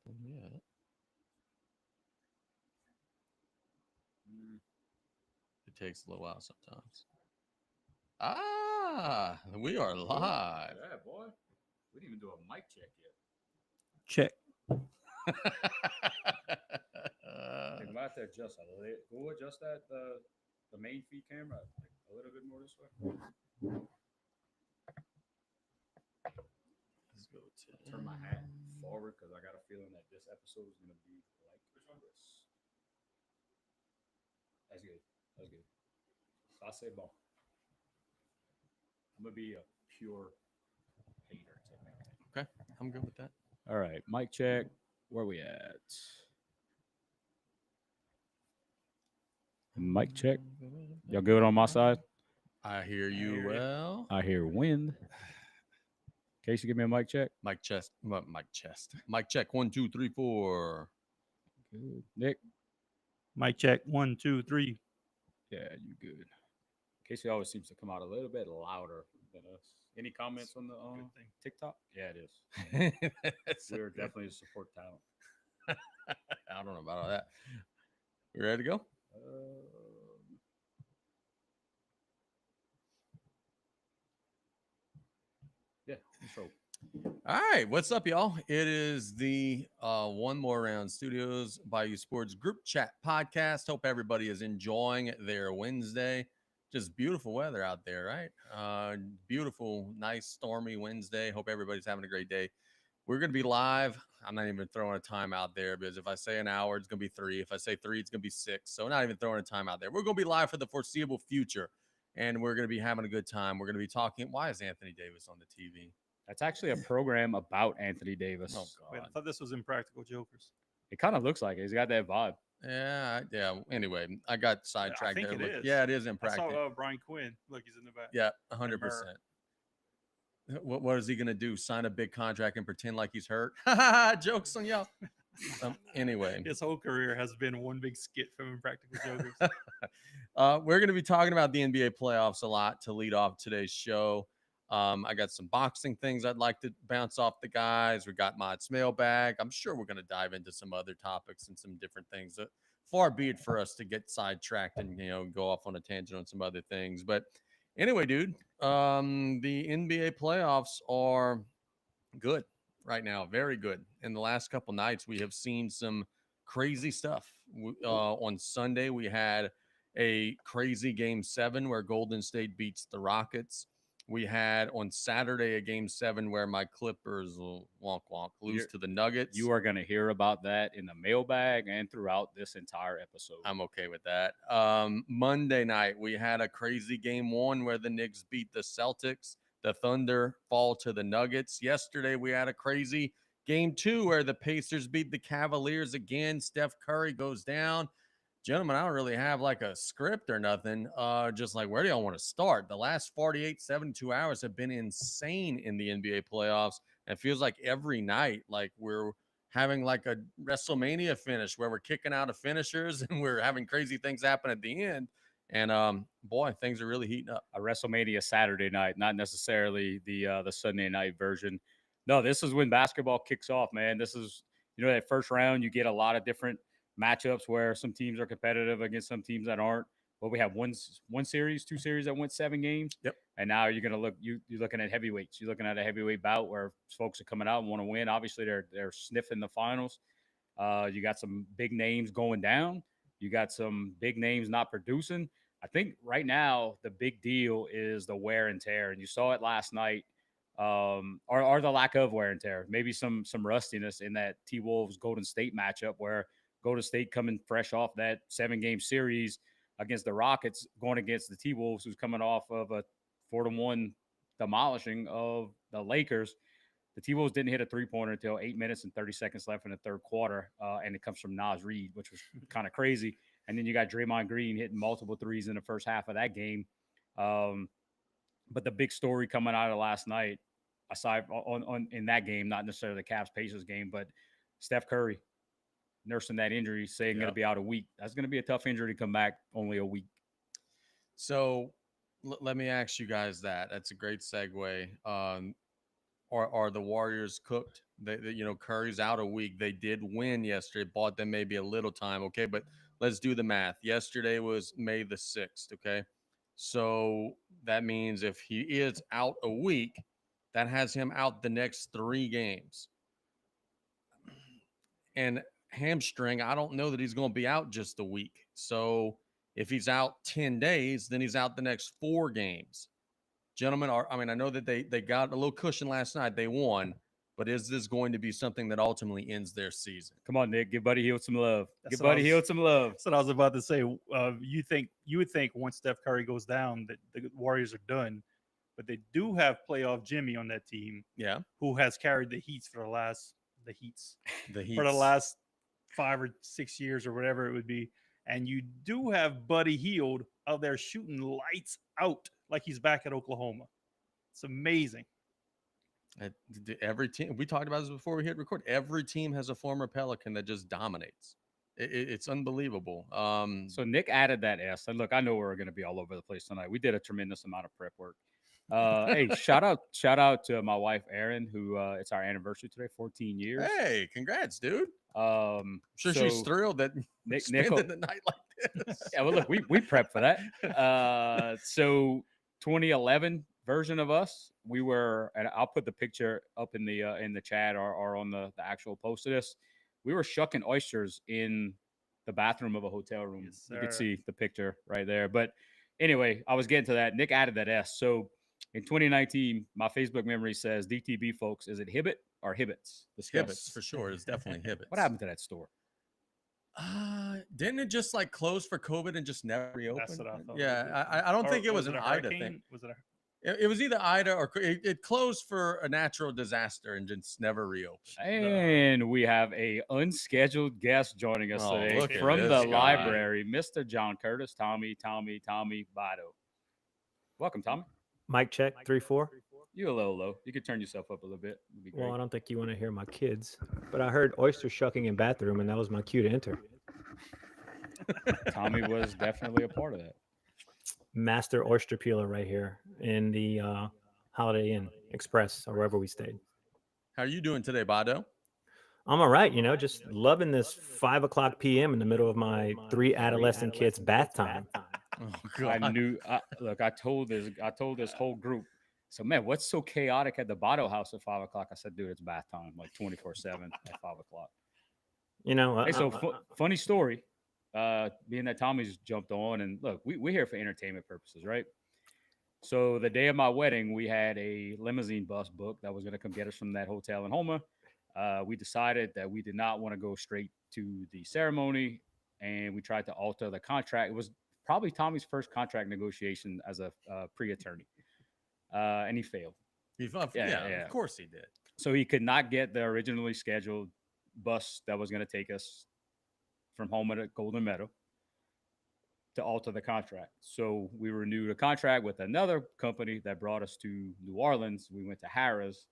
nothing yet. It takes a little while sometimes. Ah, we are live. Yeah, boy. We didn't even do a mic check yet. Check. I think I might have to adjust a little. Go adjust that the main feed camera like a little bit more this way. Let's go to Turn my hat forward because I got a feeling that this episode is gonna be like this. That's good. That's good. So I say bon. I'm gonna be a pure hater technically. Okay, I'm good with that. All right, mic check. Where we at? Mic check. Y'all good on my side? I hear you well. I hear wind. Casey, give me a mic check. Mic chest. Mic chest. Mic check. 1, 2, 3, 4. Good. Nick. Mic check. 1, 2, 3. Yeah, you good. Casey always seems to come out a little bit louder than us. Any comments on the TikTok? Yeah, it is. We're definitely a support talent. I don't know about all that. We ready to go? Yeah. So, all right. What's up, y'all? It is the One More Round Studios Bayou Sports Group Chat podcast. Hope everybody is enjoying their Wednesday. Just beautiful weather out there, right? Beautiful, nice, stormy Wednesday. Hope everybody's having a great day. We're going to be live. I'm not even throwing a time out there because if I say an hour, it's going to be 3. If I say 3, it's going to be 6. So not even throwing a time out there. We're going to be live for the foreseeable future, and we're going to be having a good time. We're going to be talking. Why is Anthony Davis on the TV? that's actually a program about Anthony Davis. Oh, Wait, I God. thought this was Impractical Jokers. It kind of looks like it. He's got that vibe. Yeah. Anyway, I got sidetracked think there. it is. Yeah, it is I Impractical. saw Brian Quinn. Look, he's in the back. Yeah, 100%. What is he going to do? Sign a big contract and pretend like he's hurt? Jokes on y'all. Anyway. His whole career has been one big skit from Impractical Jokers. We're going to be talking about the NBA playoffs a lot to lead off today's show. I got some boxing things I'd like to bounce off the guys. We got Mod's mailbag. I'm sure we're going to dive into some other topics and some different things. Far be it for us to get sidetracked and go off on a tangent on some other things. But anyway, dude, the NBA playoffs are good right now, very good. In the last couple nights, we have seen some crazy stuff. On Sunday, we had a crazy game 7 where Golden State beats the Rockets. We had on Saturday a game 7 where my Clippers lose to the Nuggets. You are going to hear about that in the mailbag and throughout this entire episode. I'm okay with that. Monday night, we had a crazy game 1 where the Knicks beat the Celtics. The Thunder fall to the Nuggets. Yesterday, we had a crazy game 2 where the Pacers beat the Cavaliers again. Steph Curry goes down. Gentlemen, I don't really have like a script or nothing. Just like, where do y'all want to start? The last 48, 72 hours have been insane in the NBA playoffs. And it feels like every night, like we're having like a WrestleMania finish where we're kicking out of finishers and we're having crazy things happen at the end. And boy, things are really heating up. A WrestleMania Saturday night, not necessarily the Sunday night version. No, this is when basketball kicks off, man. This is, that first round, you get a lot of different matchups where some teams are competitive against some teams that aren't. Well, we have one series, 2 series that went 7 games. Yep. And now you're going to look, you're looking at heavyweights. You're looking at a heavyweight bout where folks are coming out and want to win. Obviously, they're sniffing the finals. You got some big names going down. You got some big names not producing. I think right now the big deal is the wear and tear, and you saw it last night, or the lack of wear and tear. Maybe some rustiness in that T-Wolves Golden State matchup, where Golden State coming fresh off that 7-game series against the Rockets, going against the T-Wolves, who's coming off of a 4-1 demolishing of the Lakers. The T-Wolves didn't hit a 3-pointer until 8 minutes and 30 seconds left in the third quarter, and it comes from Naz Reid, which was kind of crazy. And then you got Draymond Green hitting multiple threes in the first half of that game. But the big story coming out of last night, aside on in that game, not necessarily the Cavs Pacers game, but Steph Curry nursing that injury, saying going to be out a week. That's going to be a tough injury to come back only a week. So let me ask you guys that. That's a great segue. are the Warriors cooked? Curry's out a week. They did win yesterday. Bought them maybe a little time. Okay, but let's do the math. Yesterday was May the 6th. Okay, so that means if he is out a week, that has him out the next 3 games. And hamstring, I don't know that he's going to be out just a week. So if he's out 10 days, then he's out the next 4 games. Gentlemen, I know that they got a little cushion last night. They won. But is this going to be something that ultimately ends their season? Come on, Nick. Give Buddy Hield some love. Give Buddy Hield some love. That's what I was about to say. You would think once Steph Curry goes down that the Warriors are done, but they do have playoff Jimmy on that team. Yeah, who has carried the Heats for the last 5 or 6 years or whatever it would be. And you do have Buddy Hield out there shooting lights out like he's back at Oklahoma. It's amazing. Every team, we talked about this before we hit record, every team has a former Pelican that just dominates. It's unbelievable. So Nick added that S. And look, I know we're going to be all over the place tonight. We did a tremendous amount of prep work. Hey, shout out to my wife Erin, who it's our anniversary today, 14 years. Hey, congrats, dude. I'm sure she's thrilled that Nick spending the night like this. Yeah, well, look, we prepped for that. So 2011 version of us, we were, and I'll put the picture up in the chat or on the actual post of this. We were shucking oysters in the bathroom of a hotel room. Yes, you could see the picture right there. But anyway, I was getting to that. Nick added that S. So in 2019, my Facebook memory says DTB, folks. Is it Hibbett or Hibbett's? Hibbett's for sure. It's definitely Hibbett's. What happened to that store? Didn't it just like close for COVID and just never reopen? That's what I thought. Yeah, I don't think it was an Ida thing. Was it? It was either Ida or it closed for a natural disaster and just never reopened. And we have a unscheduled guest joining us today from the library, Mr. John Curtis, Tommy Votto. Welcome, Tommy. Mic check, 3, 4. You a little low. You could turn yourself up a little bit. Well, I don't think you want to hear my kids, but I heard oyster shucking in bathroom, and that was my cue to enter. Tommy was definitely a part of that. Master oyster peeler right here in the Holiday Inn Express or wherever we stayed. How are you doing today, Bado? I'm all right, just loving this 5:00 p.m. in the middle of my 3 adolescent kids' bath time. Oh, God. I told this whole group. So, man, what's so chaotic at the Bado house at 5:00? I said, dude, it's bath time, like 24/7 at 5:00. Hey, so funny story. Being that Tommy's jumped on, and look, we're here for entertainment purposes, right? So the day of my wedding, we had a limousine bus booked that was going to come get us from that hotel in Houma. We decided that we did not want to go straight to the ceremony, and we tried to alter the contract. It was probably Tommy's first contract negotiation as a pre-attorney, and he failed. Yeah, of course he did. So he could not get the originally scheduled bus that was going to take us from Houma to Golden Meadow to alter the contract. So we renewed a contract with another company that brought us to New Orleans. We went to Harrah's.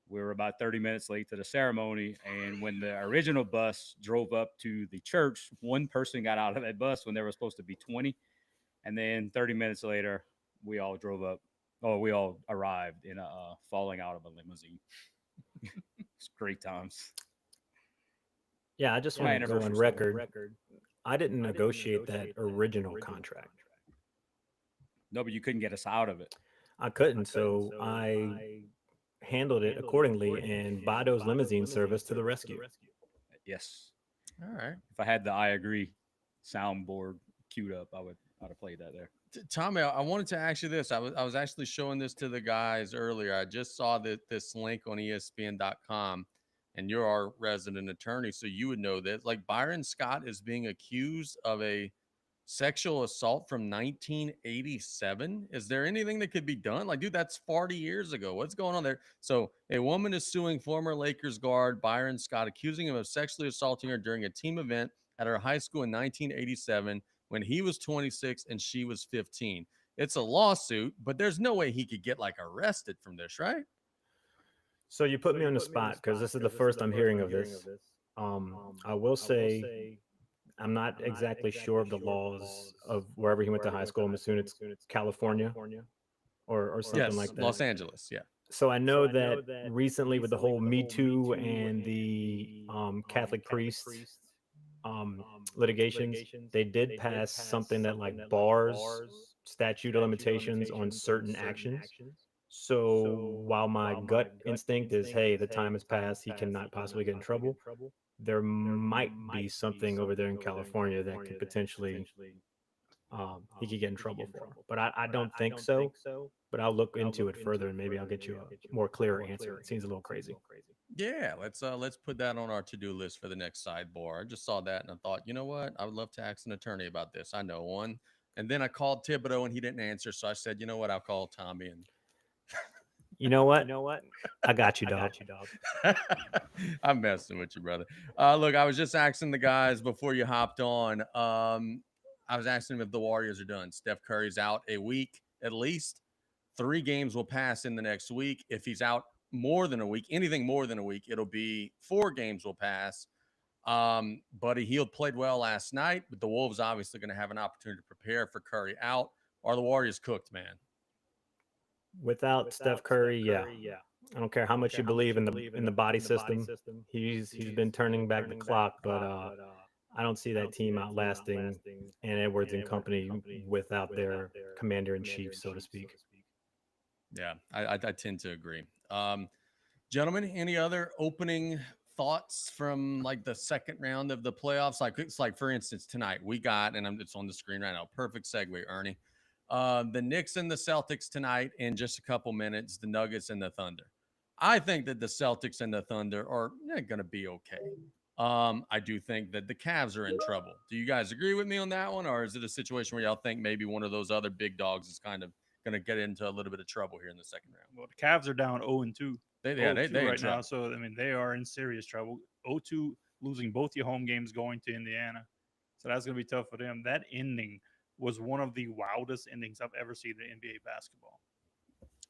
We were about 30 minutes late to the ceremony. And when the original bus drove up to the church, one person got out of that bus when there were supposed to be 20. And then 30 minutes later, we all arrived in a falling out of a limousine. It's great times. Yeah, I just want to go on record. I didn't negotiate that original contract. No, but you couldn't get us out of it. I couldn't, so I handled it accordingly, and Bado's limousine service to the rescue. Yes. All right. If I had the I agree soundboard queued up, I'd have played that there. Tommy, I wanted to ask you this. I was actually showing this to the guys earlier. I just saw this link on ESPN.com. And you're our resident attorney, so you would know that. Like, Byron Scott is being accused of a sexual assault from 1987. Is there anything that could be done? Like, dude, that's 40 years ago. What's going on there? So a woman is suing former Lakers guard Byron Scott, accusing him of sexually assaulting her during a team event at her high school in 1987 when he was 26 and she was 15. It's a lawsuit, but there's no way he could get, like, arrested from this, right? So you put me on the spot because this is the first I'm hearing of this. I will say I'm not exactly sure of the laws of wherever he went to high school. I'm assuming it's California or something like that. Los Angeles, yeah. So I know that recently with the whole Me Too and the Catholic priests litigations, they did pass something that like bars statute of limitations on certain actions. So while my gut instinct is, hey, the time has passed, he cannot possibly get in trouble, there might be something over there in California that could potentially he could get in trouble for. But I don't think so. But I'll look into it further and maybe I'll get you a more clearer answer. It seems a little crazy. Yeah, let's put that on our to-do list for the next sidebar. I just saw that and I thought, you know what? I would love to ask an attorney about this. I know one. And then I called Thibodeau and he didn't answer. So I said, you know what? I'll call Tommy and You know what? I got you, dog. I'm messing with you, brother. Look, I was just asking the guys before you hopped on. I was asking them if the Warriors are done. Steph Curry's out a week at least. 3 games will pass in the next week. If he's out more than a week, anything more than a week, it'll be 4 games will pass. Buddy Hield played well last night, but the Wolves obviously going to have an opportunity to prepare for Curry out. Are the Warriors cooked, man? Without Steph Curry, yeah. I don't care how much you believe in the body system. He's been turning back the clock, but I don't see that team outlasting and Edwards and company without their commander in chief, so to speak. Yeah, I tend to agree. Gentlemen, any other opening thoughts from like the second round of the playoffs? Like it's like, for instance, tonight we got, and it's on the screen right now. Perfect segue, Ernie. The Knicks and the Celtics tonight. In just a couple minutes, the Nuggets and the Thunder. I think that the Celtics and the Thunder are going to be okay. I do think that the Cavs are in trouble. Do you guys agree with me on that one, or is it a situation where y'all think maybe one of those other big dogs is kind of going to get into a little bit of trouble here in the second round? Well, the Cavs are down 0-2. They right now, so I mean they are in serious trouble. 0-2, losing both your home games going to Indiana, so that's going to be tough for them. That ending was one of the wildest endings I've ever seen in NBA basketball.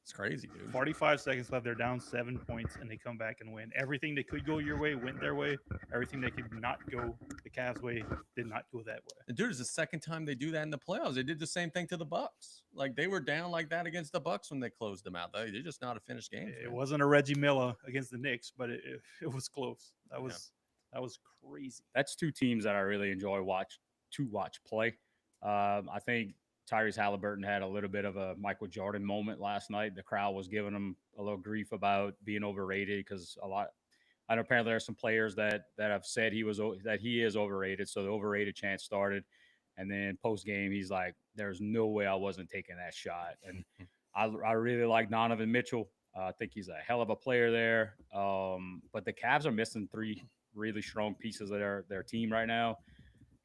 It's crazy, dude. 45 seconds left. They're down 7 points, and they come back and win. Everything that could go your way went their way. Everything that could not go the Cavs' way did not go that way. And dude, it's the second time they do that in the playoffs. They did the same thing to the Bucks. Like they were down like that against the Bucks when they closed them out. They're just not a finished game. It wasn't a Reggie Miller against the Knicks, but it was close. That was crazy. That's 2 teams that I really enjoy watch play. I think Tyrese Halliburton had a little bit of a Michael Jordan moment last night. The crowd was giving him a little grief about being overrated because I know apparently there are some players that have said he is overrated. So the overrated chant started. And then post game, he's like, there's no way I wasn't taking that shot. And I really like Donovan Mitchell. I think he's a hell of a player there. But the Cavs are missing 3 really strong pieces of their team right now.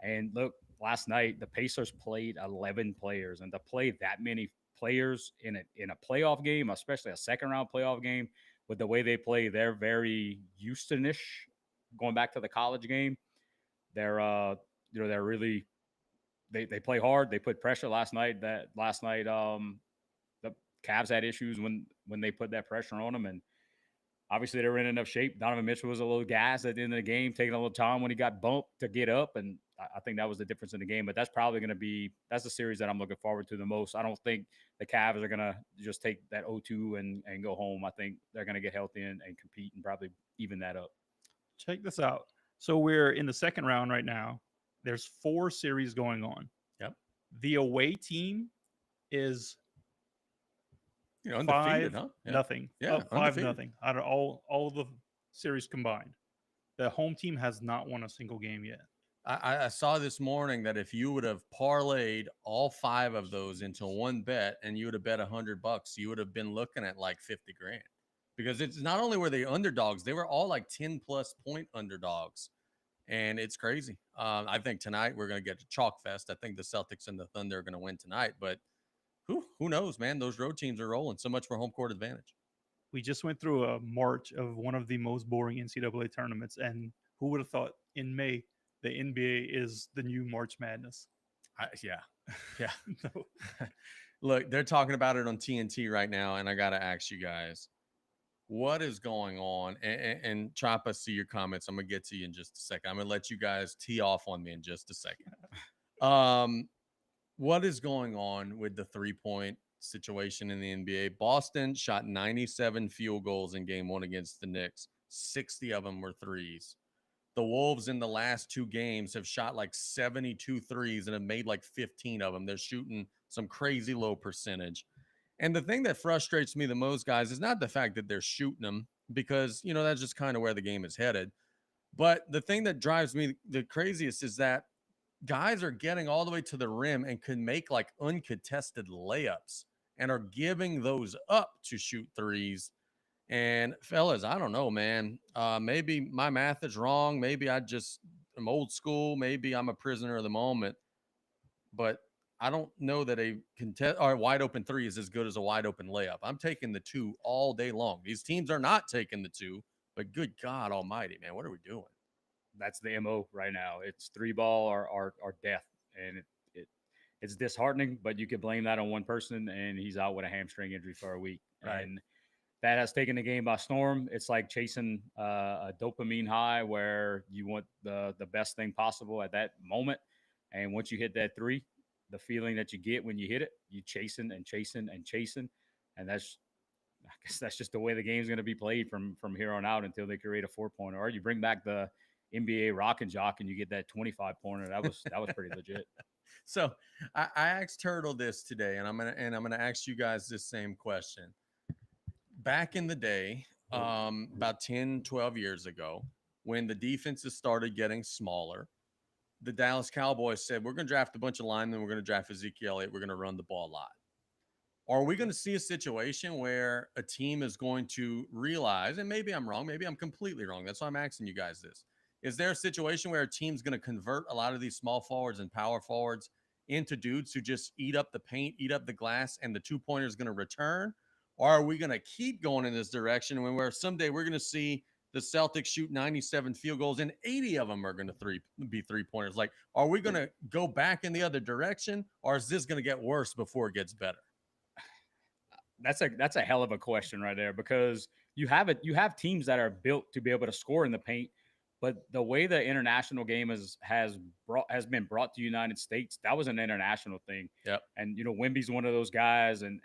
And look, last night, the Pacers played 11 players, and to play that many players in a playoff game, especially a second round playoff game, with the way they play, they're very Houston-ish. Going back to the college game, they're really they play hard. They put pressure last night. The Cavs had issues when they put that pressure on them, and obviously they were in enough shape. Donovan Mitchell was a little gassed at the end of the game, taking a little time when he got bumped to get up, and I think that was the difference in the game. But that's probably going to be the series that I'm looking forward to the most. I don't think the Cavs are going to just take that 0-2 and go home. I think they're going to get healthy and compete and probably even that up. Check this out. So we're in the second round right now. There's 4 series going on. Yep. The away team is undefeated, 5-0. Yeah, 5-0 out of all the series combined. The home team has not won a single game yet. I saw this morning that if you would have parlayed all 5 of those into one bet and you would have bet $100, you would have been looking at like 50 grand, because it's not only were they underdogs, they were all like 10+ point underdogs. And it's crazy. I think tonight we're going to get a chalk fest. I think the Celtics and the Thunder are going to win tonight, but who knows, man? Those road teams are rolling. So much for home court advantage. We just went through a March of one of the most boring NCAA tournaments, and who would have thought in May the NBA is the new March Madness? Yeah. No. Look, they're talking about it on TNT right now, and I got to ask you guys, what is going on? And Chop, I see your comments. I'm going to get to you in just a second. I'm going to let you guys tee off on me in just a second. What is going on with the 3-point situation in the NBA. Boston shot 97 field goals in game one against the Knicks. 60 of them were threes. The Wolves in the last 2 games have shot like 72 threes and have made like 15 of them. They're shooting some crazy low percentage. And the thing that frustrates me the most, guys, is not the fact that they're shooting them, because, you know, that's just kind of where the game is headed. But the thing that drives me the craziest is that guys are getting all the way to the rim and can make like uncontested layups and are giving those up to shoot threes. And fellas, I don't know, man. Maybe my math is wrong. Maybe I just am old school. Maybe I'm a prisoner of the moment. But I don't know that a contest or a wide open three is as good as a wide open layup. I'm taking the 2 all day long. These teams are not taking the 2, but good God Almighty, man, what are we doing? That's the MO right now. It's 3-ball or death, and it's disheartening. But you could blame that on one person, and he's out with a hamstring injury for a week, Right. and that has taken the game by storm. It's like chasing a dopamine high where you want the best thing possible at that moment, and once you hit that 3, the feeling that you get when you hit it, you chasing and chasing and chasing, and I guess that's just the way the game's going to be played from here on out until they create a 4-pointer, or you bring back the NBA Rock and Jock and you get that 25-pointer. That was pretty legit. So I asked Turtle this today, and I'm gonna ask you guys this same question. Back in the day, about 10, 12 years ago, when the defenses started getting smaller, the Dallas Cowboys said, we're going to draft a bunch of linemen. We're going to draft Ezekiel Elliott. We're going to run the ball a lot. Are we going to see a situation where a team is going to realize, and maybe I'm wrong, maybe I'm completely wrong. That's why I'm asking you guys this. Is there a situation where a team's going to convert a lot of these small forwards and power forwards into dudes who just eat up the paint, eat up the glass, and the 2-pointer is going to return? Or are we going to keep going in this direction when someday we're going to see the Celtics shoot 97 field goals and 80 of them are going to be 3-pointers? Like, are we going to go back in the other direction, or is this going to get worse before it gets better? That's a hell of a question right there, because you have teams that are built to be able to score in the paint, but the way the international game has been brought to the United States, that was an international thing. Yep. And Wemby's one of those guys, and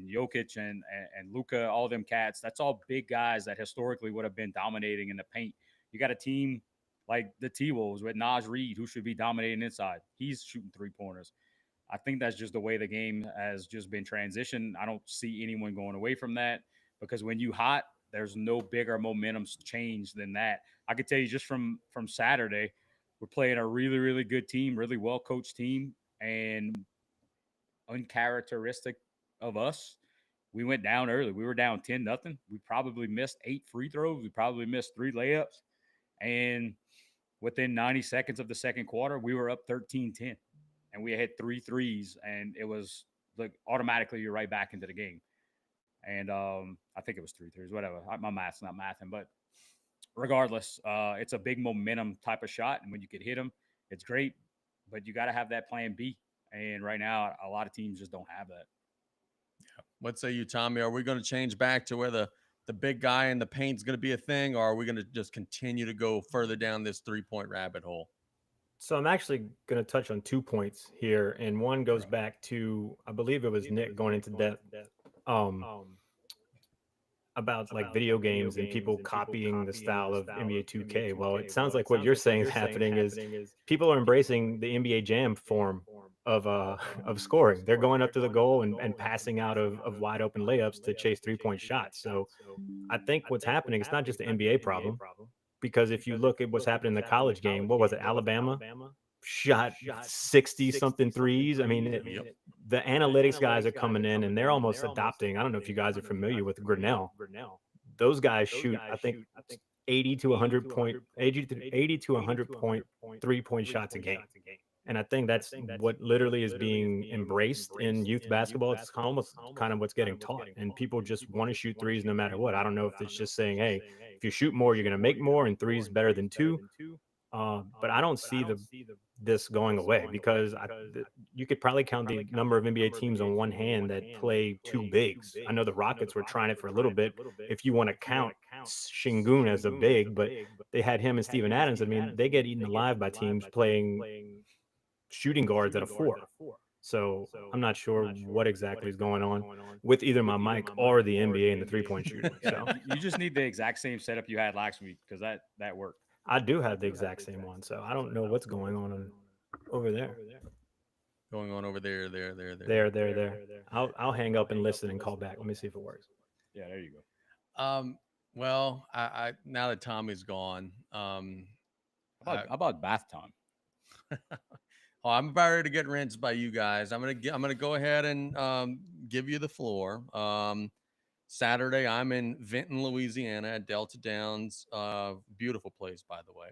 Jokic and Luka, all them cats. That's all big guys that historically would have been dominating in the paint. You got a team like the T-Wolves with Naz Reid, who should be dominating inside. He's shooting 3-pointers. I think that's just the way the game has just been transitioned. I don't see anyone going away from that, because when you hot, there's no bigger momentum change than that. I could tell you just from Saturday, we're playing a really, really good team, really well-coached team, and uncharacteristic of us, we went down early. We were down 10-0. We probably missed 8 free throws. We probably missed 3 layups. And within 90 seconds of the second quarter, we were up 13-10. And we had 3 threes, and it was like automatically you're right back into the game. And I think it was 3 threes, whatever. My math's not mathing, but regardless, it's a big momentum type of shot. And when you could hit them, it's great, but you got to have that plan B. And right now, a lot of teams just don't have that. Yeah. What say you, Tommy? Are we going to change back to where the big guy in the paint is going to be a thing, or are we going to just continue to go further down this 3-point rabbit hole? So I'm actually going to touch on 2 points here, and one goes back to, I believe it was Nick going into depth about like video games and people copying the style of NBA 2K. Well, it sounds like what you're saying is happening is people are embracing the NBA Jam form of scoring. They're going up to the goal and passing out of wide open layups to chase 3-point shots. So I think what's happening, it's not just the NBA problem. Because if you look at what's happening in the college game, what was it? Alabama shot 60-something threes. I mean, the analytics guys are coming in and they're almost adopting. I don't know if you guys are familiar with Grinnell. Those guys shoot, I think, 80 to 100 point 3-point shots a game. And I think that's what literally is being embraced in youth basketball. It's almost kind of what's getting taught. And people just want to shoot threes no matter what. I don't know if it's just saying, hey, if you shoot more, you're going to make more, and 3 is better than 2. But I don't see this going away, because you could probably count the number of NBA teams on one hand that play 2 bigs. I know the Rockets were trying it for a little bit, if you want to count Şengün as a big, but they had him and Steven Adams. I mean, they get eaten alive by teams playing shooting guards at a 4. So I'm not sure what exactly is going on with either my mic or the NBA and the 3-point shooting. Yeah, So you just need the exact same setup you had last week because that worked. I do have the exact same one. So I don't know what's going on over there. Going on over there. There. I'll hang up and listen and call back. Let me see if it works. Yeah, there you go. Well, I now that Tommy's gone, How about bath time? oh, I'm about ready to get rinsed by you guys. I'm gonna go ahead and give you the floor. Saturday, I'm in Vinton, Louisiana, at Delta Downs. Beautiful place, by the way.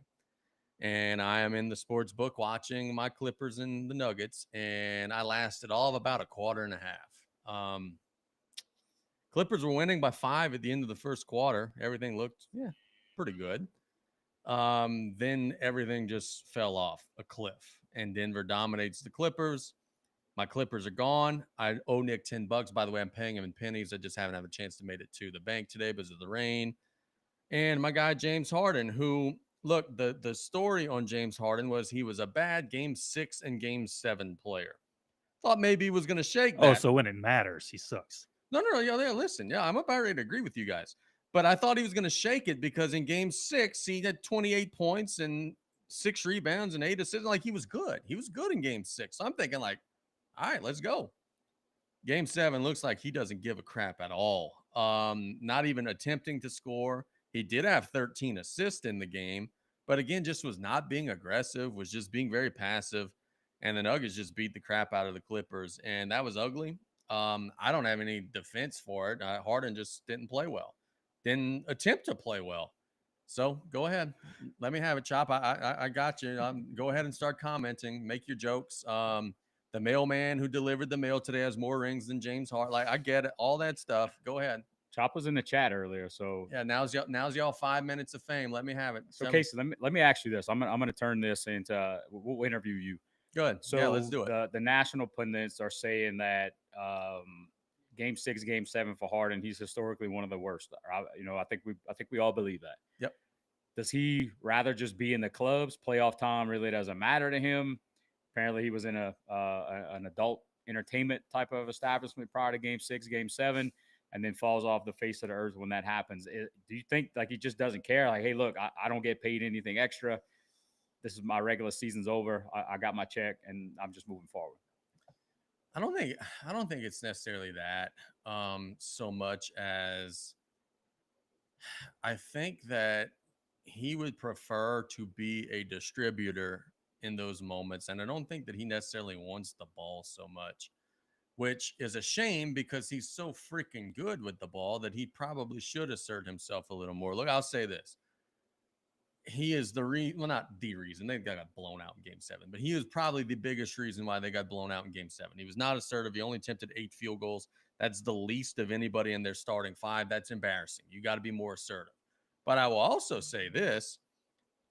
And I am in the sports book watching my Clippers and the Nuggets, and I lasted all of about a quarter and a half. Clippers were winning by 5 at the end of the first quarter. Everything looked pretty good. Then everything just fell off a cliff, and Denver dominates the Clippers. My Clippers are gone. I owe Nick $10. By the way, I'm paying him in pennies. I just haven't had a chance to make it to the bank today because of the rain. And my guy James Harden, who look, the story on James Harden was he was a bad game 6 and game 7 player. Thought maybe he was going to shake that. Oh, so when it matters, he sucks. No, listen. Yeah, I'm about ready to agree with you guys. But I thought he was going to shake it because in game 6, he had 28 points and 6 rebounds and 8 assists. Like, he was good. He was good in game 6. So I'm thinking, like, all right, let's go. Game 7 looks like he doesn't give a crap at all. Not even attempting to score. He did have 13 assists in the game, but again, just was not being aggressive, was just being very passive. And the Nuggets just beat the crap out of the Clippers, and that was ugly. I don't have any defense for it. Harden just didn't play well, didn't attempt to play well. So go ahead, let me have it, Chop. I got you. Go ahead and start commenting. Make your jokes. The mailman who delivered the mail today has more rings than James Harden. Like, I get it, all that stuff. Go ahead. Chop was in the chat earlier, so yeah. Now's y'all 5 minutes of fame. Let me have it. So Casey, let me ask you this. I'm gonna turn this into we'll interview you. Good. So yeah, let's do it. The national pundits are saying that game 6, game 7 for Harden, he's historically one of the worst. I think we all believe that. Yep. Does he rather just be in the clubs? Playoff time really doesn't matter to him. Apparently, he was in an adult entertainment type of establishment prior to game 6, game 7, and then falls off the face of the earth when that happens. Do you think like he just doesn't care? Like, hey, look, I don't get paid anything extra. This is my regular season's over. I got my check, and I'm just moving forward. I don't think it's necessarily that so much as I think that he would prefer to be a distributor in those moments. And I don't think that he necessarily wants the ball so much, which is a shame because he's so freaking good with the ball that he probably should assert himself a little more. Look, I'll say this. He is not the reason they got blown out in game 7, but he is probably the biggest reason why they got blown out in game 7. He was not assertive. He only attempted 8 field goals. That's the least of anybody in their starting 5. That's embarrassing. You got to be more assertive. But I will also say this.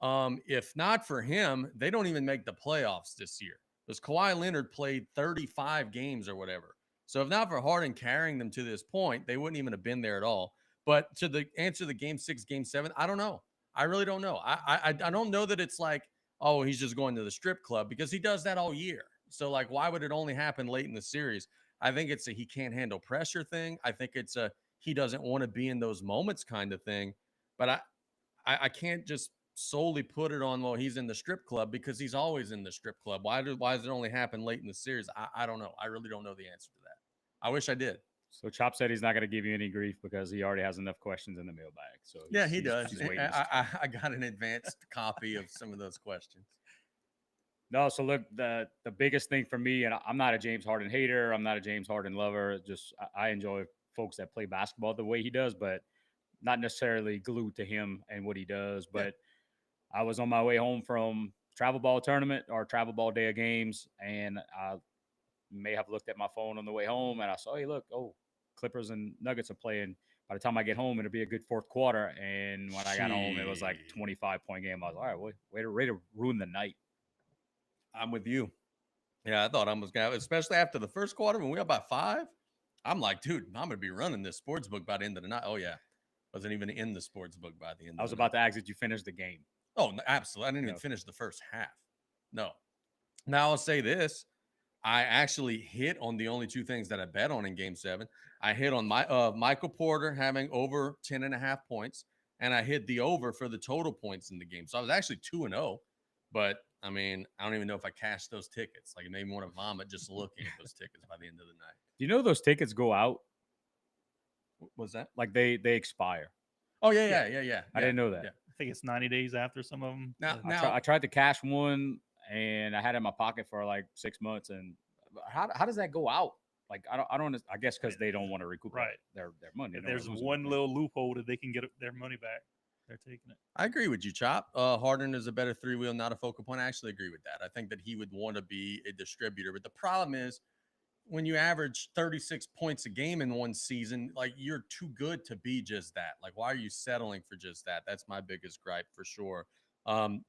If not for him, they don't even make the playoffs this year because Kawhi Leonard played 35 games or whatever. So if not for Harden carrying them to this point, they wouldn't even have been there at all. But to answer the game 6, game 7, I don't know. I really don't know. I don't know that it's like, oh, he's just going to the strip club because he does that all year. So like, why would it only happen late in the series? I think it's a he can't handle pressure thing. I think it's a he doesn't want to be in those moments kind of thing. But I can't just solely put it on, well, he's in the strip club because he's always in the strip club. Why does it only happen late in the series? I don't know. I really don't know the answer to that. I wish I did. So Chop said he's not going to give you any grief because he already has enough questions in the mailbag. So yeah, he does. I got an advanced copy of some of those questions. No, so look, the biggest thing for me, and I'm not a James Harden hater. I'm not a James Harden lover. Just I enjoy folks that play basketball the way he does, but not necessarily glued to him and what he does. But I was on my way home from travel ball tournament or travel ball day of games, and I may have looked at my phone on the way home, and I saw, hey, look, Clippers and Nuggets are playing. By the time I get home, it'll be a good fourth quarter. And when I got home, it was like 25-point game. I was all right, way to ruin the night. I'm with you. Yeah, I thought I was going to, especially after the first quarter when we were up by 5. I'm like, dude, I'm going to be running this sports book by the end of the night. Oh, yeah. Wasn't even in the sports book by the end. I was about to ask, did you finish the game? Oh, absolutely. I didn't even finish the first half. No. Now I'll say this. I actually hit on the only two things that I bet on in Game 7. I hit on my Michael Porter having over 10.5 points, and I hit the over for the total points in the game. So I was actually 2-0. But I mean, I don't even know if I cashed those tickets. Like, it made me want to vomit just looking at those tickets by the end of the night. Do you know those tickets go out? Was that? Like they expire. Oh yeah. I didn't know that. Yeah. I think it's 90 days after some of them. I tried to cash one, and I had it in my pocket for like 6 months. And how does that go out? Like I don't. I guess because they don't want to recoup their money. If there's one little loophole that they can get their money back, they're taking it. I agree with you, Chop. Harden is a better three-wheel, not a focal point. I actually agree with that. I think that he would want to be a distributor. But the problem is, when you average 36 points a game in one season, like, you're too good to be just that. Like, why are you settling for just that? That's my biggest gripe for sure. I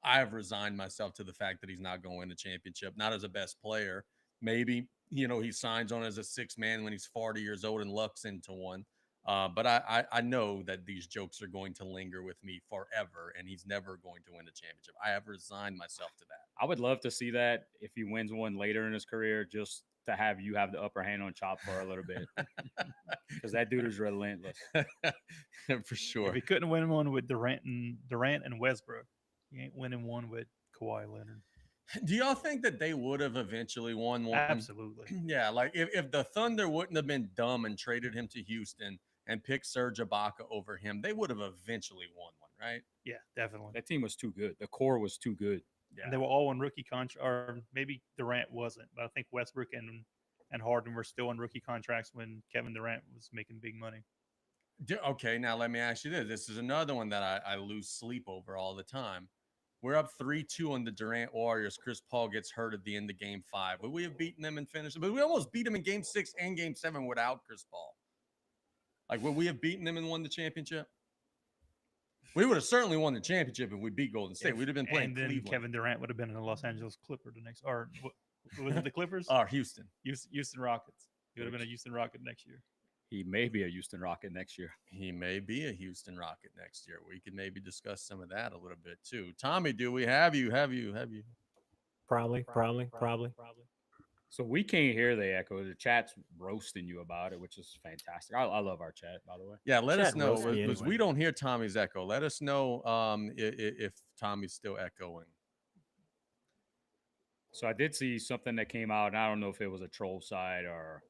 have resigned myself to the fact that he's not going to win the championship, not as a best player. Maybe, he signs on as a sixth man when he's 40 years old and lucks into one. But I know that these jokes are going to linger with me forever, and he's never going to win a championship. I have resigned myself to that. I would love to see that if he wins one later in his career, just to have you have the upper hand on Chop for a little bit, because that dude is relentless. For sure. If he couldn't win one with Durant and Westbrook, he ain't winning one with Kawhi Leonard. Do y'all think that they would have eventually won one? Absolutely. Yeah, like if the Thunder wouldn't have been dumb and traded him to Houston and picked Serge Ibaka over him, they would have eventually won one, right? Yeah, definitely. That team was too good. The core was too good. Yeah. And they were all on rookie contract, or maybe Durant wasn't, but I think Westbrook and Harden were still on rookie contracts when Kevin Durant was making big money. Okay, now let me ask you this. This is another one that I lose sleep over all the time. We're up 3-2 on the Durant Warriors. Chris Paul gets hurt at the end of Game 5. Would we have beaten them and finished? But we almost beat them in Game 6 and Game 7 without Chris Paul. Like, would we have beaten them and won the championship? We would have certainly won the championship if we beat Golden State. We'd have been playing and then Cleveland. Kevin Durant would have been in the Los Angeles Clipper the next, or was it the Clippers? Houston. Houston Rockets. He would have been a Houston Rocket next year. He may be a Houston Rocket next year. He may be a Houston Rocket next year. We could maybe discuss some of that a little bit too. Tommy, do we have you? Probably. So we can't hear the echo. The chat's roasting you about it, which is fantastic. I love our chat, by the way. Yeah, let us Chat know, roast me because anyway. we don't hear Tommy's echo. Let us know if Tommy's still echoing. So I did see something that came out, and I don't know if it was a troll site or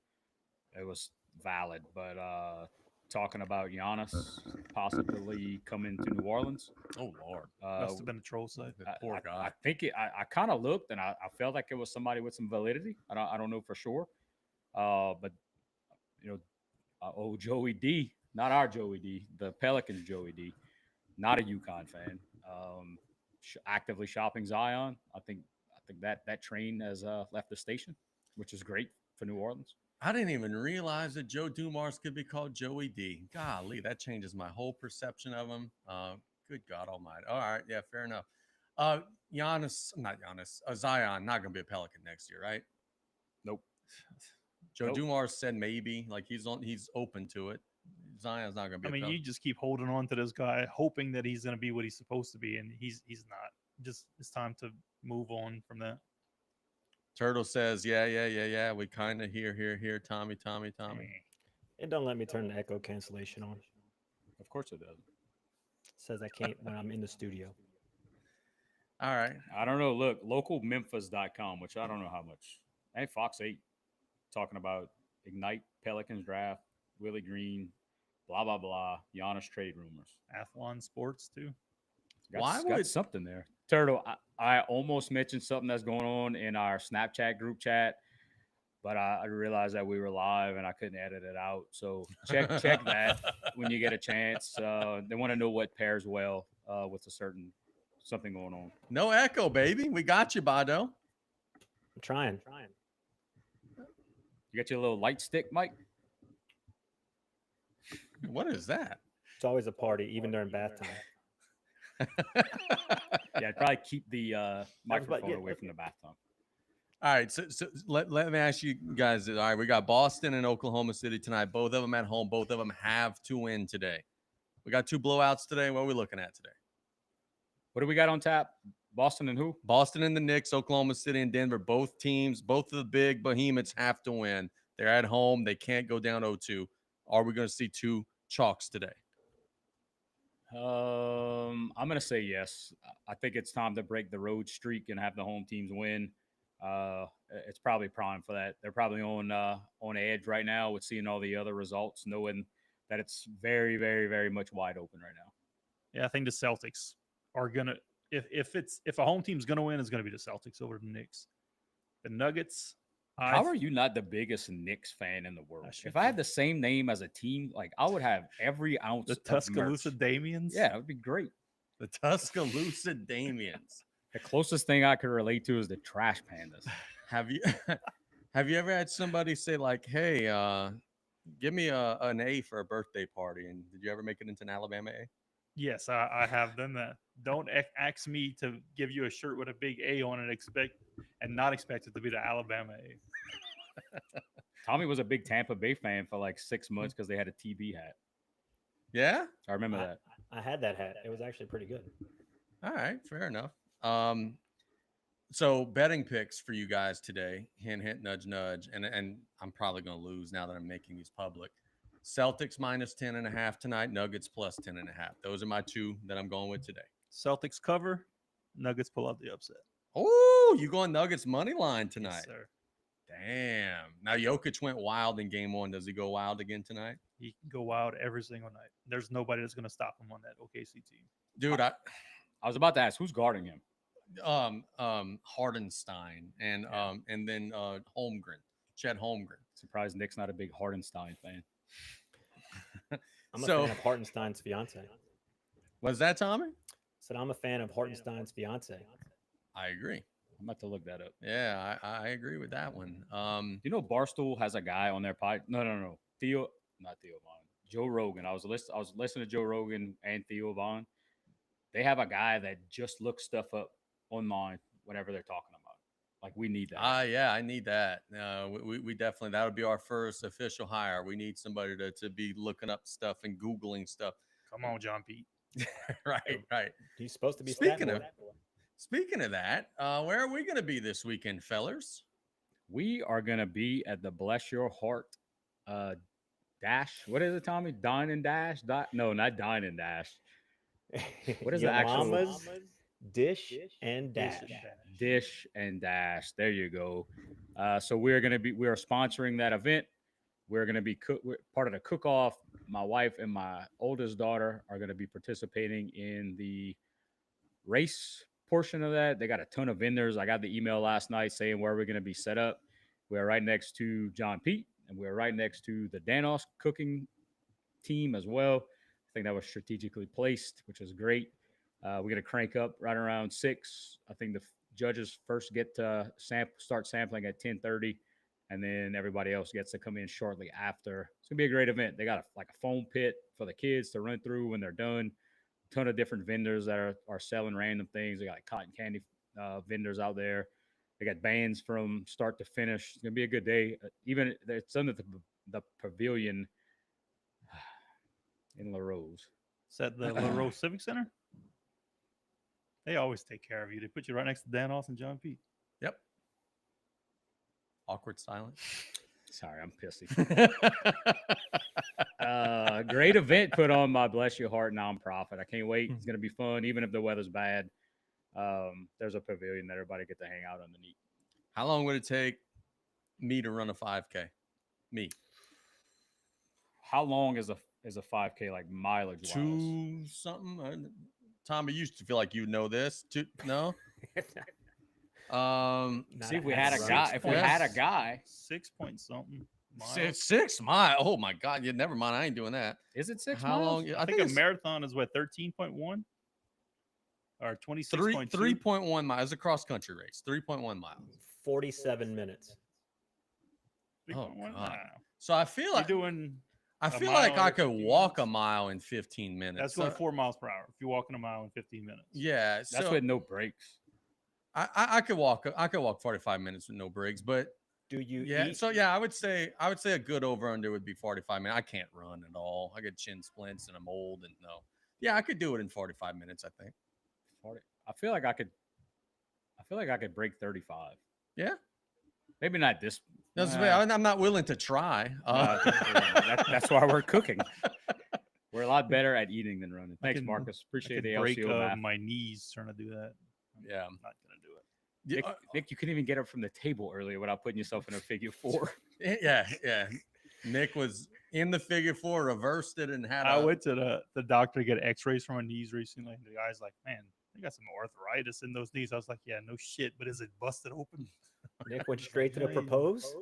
it was valid, but talking about Giannis possibly coming to New Orleans. Oh Lord, Must have been a troll site. poor guy. I think I kind of looked, and I felt like it was somebody with some validity. I don't know for sure, but Joey D, not our Joey D, the Pelicans Joey D, not a UConn fan, actively shopping Zion. I think that train has left the station, which is great for New Orleans. I didn't even realize that Joe Dumars could be called Joey D. Golly, that changes my whole perception of him. Good God Almighty. All right, yeah, fair enough. Zion, not going to be a Pelican next year, right? Nope. Joe Dumars said maybe, like he's open to it. Zion's not going to be. I mean, you just keep holding on to this guy, hoping that he's going to be what he's supposed to be, and he's not. Just it's time to move on from that. Turtle says, yeah. We kind of hear Tommy. And don't let me turn the echo cancellation on. Of course it does. It says I can't when I'm in the studio. All right. I don't know. Look, localmemphis.com, which I don't know how much. And Fox 8 talking about Ignite, Pelicans draft, Willie Green, blah, blah, blah, Giannis trade rumors. Athlon Sports, too. Got something there. Turtle, I almost mentioned something that's going on in our Snapchat group chat, but I realized that we were live and I couldn't edit it out. So check that when you get a chance. They want to know what pairs well with something going on. No echo, baby. We got you, Bado. I'm trying. You got your little light stick, Mike? What is that? It's always a party, even during bath time. Yeah, I'd probably keep the microphone away from the bathtub. All right, so let me ask you guys. All right, we got Boston and Oklahoma City tonight. Both of them at home. Both of them have to win today. We got 2 blowouts today. What are we looking at today? What do we got on tap? Boston and who? Boston and the Knicks, Oklahoma City and Denver. Both teams, both of the big behemoths have to win. They're at home. They can't go down 0-2. Are we going to see two chalks today? I'm gonna say yes. I think it's time to break the road streak and have the home teams win. It's probably prime for that. They're probably on edge right now with seeing all the other results, knowing that it's very, very, very much wide open right now. Yeah, I think the Celtics are gonna. If a home team's gonna win, it's gonna be the Celtics over the Knicks. The Nuggets. How are you not the biggest Knicks fan in the world? should If I had be. the same name as a team, like I would have every ounce The of Tuscaloosa merch. Damians? Yeah, that would be great. The Tuscaloosa Damians. The closest thing I could relate to is the Trash Pandas. Have you ever had somebody say like, "Hey, give me an A for a birthday party"? And did you ever make it into an Alabama A? Yes, I have done that. Don't ask me to give you a shirt with a big A on it, not expect it to be the Alabama A. Tommy was a big Tampa Bay fan for like 6 months because they had a TB hat. Yeah. I remember that. I had that hat. It was actually pretty good. All right, fair enough. So betting picks for you guys today. Hint, hint, nudge, nudge. And I'm probably going to lose now that I'm making these public. Celtics minus 10.5 tonight. Nuggets plus 10.5. Those are my two that I'm going with today. Celtics cover, Nuggets pull out the upset. Oh, you going Nuggets money line tonight? Yes, sir. Damn. Now Jokic went wild in game one. Does he go wild again tonight? He can go wild every single night. There's nobody that's going to stop him on that OKC team. Dude, I was about to ask who's guarding him. Hardenstein and then Holmgren, Chet Holmgren. Surprised Nick's not a big Hardenstein fan. I'm a fan of Hartenstein's fiance. Was that Tommy? Said I'm a fan of Hartenstein's fiance. I agree. I'm about to look that up. Yeah, I agree with that one. You know, Barstool has a guy on their pod. No. Not Theo Vaughn. Joe Rogan. I was listening to Joe Rogan and Theo Vaughn. They have a guy that just looks stuff up online whenever they're talking about it. Like we need that. Yeah, I need that. We definitely, that would be our first official hire. We need somebody to be looking up stuff and Googling stuff. Come on, John Pete. Right. He's supposed to be Speaking of that, where are we going to be this weekend, fellers? We are going to be at the Bless Your Heart Dash. What is it, Tommy? Dine and Dash? No, not Dine and Dash. What is the actual? Mama's Dish and Dash. Dish and Dash. There you go. So we are sponsoring that event. We're going to be part of the cook-off. My wife and my oldest daughter are going to be participating in the race portion of that. They got a ton of vendors. I got the email last night saying where we're going to be set up. We're right next to John Pete, and we're right next to the Danos cooking team as well. I think that was strategically placed, which is great. We're going to crank up right around 6. I think the judges first get to start sampling at 10:30, and then everybody else gets to come in shortly after. It's going to be a great event. They got a foam pit for the kids to run through when they're done. A ton of different vendors that are selling random things. They got cotton candy vendors out there. They got bands from start to finish. It's going to be a good day. Even it's under the pavilion in La Rose. Is that the La Rose Civic Center? They always take care of you. They put you right next to Danos and John Pete. Yep. Awkward silence. Sorry, I'm pissy. Great event put on by Bless Your Heart nonprofit. I can't wait. It's going to be fun, even if the weather's bad. There's a pavilion that everybody get to hang out underneath. How long would it take me to run a 5K? Me. How long is a 5K like mileage wise? 2 something. Tom, I used to feel like you know this. No. See if we had a guy. If we had a guy, 6 point something. Miles. 6 miles. Oh my God! Yeah, never mind. I ain't doing that. Is it 6 How miles? long? I think a marathon is what 13.1 or 26.2. 3.1 miles. It's a cross country race. 3.1 miles. 47 minutes. 3.1. God. So I feel like I feel like I could walk a mile in 15 minutes. That's going 4 miles per hour. If you're walking a mile in 15 minutes. Yeah, that's with no breaks. I could walk 45 minutes with no breaks, but do you? Yeah, so yeah, I would say a good over under would be 45 minutes. I can't run at all. I get chin splints and I'm old and no. Yeah, I could do it in 45 minutes. I think 40. I feel like I could. I feel like I could break 35. Yeah. Maybe not this. I'm not willing to try. That's why we're cooking. We're a lot better at eating than running. Thanks, can- Marcus. Appreciate the break LCO math. my knees trying to do that. Yeah. I'm not gonna do it. Nick, you couldn't even get up from the table earlier without putting yourself in a figure four. Yeah. Nick was in the figure four, reversed it, and had. I went to the doctor to get X-rays from my knees recently, and the guy's like, "Man, you got some arthritis in those knees." I was like, "Yeah, no shit, but is it busted open?" Nick went straight to the propose.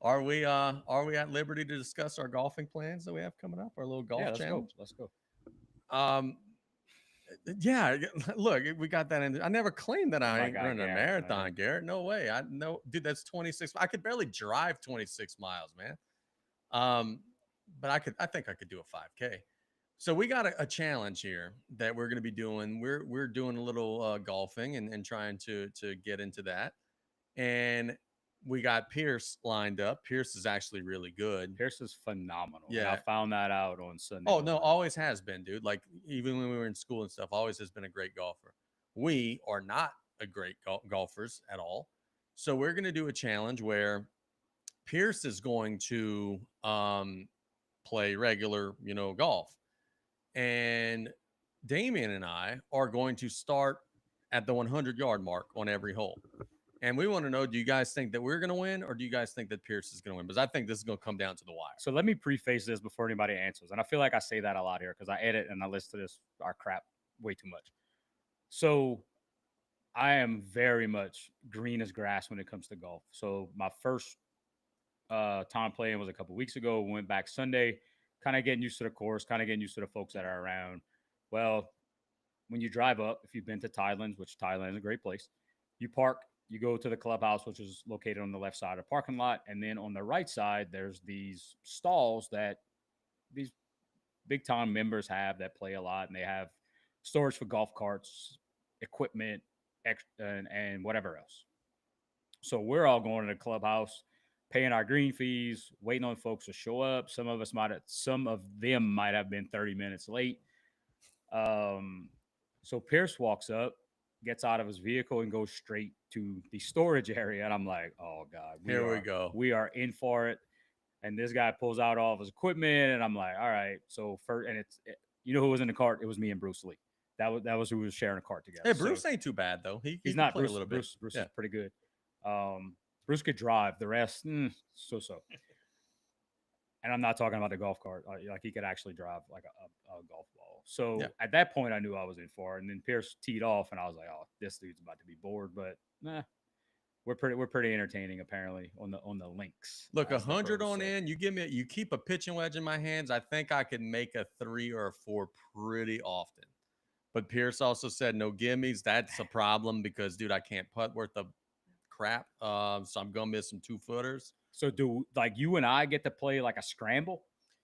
Are we at liberty to discuss our golfing plans that we have coming up? Our little golf challenge. Let's go. Yeah. Look, we got that in. I never claimed that I ain't God, running a Garrett, marathon, Garrett. No way. I know, dude. That's 26. I could barely drive 26 miles, man. But I think I could do a 5K. So we got a challenge here that we're going to be doing. We're doing a little golfing and trying to get into that. And we got Pierce lined up. Pierce is actually really good. Pierce is phenomenal. Yeah. I found that out on Sunday. Oh, no, always has been, dude. Like, even when we were in school and stuff, always has been a great golfer. We are not a great golfers at all. So we're going to do a challenge where Pierce is going to play regular, golf. And Damian and I are going to start at the 100-yard mark on every hole. And we want to know, do you guys think that we're going to win, or do you guys think that Pierce is going to win? Because I think this is going to come down to the wire. So let me preface this before anybody answers. And I feel like I say that a lot here because I edit and I listen to our crap way too much. So I am very much green as grass when it comes to golf. So my first time playing was a couple weeks ago. We went back Sunday, kind of getting used to the course, kind of getting used to the folks that are around. Well, when you drive up, if you've been to Thailand, which Thailand is a great place, you park. You go to the clubhouse, which is located on the left side of the parking lot. And then on the right side, there's these stalls that these big time members have that play a lot. And they have storage for golf carts, equipment, and whatever else. So we're all going to the clubhouse, paying our green fees, waiting on folks to show up. Some of them might have been 30 minutes late. So Pierce walks up, gets out of his vehicle and goes straight to the storage area. And I'm like, oh God, Here we go. We are in for it. And this guy pulls out all of his equipment. And I'm like, all right. So you know who was in the cart? It was me and Bruce Lee. That was who was sharing a cart together. Hey, Bruce ain't too bad though. He's not play Bruce, a little bit. Bruce is pretty good. Bruce could drive. The rest, so. And I'm not talking about the golf cart. Like he could actually drive like a golf ball. So at that point, I knew I was in for it. And then Pierce teed off, and I was like, "Oh, this dude's about to be bored." But we're pretty entertaining apparently on the links. Look, 100 on in. You keep a pitching wedge in my hands. I think I could make a 3 or a 4 pretty often. But Pierce also said no gimmies. That's a problem because, dude, I can't putt worth of crap. So I'm gonna miss some 2-footers. So do like you and I get to play like a scramble?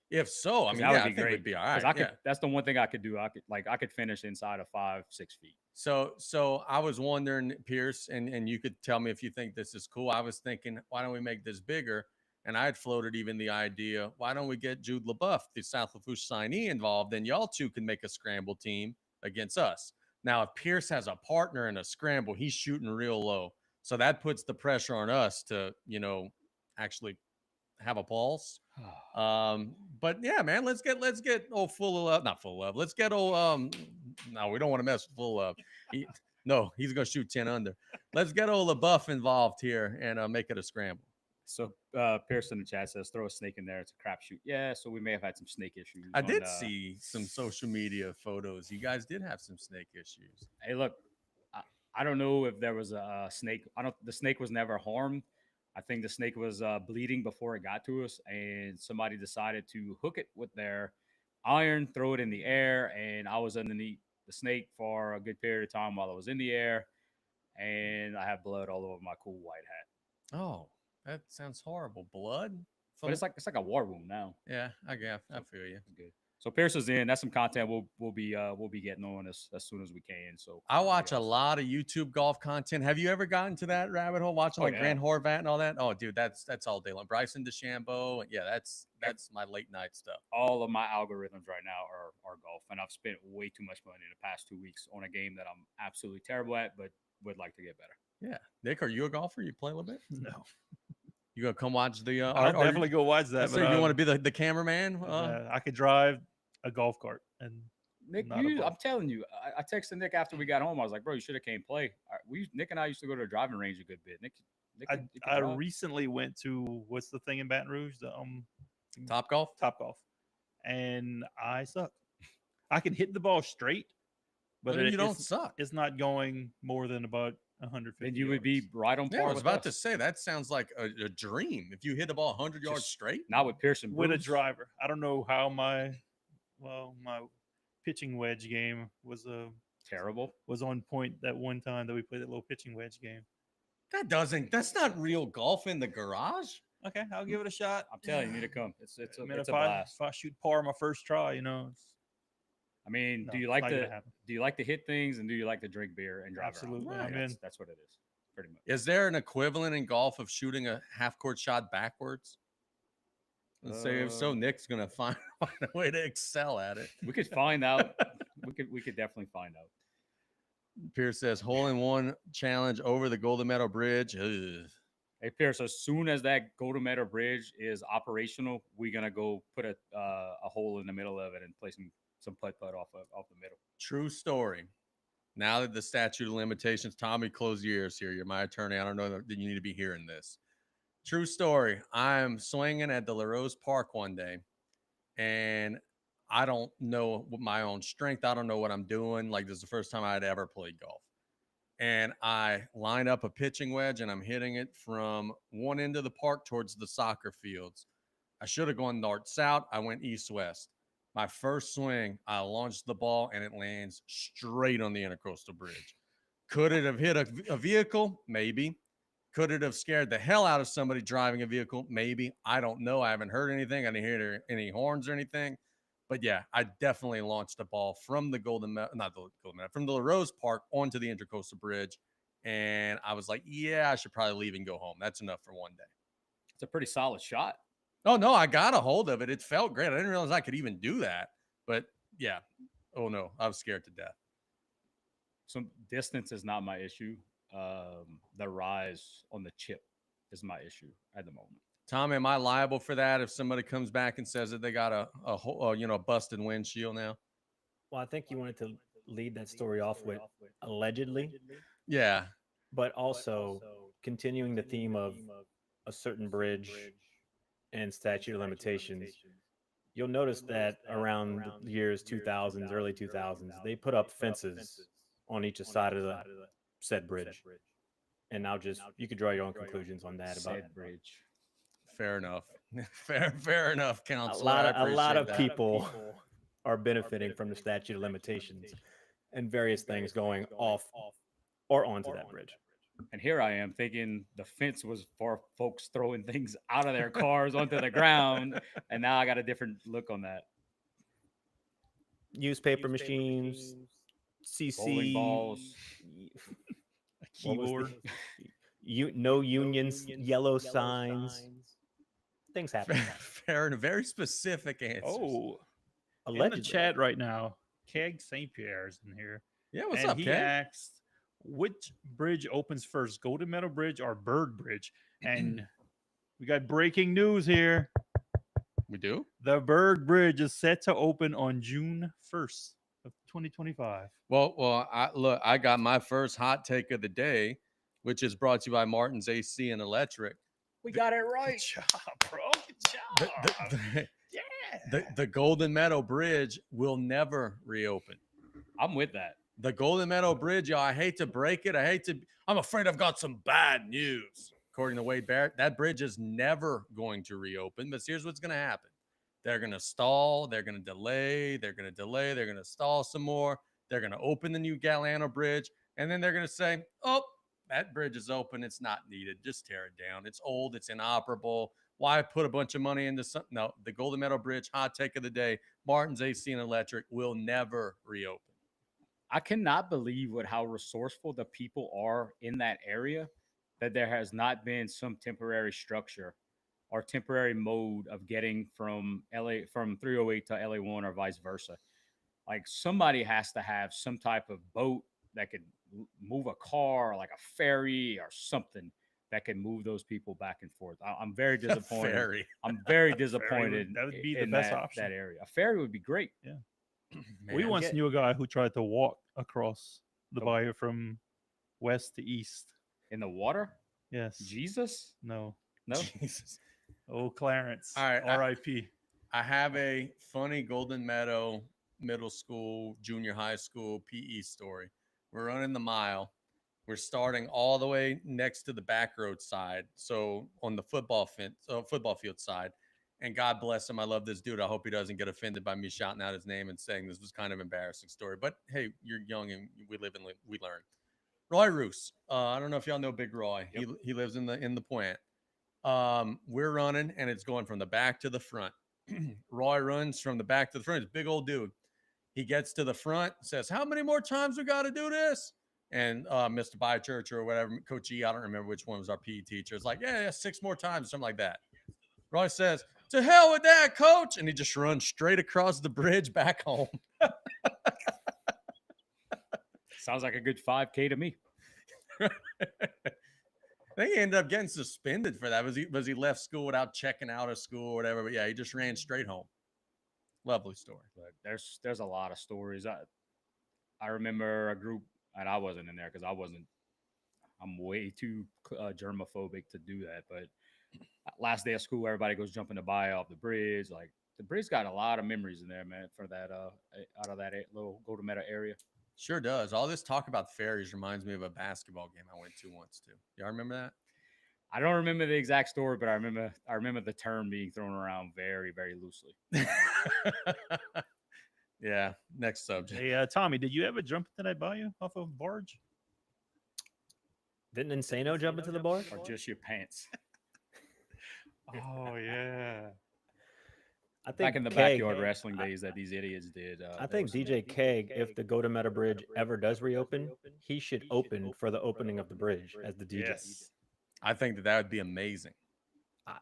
If so, I mean, that would I be think great. we'd be all right. That's the one thing I could do. I could finish inside of 5-6 feet. So I was wondering, Pierce, and you could tell me if you think this is cool. I was thinking, why don't we make this bigger? And I had floated even the idea, why don't we get Jude LaBeouf, the South Lafourche signee, involved? Then y'all two can make a scramble team against us. Now, if Pierce has a partner in a scramble, he's shooting real low. So that puts the pressure on us to, actually have a pulse. But yeah, man, let's get full of love. Not full of love. Let's get no, we don't want to mess with full love. He's gonna shoot 10 under. Let's get LaBeouf involved here and make it a scramble. So Pierce in the chat says throw a snake in there. It's a crapshoot. Yeah, so we may have had some snake issues. I did see some social media photos. You guys did have some snake issues. Hey, look, I don't know if there was a snake. The snake was never harmed. I think the snake was bleeding before it got to us, and somebody decided to hook it with their iron, throw it in the air, and I was underneath the snake for a good period of time while it was in the air, and I have blood all over my cool white hat. Oh, that sounds horrible. Blood? But it's like a war wound now. Yeah, I feel you. Good. So Pierce is in. That's some content we'll be getting on as soon as we can. So I watch a lot of YouTube golf content. Have you ever gotten to that rabbit hole watching like yeah. Grant Horvat and all that? Oh, dude, that's all day long. Bryson DeChambeau, yeah, that's my late night stuff. All of my algorithms right now are golf, and I've spent way too much money in the past 2 weeks on a game that I'm absolutely terrible at, but would like to get better. Yeah, Nick, are you a golfer? You play a little bit? No. You gonna come watch the? I'll definitely go watch that. So you want to be the cameraman? I could drive a golf cart and Nick, not a boat. I'm telling you, I texted Nick after we got home. I was like, bro, you should have came play. Nick and I used to go to the driving range a good bit. Nick I recently went to what's the thing in Baton Rouge? The Top Golf. Top Golf, and I suck. I can hit the ball straight, but you don't suck. It's not going more than about 150. And you would be right on par. Yeah, I was about to say that sounds like a dream. If you hit the ball 100 yards straight, not with Pearson with a driver. I don't know how my pitching wedge game was terrible. Was on point that one time that we played that little pitching wedge game. That's not real golf in the garage. Okay, I'll give it a shot. I'm telling you, you need to come. It's a blast. If I shoot par my first try, you know. I mean, do you like to hit things, and do you like to drink beer and drive? Absolutely, right. That's what it is, pretty much. Is there an equivalent in golf of shooting a half court shot backwards? Let's say if so, Nick's gonna find a way to excel at it. We could find out. we could definitely find out. Pierce says hole-in-one challenge over the Golden Meadow Bridge. Ugh. Hey Pierce, as soon as that Golden Meadow Bridge is operational, we're gonna go put a hole in the middle of it and play some putt off the middle. True story. Now that the statute of limitations, Tommy, close your ears here. You're my attorney. I don't know that you need to be hearing this. True story. I'm swinging at the LaRose Park one day, and I don't know my own strength. I don't know what I'm doing. Like, this is the first time I'd ever played golf. And I line up a pitching wedge, and I'm hitting it from one end of the park towards the soccer fields. I should have gone north-south. I went east-west. My first swing, I launched the ball, and it lands straight on the Intercoastal Bridge. Could it have hit a vehicle? Maybe. Could it have scared the hell out of somebody driving a vehicle? Maybe. I don't know. I haven't heard anything. I didn't hear any horns or anything. But yeah, I definitely launched a ball from the from the LaRose Park onto the Intercoastal Bridge. And I was like, yeah, I should probably leave and go home. That's enough for one day. It's a pretty solid shot. Oh, no, I got a hold of it. It felt great. I didn't realize I could even do that. But yeah. Oh, no, I was scared to death. So distance is not my issue. The rise on the chip is my issue at the moment. Tom, am I liable for that if somebody comes back and says that they got a busted windshield now? Well, I think you wanted to lead that story off with allegedly. Yeah. But also continuing the theme of a certain bridge and statute of limitations. You'll notice that around the years 2000s, early 2000s, they put up fences on each side of the said bridge. And now you could draw your own conclusions on that about said bridge. Fair enough. Fair enough, Counselor. A lot of people are benefiting from the statute of limitations and various things going off or onto that bridge. And here I am thinking the fence was for folks throwing things out of their cars onto the ground, and now I got a different look on that. Newspaper machines, CC bowling balls, a keyboard, no unions, yellow signs. Things happen. Fair and very specific answers. Oh, in the chat right now, Keg St. Pierre is in here. Yeah, what's up, Keg? He asked, which bridge opens first, Golden Meadow Bridge or Bird Bridge? And we got breaking news here. We do? The Bird Bridge is set to open on June 1st of 2025. Well, I got my first hot take of the day, which is brought to you by Martin's AC and Electric. We got it right. Good job, bro. Good job. The Golden Meadow Bridge will never reopen. I'm with that. The Golden Meadow Bridge, y'all, I hate to break it. I'm afraid I've got some bad news. According to Wade Barrett, that bridge is never going to reopen. But here's what's going to happen. They're going to stall. They're going to delay. They're going to delay. They're going to stall some more. They're going to open the new Galano Bridge. And then they're going to say, oh, that bridge is open. It's not needed. Just tear it down. It's old. It's inoperable. Why put a bunch of money into something? No, the Golden Meadow Bridge, hot take of the day, Martin's AC and Electric will never reopen. I cannot believe what how resourceful the people are in that area that there has not been some temporary structure or temporary mode of getting from LA from 308 to LA1 or vice versa. Like somebody has to have some type of boat that could move a car, like a ferry or something that can move those people back and forth. I'm very disappointed. Ferry. I'm very would- disappointed. that would be the in best that, option. that area. A ferry would be great. We Man. once knew a guy who tried to walk across the Oh. bayou from west to east. In the water? Yes. Jesus? No. No? Jesus. Oh, Clarence. All right, R.I.P. I have a funny Golden Meadow middle school, junior high school PE story. We're running the mile. We're starting all the way next to the back road side, so on the football field side. And God bless him. I love this dude. I hope he doesn't get offended by me shouting out his name and saying this was kind of embarrassing story. But hey, you're young and we live and we learn. Roy Roos. I don't know if y'all know Big Roy. Yep. He lives in the plant. We're running and it's going from the back to the front. Roy runs from the back to the front. He's a big old dude. He gets to the front, says, "How many more times we got to do this?" And Mr. Bychurch or whatever, Coach E, I don't remember which one was our PE teacher. It's like, yeah, 6 more times, something like that. Roy says, "To hell with that, coach." And he just runs straight across the bridge back home. Sounds like a good 5K to me. I think he ended up getting suspended for that. Was he left school without checking out of school or whatever? But yeah, he just ran straight home. Lovely story. But there's a lot of stories. I remember a group, and I wasn't in there because I'm way too germophobic to do that. But last day of school, everybody goes jumping the bayou off the bridge. Like the bridge got a lot of memories in there, man, for that out of that little Golden Meadow area. Sure does. All this talk about ferries reminds me of a basketball game I went to once too. Y'all remember that? I don't remember the exact story, but I remember the term being thrown around very, very loosely. Yeah. Next subject. Hey, Tommy, did you ever jump into that bayou off of a barge? Didn't Insano jump into the bar? Or just your pants. Oh, yeah. I think Back in the Keg- backyard wrestling days that these idiots did. I think DJ Keg, if the Golden Meadow Bridge ever does reopen, he should open for the opening of the bridge as the DJ. Yes. I think that would be amazing. What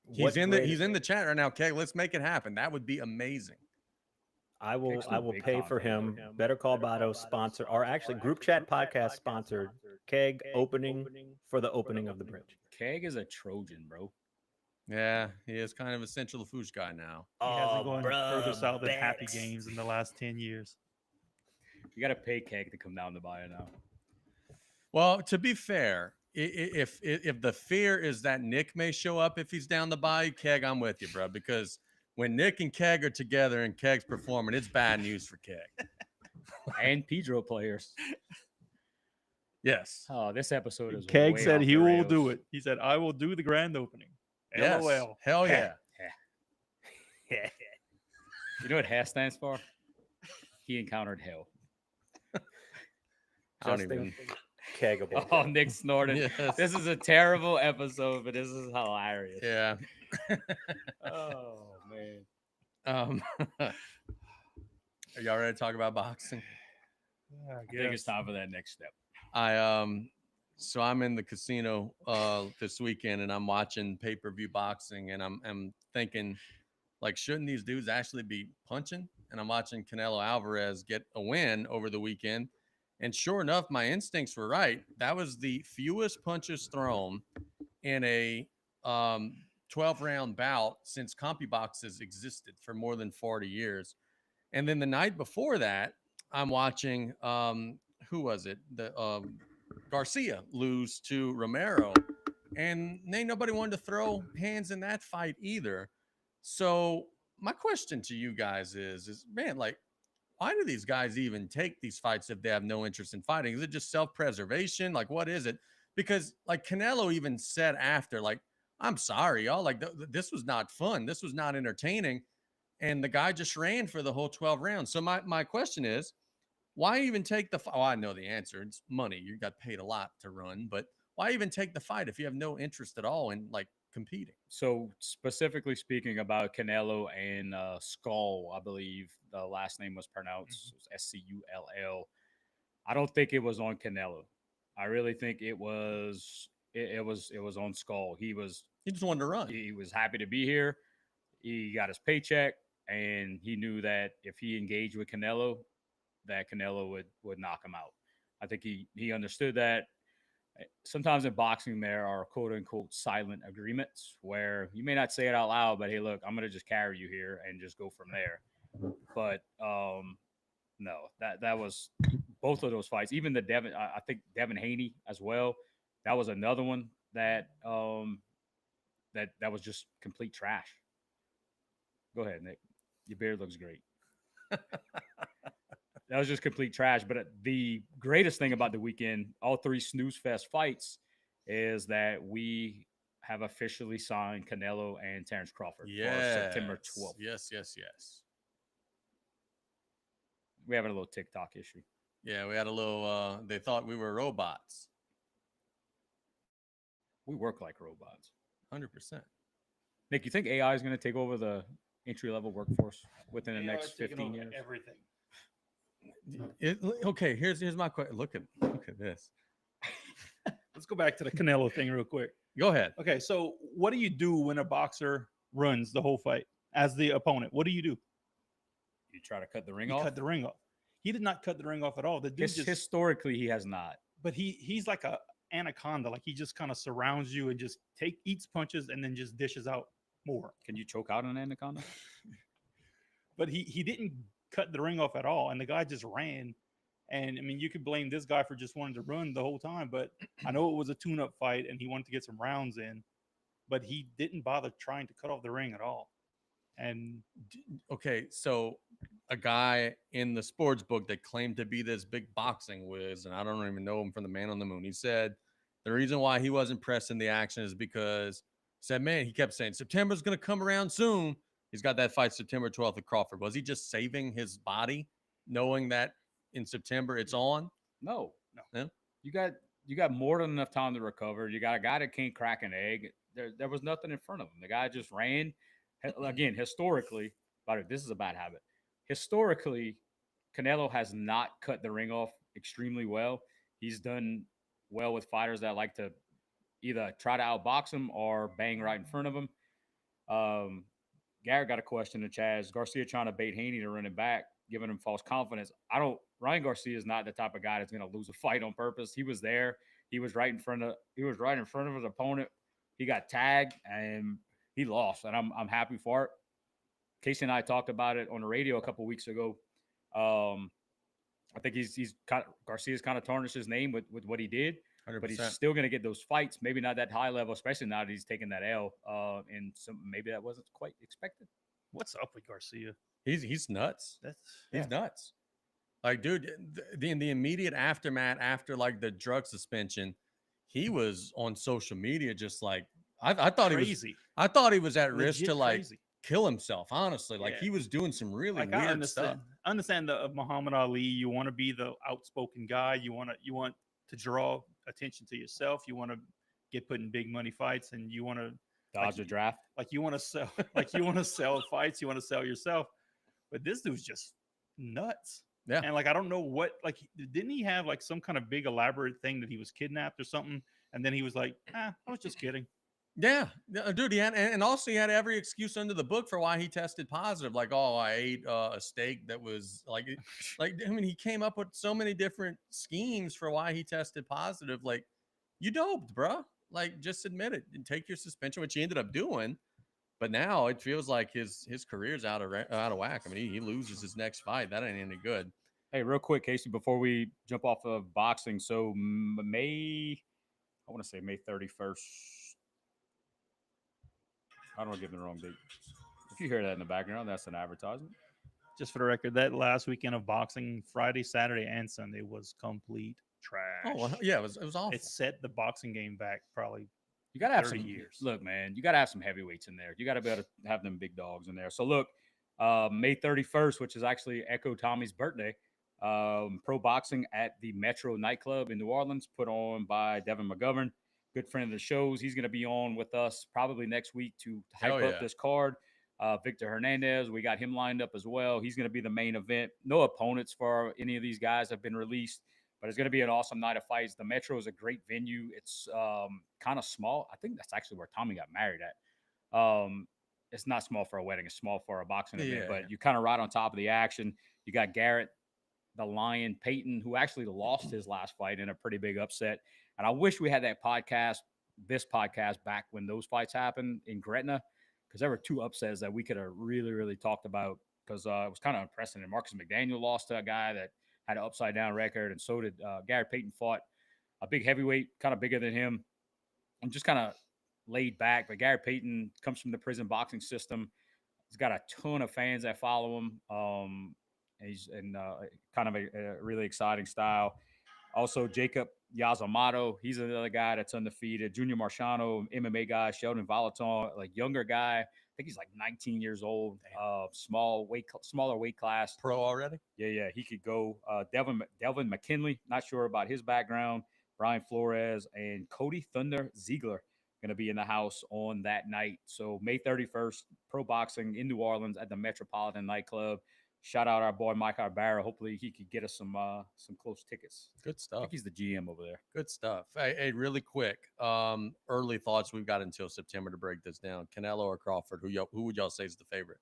He's in great- the chat right now. Okay, let's make it happen. That would be amazing. I will Keg's no big pay for content. him. Better Call Bado sponsor, or actually Group Chat Podcast sponsored Keg opening for the opening of the bridge. Keg is a Trojan, bro. Yeah, he is kind of a Central Lafourche guy now. He hasn't gone further bruh, south than Happy Bex. Games in the last 10 years. You got to pay Keg to come down the bayou now. Well, to be fair, if the fear is that Nick may show up if he's down the bayou, Keg, I'm with you, bro. Because when Nick and Keg are together and Keg's performing, it's bad news for Keg. And Pedro players. Yes. Oh, this episode is Keg way said off he the will do rails. it. He said, I will do the grand opening. Yes. LOL. Hell yeah. You know what HAS stands for? He encountered hell. I don't Justin even. Kegable. Oh, Nick snorted. Yes. This is a terrible episode, but this is hilarious. Yeah. Oh man. Are y'all ready to talk about boxing? Yeah, I think it's time for that next step. So I'm in the casino this weekend and I'm watching pay-per-view boxing and I'm thinking, like, shouldn't these dudes actually be punching? And I'm watching Canelo Alvarez get a win over the weekend. And sure enough, my instincts were right. That was the fewest punches thrown in a 12-round bout since CompuBox has existed for more than 40 years. And then the night before that, I'm watching who was it? The Garcia lose to Romero, and ain't nobody wanted to throw hands in that fight either. So my question to you guys is man, like, why do these guys even take these fights if they have no interest in fighting? Is it just self-preservation? Like, what is it? Because like Canelo even said after, like, I'm sorry, y'all, like this was not fun. This was not entertaining. And the guy just ran for the whole 12 rounds. So my question is, why even take the fight? Oh, I know the answer. It's money. You got paid a lot to run, but why even take the fight if you have no interest at all in like competing. So specifically speaking about Canelo and Skull, I believe the last name was pronounced Scull. I don't think it was on Canelo. I really think it was on Skull. He just wanted to run. He was happy to be here. He got his paycheck, and he knew that if he engaged with Canelo, that Canelo would knock him out. I think he understood that. Sometimes in boxing, there are quote unquote silent agreements where you may not say it out loud, but hey, look, I'm going to just carry you here and just go from there. But no, that was both of those fights. Even the Devin, I think Devin Haney as well. That was another one that that was just complete trash. Go ahead, Nick. Your beard looks great. That was just complete trash. But the greatest thing about the weekend, all three Snooze Fest fights, is that we have officially signed Canelo and Terrence Crawford for September 12th. Yes. We having a little TikTok issue. Yeah, we had a little. They thought we were robots. We work like robots. 100%. Nick, you think AI is going to take over the entry-level workforce within the next 15 years? Everything. Okay, here's my question. Look at this. Let's go back to the Canelo thing real quick. Go ahead. Okay, so what do you do when a boxer runs the whole fight as the opponent? What do? You try to cut the ring You off? cut the ring off. He did not cut the ring off at all. The dude Historically, he has not. But he's like a anaconda. Like he just kind of surrounds you and just eats punches and then just dishes out more. Can you choke out an anaconda? But he didn't cut the ring off at all, and the guy just ran. And I mean, you could blame this guy for just wanting to run the whole time, but I know it was a tune-up fight and he wanted to get some rounds in, but he didn't bother trying to cut off the ring at all. And okay, so a guy in the sports book that claimed to be this big boxing whiz, and I don't even know him from the Man on the Moon. He said the reason why he wasn't pressing the action is because he kept saying September's going to come around soon. He's got that fight September 12th with Crawford. Was he just saving his body, knowing that in September it's on? No. You got more than enough time to recover. You got a guy that can't crack an egg. There was nothing in front of him. The guy just ran. Again, historically, this is a bad habit. Historically, Canelo has not cut the ring off extremely well. He's done well with fighters that like to either try to outbox him or bang right in front of him. Garrett got a question to Chaz. Garcia trying to bait Haney to run it back, giving him false confidence. Ryan Garcia is not the type of guy that's going to lose a fight on purpose. He was there. He was right in front of his opponent. He got tagged and he lost, and I'm happy for it. Casey and I talked about it on the radio a couple of weeks ago. I think Garcia's kind of tarnished his name with what he did, 100%. but he's still going to get those fights. Maybe not that high level, especially now that he's taking that L. And maybe that wasn't quite expected. what's up with Garcia? He's nuts. He's nuts. Like, dude, in the immediate aftermath after like the drug suspension, he was on social media just like I thought crazy. I thought he was at risk to like crazy. kill himself. Honestly, like he was doing some really Like, weird stuff. I understand the Muhammad Ali. You want to be the outspoken guy. You want to draw attention to yourself. You want to get put in big money fights, and you want to dodge a draft. Like you want to sell. Like you want to sell fights. You want to sell yourself. But this dude's just nuts. Yeah. And like I don't know what. Like didn't he have like some kind of big elaborate thing that he was kidnapped or something? And then he was like, I was just kidding. Yeah, dude. He had, and also he had every excuse under the book for why he tested positive. Like, oh, I ate a steak that was like I mean, he came up with so many different schemes for why he tested positive. Like, you doped, bro. Like, just admit it and take your suspension, which he ended up doing. But now it feels like his career's out of whack. I mean, he loses his next fight. That ain't any good. Hey, real quick, Casey, before we jump off of boxing, so May 31st. I don't want to give them the wrong date. If you hear that in the background, that's an advertisement. Just for the record, that last weekend of boxing, Friday, Saturday, and Sunday was complete trash. Oh, well, yeah, it was awful. It set the boxing game back probably. You got to have 30 some years. Look, man, you got to have some heavyweights in there. You got to be able to have them big dogs in there. So look, May 31st, which is actually Echo Tommy's birthday, pro boxing at the Metro nightclub in New Orleans, put on by Devin McGovern. good friend of the shows. He's going to be on with us probably next week to hype Hell up yeah. this card. Victor Hernandez, we got him lined up as well. He's going to be the main event. No opponents for any of these guys have been released, but it's going to be an awesome night of fights. The Metro is a great venue. It's kind of small. I think that's actually where Tommy got married at. It's not small for a wedding. It's small for a boxing event, Yeah. but you kind of right on top of the action. You got Garrett, the Lion Payton, who actually lost his last fight in a pretty big upset. And I wish we had this podcast back when those fights happened in Gretna, because there were two upsets that we could have really, really talked about, because it was kind of unprecedented. Marcus McDaniel lost to a guy that had an upside down record, and so did Garrett Payton. Fought a big heavyweight, kind of bigger than him, and just kind of laid back. But Garrett Payton comes from the prison boxing system. He's got a ton of fans that follow him. He's in kind of a really exciting style. Also, Jacob Yamamoto, he's another guy that's undefeated. Junior Marciano, MMA guy. Sheldon Volaton, like younger guy. I think he's like 19 years old. Smaller weight class. Pro already? Yeah, he could go. Delvin McKinley, not sure about his background. Brian Flores and Cody Thunder Ziegler going to be in the house on that night. So May 31st, pro boxing in New Orleans at the Metropolitan Nightclub. Shout out our boy Mike Arbara. Hopefully he could get us some close tickets. Good I stuff. think he's the GM over there. Good stuff. Hey, really quick. Early thoughts. We've got until September to break this down. Canelo or Crawford? Who would y'all say is the favorite?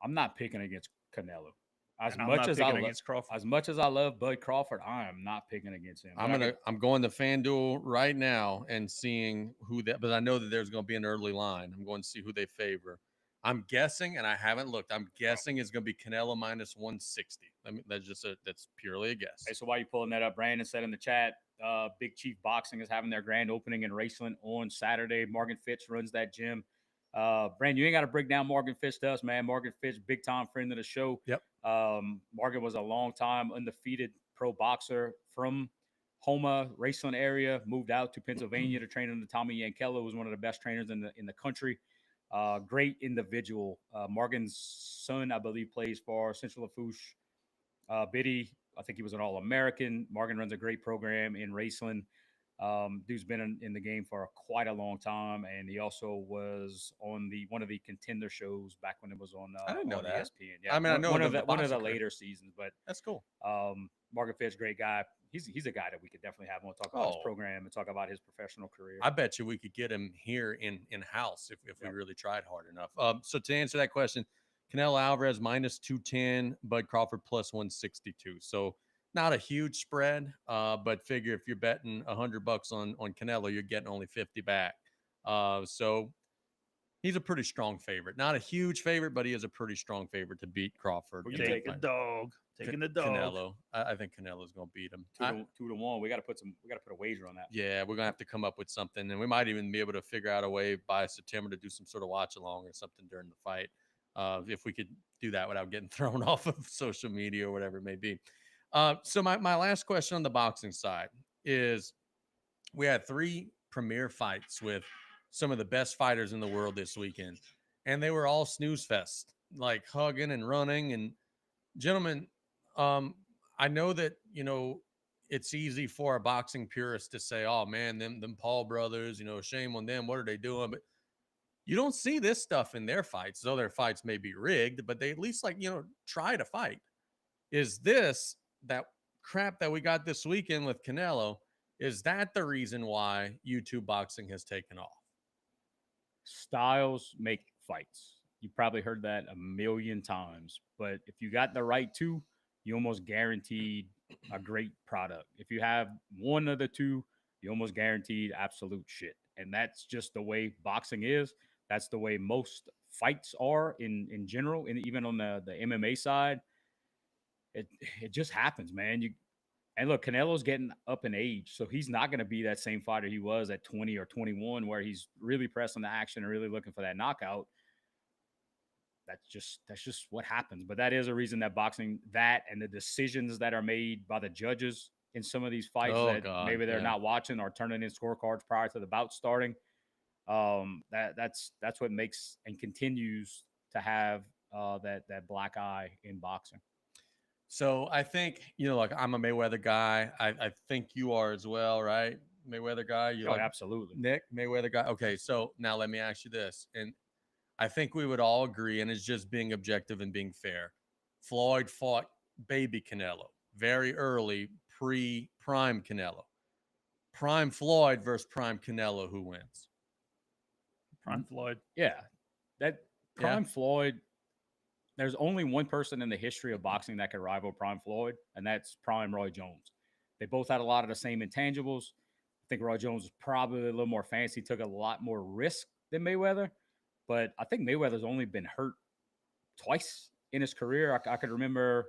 I'm not picking against Canelo. As And I'm much not as picking against Crawford. as much as I love Bud Crawford, I am not picking against him. I'm going to FanDuel right now and seeing who that, but I know that there's going to be an early line. I'm going to see who they favor. I'm guessing, and I haven't looked. I'm guessing it's going to be Canelo minus 160. I mean, that's purely a guess. Hey, so while you pulling that up, Brandon said in the chat, Big Chief Boxing is having their grand opening in Raceland on Saturday. Morgan Fitch runs that gym. Brandon, you ain't got to break down Morgan Fitch to us, man. Morgan Fitch, big time friend of the show. Yep. Morgan was a long time undefeated pro boxer from Houma, Raceland area, moved out to Pennsylvania to train under Tommy Yankella, who was one of the best trainers in the country. Great individual. Morgan's son, I believe, plays for Central Lafourche. Biddy, I think he was an All-American. Morgan runs a great program in Raceland. Dude's been in the game for quite a long time, and he also was on one of the Contender shows back when it was on. I didn't know that. ESPN. Yeah, I mean, I know one of the the boxing later seasons, but That's cool. Morgan Fitch, great guy. He's a guy that we could definitely have on, talk about his program and talk about his professional career. I bet you we could get him here in house if we really tried hard enough. So to answer that question, Canelo Alvarez minus 210, Bud Crawford plus 162. So not a huge spread, but figure if you're betting $100 on Canelo, you're getting only 50 back. So he's a pretty strong favorite. Not a huge favorite, but he is a pretty strong favorite to beat Crawford. Take a dog. Taking the dog. Canelo. I think Canelo's going to beat him. 2-1. We got to put a wager on that. Yeah, we're going to have to come up with something, and we might even be able to figure out a way by September to do some sort of watch along or something during the fight. If we could do that without getting thrown off of social media or whatever it may be. So my last question on the boxing side is, we had 3 premier fights with some of the best fighters in the world this weekend, and they were all snooze fest, like hugging and running. And gentlemen, I know that, it's easy for a boxing purist to say, oh man, them Paul brothers, shame on them. What are they doing? But you don't see this stuff in their fights, though their fights may be rigged, but they at least try to fight. Is this that crap that we got this weekend with Canelo? Is that the reason why YouTube boxing has taken off? Styles make fights. You probably heard that a million times, but if you got the right 2, you almost guaranteed a great product. If you have one of the 2, you almost guaranteed absolute shit. And that's just the way boxing is. That's the way most fights are in general, and even on the MMA side. It just happens, man. And look, Canelo's getting up in age, so he's not going to be that same fighter he was at 20 or 21, where he's really pressing the action and really looking for that knockout. That's just what happens. But that is a reason that boxing, that and the decisions that are made by the judges in some of these fights maybe they're not watching or turning in scorecards prior to the bout starting. That's what makes and continues to have that black eye in boxing. So I think, like, I'm a Mayweather guy. I think you are as well, right? Mayweather guy? You Oh, like absolutely. Nick Mayweather guy? Okay, so now let me ask you this, and I think we would all agree, and it's just being objective and being fair. Floyd fought baby Canelo very early, pre-prime Canelo. Prime Floyd versus prime Canelo, who wins? Prime Floyd. Yeah, that Yeah. Prime Floyd. There's only one person in the history of boxing that could rival Prime Floyd, and that's Prime Roy Jones. They both had a lot of the same intangibles. I think Roy Jones was probably a little more fancy, took a lot more risk than Mayweather, but I think Mayweather's only been hurt twice in his career. I could remember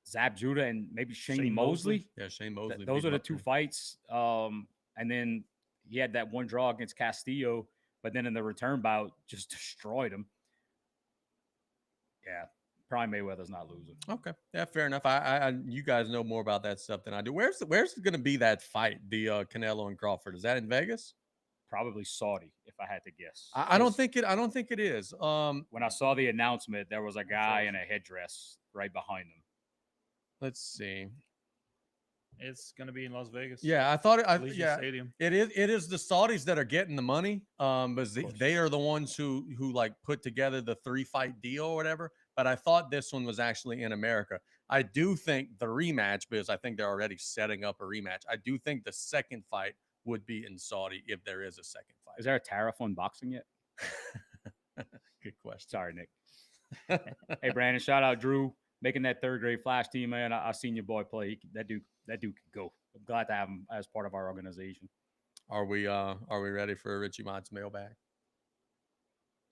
Zab Judah and maybe Shane Mosley. Yeah, Shane Mosley. Those beat are him the up two there. fights. And then he had that one draw against Castillo, but then in the return bout, just destroyed him. Yeah, Prime Mayweather's not losing. Okay, yeah, fair enough. I you guys know more about that stuff than I do. Where's going to be that fight? The Canelo and Crawford. Is that in Vegas? Probably Saudi, if I had to guess. I don't think it. I don't think it is. When I saw the announcement, there was a guy in a headdress right behind him. Let's see. It's going to be in Las Vegas. Yeah, I thought it. Allegiant Stadium. It is. It is the Saudis that are getting the money. But they are the ones who like put together the 3-fight deal or whatever. But I thought this one was actually in America. I do think the rematch, because I think they're already setting up a rematch. I do think the second fight would be in Saudi if there is a second fight. Is there a tariff on boxing yet? Good question. Sorry, Nick. Hey, Brandon, shout out Drew making that third grade flash team, man. I seen your boy play. That dude could go. I'm glad to have him as part of our organization. Are we ready for a Richie Mott's mailbag?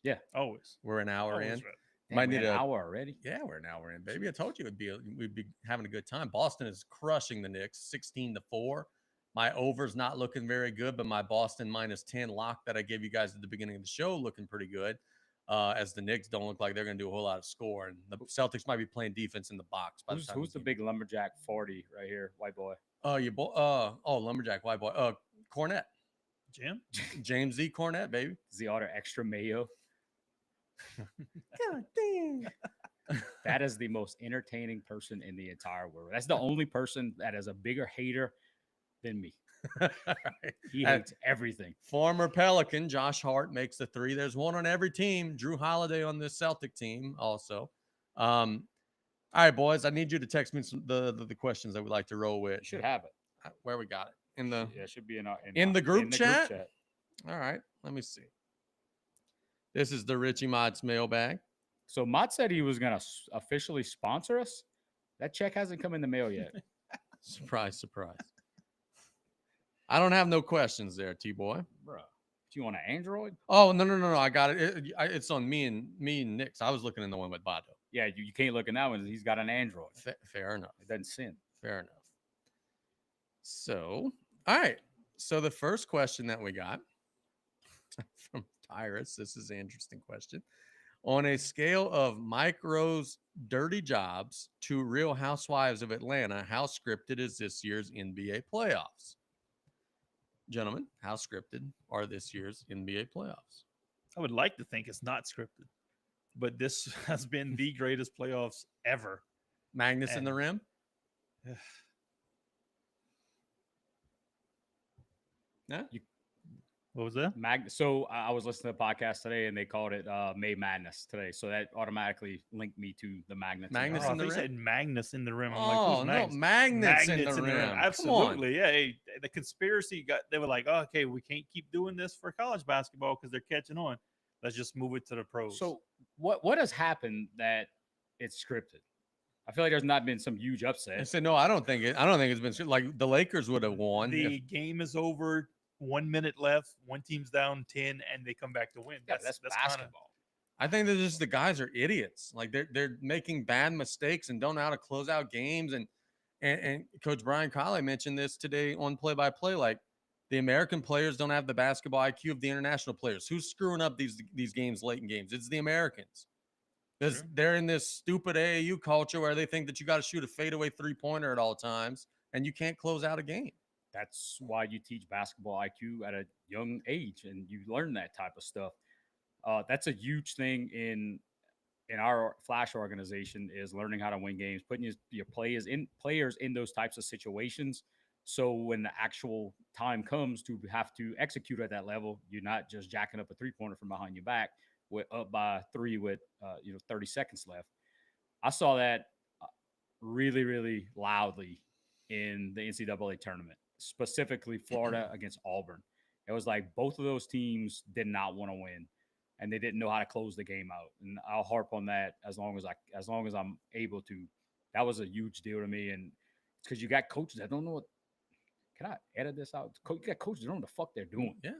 Yeah, always. We're an hour Always in. ready. Might need an hour already. Yeah, we're an hour in, baby. I told you we'd be having a good time. Boston is crushing the Knicks, 16-4. My over's not looking very good, but my Boston -10 lock that I gave you guys at the beginning of the show looking pretty good. As the Knicks don't look like they're going to do a whole lot of score, and the Celtics might be playing defense in the box. Who's the big lumberjack 40 right here, white boy? Lumberjack white boy. Cornette. Jim? James Z. Cornette, baby. Does he order extra mayo? God damn. That is the most entertaining person in the entire world. That's the only person that is a bigger hater than me. He hates everything. Former Pelican Josh Hart makes the 3. There's one on every team. Drew Holiday on this Celtic team also. All right, boys. I need you to text me the questions that we like to roll with. You should have it. Where we got it in the it should be in the group chat. All right, let me see. This is the Richie Mott's mailbag. So Mott said he was gonna officially sponsor us. That check hasn't come in the mail yet. Surprise, surprise. I don't have no questions there, T-boy. Bro, do you want an Android? Oh, no. I got it. It's on me and Nick's. I was looking in the one with Bado. Yeah, you can't look in that one. He's got an Android. Fair enough. It doesn't sin. Fair enough. So, all right. So the first question that we got from Tyrus, this is an interesting question. On a scale of Mike Rowe's Dirty Jobs to Real Housewives of Atlanta, how scripted is this year's NBA playoffs? Gentlemen, how scripted are this year's NBA playoffs? I would like to think it's not scripted, but this has been the greatest playoffs ever. Magnus in the rim? Yeah. What was that? So I was listening to a podcast today, and they called it May Madness today. So that automatically linked me to the Magnus. Magnus Oh, in the rim? said Magnus in the rim. I'm Oh, like, who's no, Magnus? Magnets in the rim. Come on. Absolutely. Yeah. Hey, the conspiracy they were like, oh, okay, we can't keep doing this for college basketball because they're catching on. Let's just move it to the pros. So what has happened that it's scripted? I feel like there's not been some huge upset. I said no. I don't think it's been like the Lakers would have won. the game is over. 1 minute left. One team's down 10, and they come back to win. Yeah, that's basketball. I think that just the guys are idiots. Like they're making bad mistakes and don't know how to close out games. And Coach Brian Colley mentioned this today on Play by Play. Like the American players don't have the basketball IQ of the international players. Who's screwing up these games late in games? It's the Americans. Because they're in this stupid AAU culture where they think that you got to shoot a fadeaway 3-pointer at all times and you can't close out a game. That's why you teach basketball IQ at a young age, and you learn that type of stuff. That's a huge thing in our Flash organization, is learning how to win games, putting your players in those types of situations, So when the actual time comes to have to execute at that level, you're not just jacking up a 3-pointer from behind your back with up by 3 with 30 seconds left. I saw that really, really loudly in the NCAA tournament, specifically Florida against Auburn. It was like both of those teams did not want to win, and they didn't know how to close the game out. And I'll harp on that as long as I'm able to. That was a huge deal to me, and it's because you got coaches that don't know what. Can I edit this out? You got coaches that don't know what the fuck they're doing. Yeah.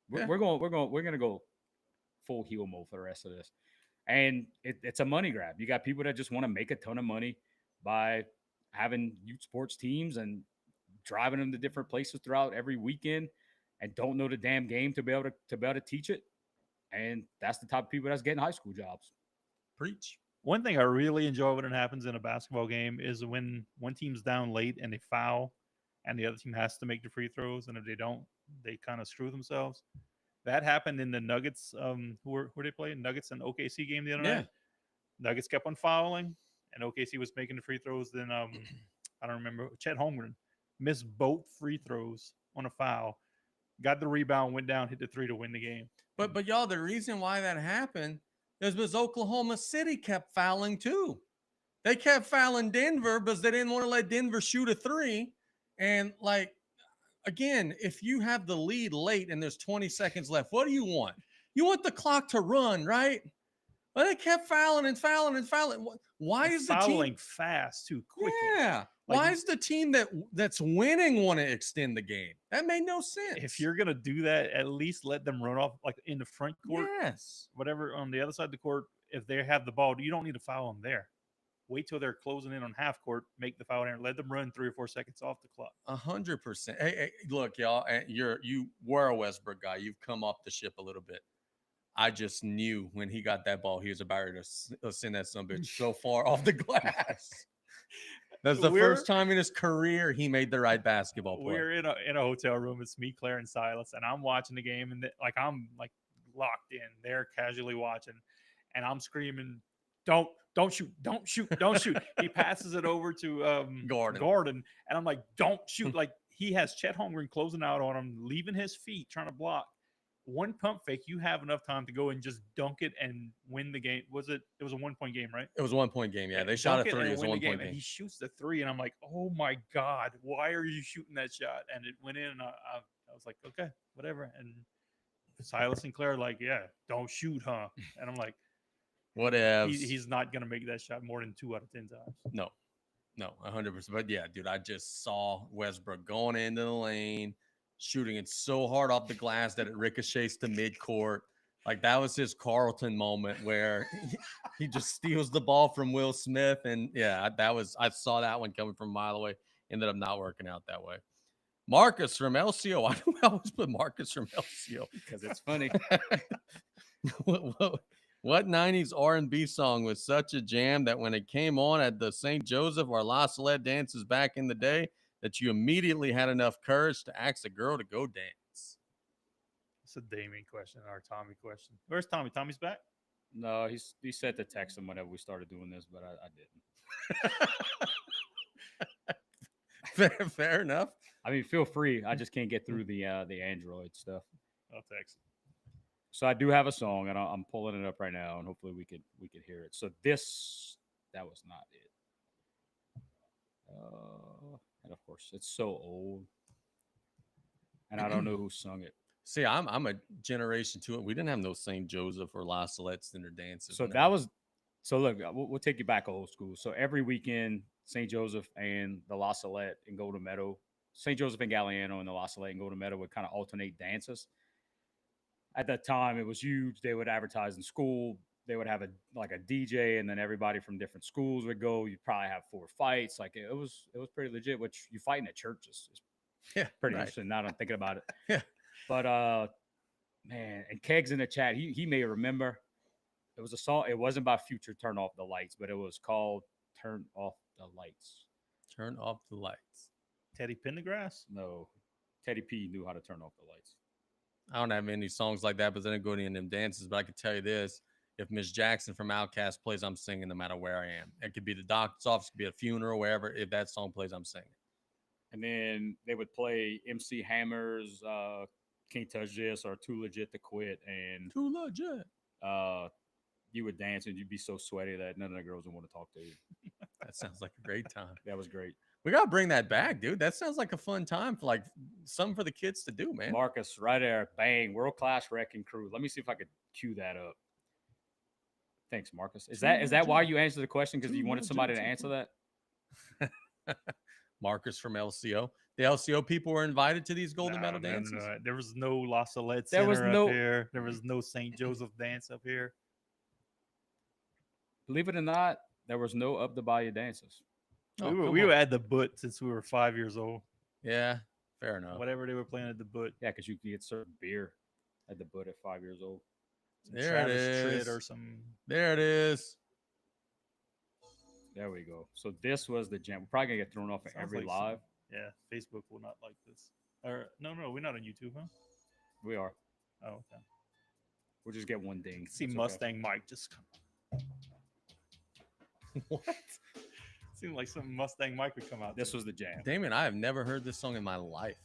We're gonna go full heel mode for the rest of this, and it's a money grab. You got people that just want to make a ton of money by having youth sports teams and driving them to different places throughout every weekend, and don't know the damn game to be able to teach it. And that's the type of people that's getting high school jobs. Preach. One thing I really enjoy when it happens in a basketball game is when one team's down late and they foul and the other team has to make the free throws. And if they don't, they kind of screw themselves. That happened in the Nuggets. Who they playing? Nuggets and OKC game the other night. Nuggets kept on fouling and OKC was making the free throws. Then I don't remember. Chet Holmgren missed both free throws on a foul. Got the rebound, went down, hit the 3 to win the game. But y'all, the reason why that happened is because Oklahoma City kept fouling too. They kept fouling Denver because they didn't want to let Denver shoot a 3. And like, again, if you have the lead late and there's 20 seconds left, what do you want? You want the clock to run, right? But they kept fouling and fouling and fouling. Why is the fouling team fast too quickly? Yeah. Like, why is the team that's winning want to extend the game? That made no sense. If you're gonna do that, at least let them run off like in the front court. Yes. Whatever on the other side of the court, if they have the ball, you don't need to foul them there. Wait till they're closing in on half court, make the foul there, let them run 3 or 4 seconds off the clock. 100%. Hey, look, y'all, you were a Westbrook guy. You've come off the ship a little bit. I just knew when he got that ball, he was about to send that son of a bitch so far off the glass. That's the first time in his career he made the right basketball play. We're in a hotel room. It's me, Claire, and Silas, and I'm watching the game, and I'm locked in. They're casually watching, and I'm screaming, "Don't shoot! Don't shoot! Don't shoot!" He passes it over to Gordon, and I'm like, "Don't shoot!" Like he has Chet Holmgren closing out on him, leaving his feet, trying to block. One pump fake, you have enough time to go and just dunk it and win the game. It was a 1-point game, right? It was a 1-point game. Yeah, they shot a 3. It was a 1-point game. And he shoots the 3, and I'm like, oh my God, why are you shooting that shot? And it went in, and I was like, okay, whatever. And Silas and Claire are like, yeah, don't shoot, huh? And I'm like, whatever. He's not gonna make that shot more than 2 out of 10 times. No, 100%. But yeah, dude, I just saw Westbrook going into the lane, shooting it so hard off the glass that it ricochets to midcourt. Like that was his Carlton moment where he just steals the ball from Will Smith. And yeah, I saw that one coming from a mile away. Ended up not working out that way. Marcus from LCO. Why do I always put Marcus from LCO? Because it's funny. What 90s R&B song was such a jam that when it came on at the St. Joseph or La Salette dances back in the day, that you immediately had enough courage to ask a girl to go dance? It's a Damien question or a Tommy question. Where's Tommy? Tommy's back? No, he said to text him whenever we started doing this, but I didn't. Fair enough. I mean, feel free. I just can't get through the Android stuff. I'll text. So I do have a song, and I'm pulling it up right now, and hopefully we could hear it. So that was not it. And of course, it's so old, and I don't know who sung it. See, I'm a generation to it. We didn't have no St. Joseph or La Salette dinner dances. So that was. So look, we'll take you back old school. So every weekend, St. Joseph and the La Salette and Golden Meadow, St. Joseph and Galliano and the La Salette and Golden Meadow would kind of alternate dances. At that time, it was huge. They would advertise in school. They would have a DJ, and then everybody from different schools would go. You'd probably have 4 fights. Like it was pretty legit. Which you fighting at churches is pretty interesting. Now that I'm thinking about it. Yeah. But man, and Kegs in the chat, he may remember. It was a song. It wasn't by Future, Turn Off the Lights, but it was called Turn Off the Lights. Turn Off the Lights. Teddy Pendergrass? No, Teddy P knew how to turn off the lights. I don't have any songs like that, but I didn't go to any of them dances. But I can tell you this: if Miss Jackson from Outkast plays, I'm singing no matter where I am. It could be the doctor's office, it could be a funeral, wherever. If that song plays, I'm singing. and then they would play MC Hammer's Can't Touch This or Too Legit to Quit, and Too legit. you would dance and you'd be so sweaty that none of the girls would want to talk to you. That sounds like a great time. That was great. We gotta bring that back, dude. That sounds like a fun time for like something for the kids to do, man. Marcus, right there, bang, world class wrecking crew. Let me see if I could cue that up. Thanks, Marcus. Is that why you answered the question? Because you wanted somebody to answer that? Marcus from LCO. The LCO people were invited to these golden medal No, dances. no. There was no La Salette There Center was no- up here. There was no St. Joseph dance up here. Believe it or not, there was no up the bayou dances. Oh, we come were on. at the Butt since we were 5 years old. Yeah, fair enough. Whatever they were playing at the Butt. Yeah, because you could get served beer at the Butt at 5 years old. Some There it Travis Tritt is. or some. There it is. There we go. So this was the jam. We're probably gonna get thrown off at Sounds every like some- live. Yeah, Facebook will not like this. Or no, we're not on YouTube, huh? We are. Oh, okay. We'll just get one ding. See That's okay. Mustang Mike just come. What? Seemed like some Mustang Mike would come out. This there. was the jam. Damien, I have never heard this song in my life.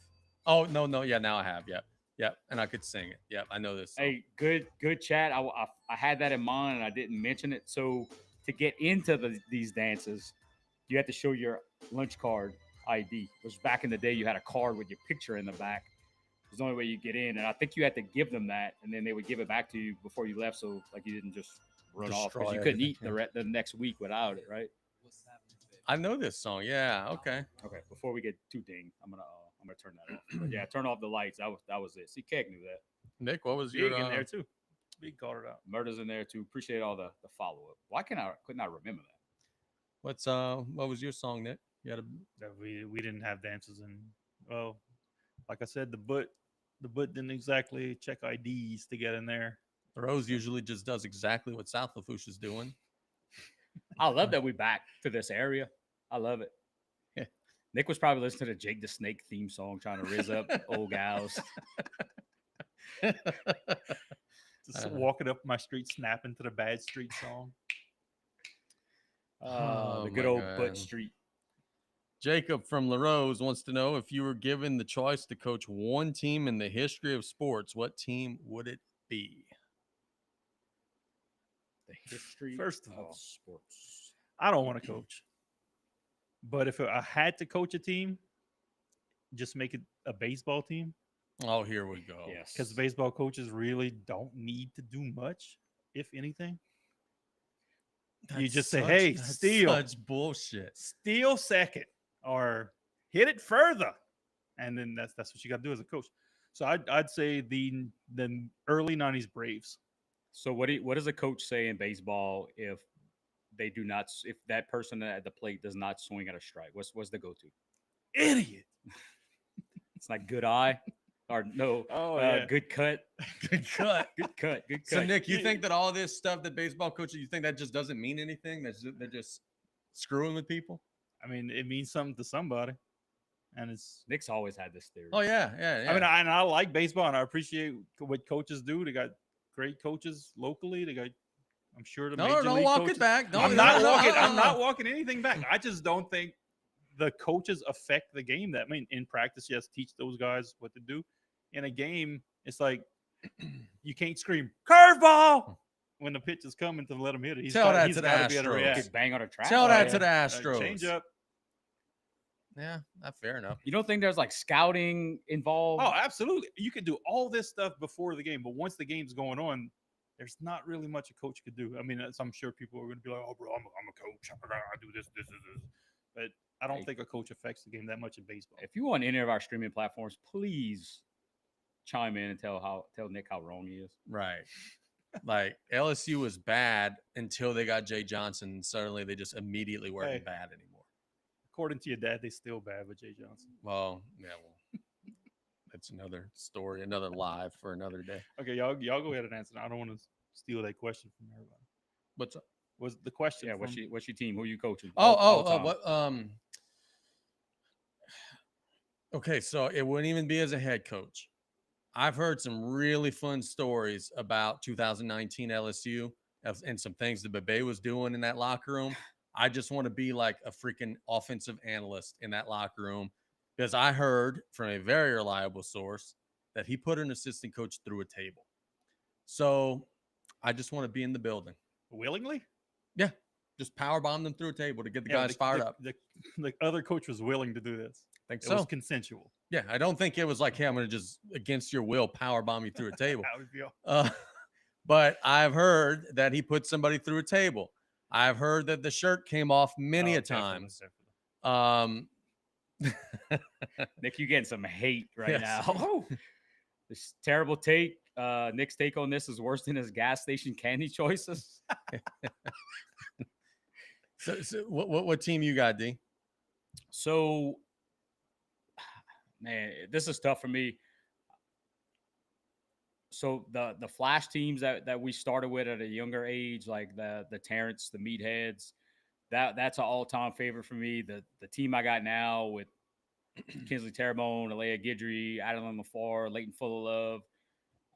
Oh, no. Yeah, now I have. Yep. And I could sing it. Yep, I know this song. Hey, good chat. I had that in mind and I didn't mention it. So to get into these dances, you had to show your lunch card ID. Which back in the day, you had a card with your picture in the back. It was the only way you get in, and I think you had to give them that, and then they would give it back to you before you left, so like you didn't just run off because Destroy you couldn't everything, eat the next week without it, right? I know this song. Yeah, okay. Okay. Before we get too ding, I'm gonna turn that off. But yeah, turn off the lights. That was it. See, Keg knew that. Nick, what was Big your in there too. Big called it out. Murder's in there too. Appreciate all the follow up. Why couldn't I remember that? what was your song, Nick? You had a That we didn't have dances, and well, like I said, the Butt didn't exactly check IDs to get in there. Rose usually just does exactly what South Lafourche is doing. I love that we back to this area. I love it. Yeah. Nick was probably listening to Jake the Snake theme song, trying to riz up old gals. Just walking up my street, snapping to the Bad Street song. Oh The good my old God. Butt Street. Jacob from LaRose wants to know if you were given the choice to coach one team in the history of sports, what team would it be? The history First of all, sports. I don't want to coach, but if I had to coach a team, just make it a baseball team, Oh, here we go. Yes. because baseball coaches really don't need to do much, if anything. You That's just say, "Hey, that's steal." Such bullshit. Steal second or hit it further, and then that's what you got to do as a coach. So I'd say the early '90s Braves. So what does a coach say in baseball if if that person at the plate does not swing at a strike? What's the go-to? Idiot. It's like good eye or no. Oh, yeah. Good cut. Good cut. Good cut. Good cut. So, Nick, you think that all this stuff that baseball coaches, you think that just doesn't mean anything? They're just screwing with people? I mean, it means something to somebody, and it's. Nick's always had this theory. Oh, yeah. I mean, I like baseball, and I appreciate what coaches do. They got great coaches locally. They got, I'm sure, the major don't league walk coaches. it back. Don't, I'm not no, walking. I'm no. not walking anything back. I just don't think the coaches affect the game. That I mean, in practice, yes, teach those guys what to do. In a game, it's like you can't scream curveball when the pitch is coming to let him hit it. He's Tell that he's to the gotta be able to Astros. react. Could bang on a track. Tell that yeah. to the Astros. Change up. Yeah, not fair enough. You don't think there's like scouting involved? Oh, absolutely. You can do all this stuff before the game, but once the game's going on, there's not really much a coach could do. I mean, I'm sure people are going to be like, "Oh, bro, I'm a coach. I do this." But I don't Hey. think a coach affects the game that much in baseball. If you on any of our streaming platforms, please chime in and tell Nick how wrong he is. Right. Like LSU was bad until they got Jay Johnson. And suddenly they just immediately weren't Hey. bad anymore. According to your dad, they still bad with Jay Johnson. Well, that's another story, another live for another day. Okay, y'all go ahead and answer. I don't want to steal that question from everybody. What's up? Was the question? Yeah, from, what's your team? Who you coaching? Oh, time. what? Okay, so it wouldn't even be as a head coach. I've heard some really fun stories about 2019 LSU and some things that Bebe was doing in that locker room. I just want to be like a freaking offensive analyst in that locker room, because I heard from a very reliable source that he put an assistant coach through a table. So I just want to be in the building. Willingly? Yeah, just power bomb them through a table to get the Yeah, guys fired up. The other coach was willing to do this. I think It was so. consensual. Yeah, I don't think it was like, hey, I'm going to just against your will power bomb you through a table. How would feel? But I've heard that he put somebody through a table. I've heard that the shirt came off many a times. Nick, you getting some hate right Yes. now. This terrible take. Nick's take on this is worse than his gas station candy choices. So what team you got, D? So, man, this is tough for me. So the flash teams that we started with at a younger age, like the Terrence, the Meatheads, that's an all-time favorite for me. The team I got now with Kinsley Terrebonne, Alea Guidry, Adeline LaFar, Leighton Full of Love,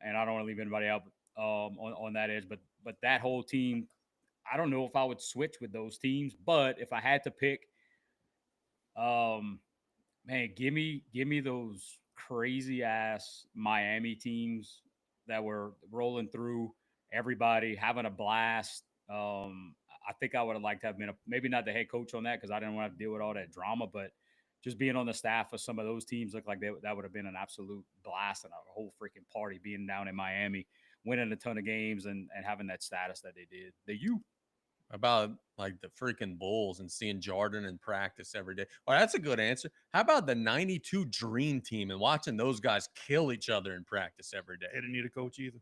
and I don't want to leave anybody out on that edge, but that whole team, I don't know if I would switch with those teams, but if I had to pick, man, give me those crazy ass Miami teams that were rolling through everybody, having a blast. I think I would have liked to have been maybe not the head coach on that because I didn't want to deal with all that drama, but just being on the staff of some of those teams looked like that would have been an absolute blast and a whole freaking party being down in Miami, winning a ton of games and having that status that they did. About like the freaking Bulls and seeing Jordan in practice every day. Oh, that's a good answer. How about the 92 Dream Team and watching those guys kill each other in practice every day? They didn't need a coach either.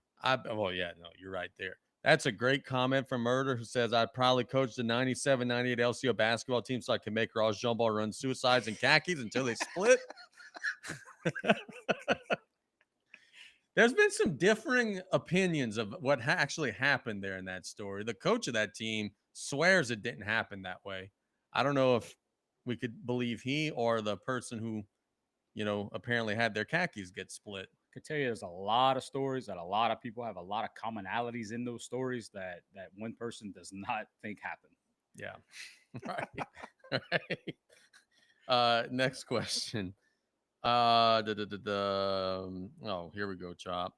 Well, yeah, no, you're right there. That's a great comment from Murder, who says, I'd probably coach the 97, 98 LCO basketball team so I can make Ross Jumbo run suicides and khakis until they split. There's been some differing opinions of what actually happened there in that story. The coach of that team swears it didn't happen that way. I don't know if we could believe he or the person who, apparently had their khakis get split. I could tell you there's a lot of stories that a lot of people have a lot of commonalities in those stories that one person does not think happened. Yeah. Right. Next question. Oh, here we go, Chop.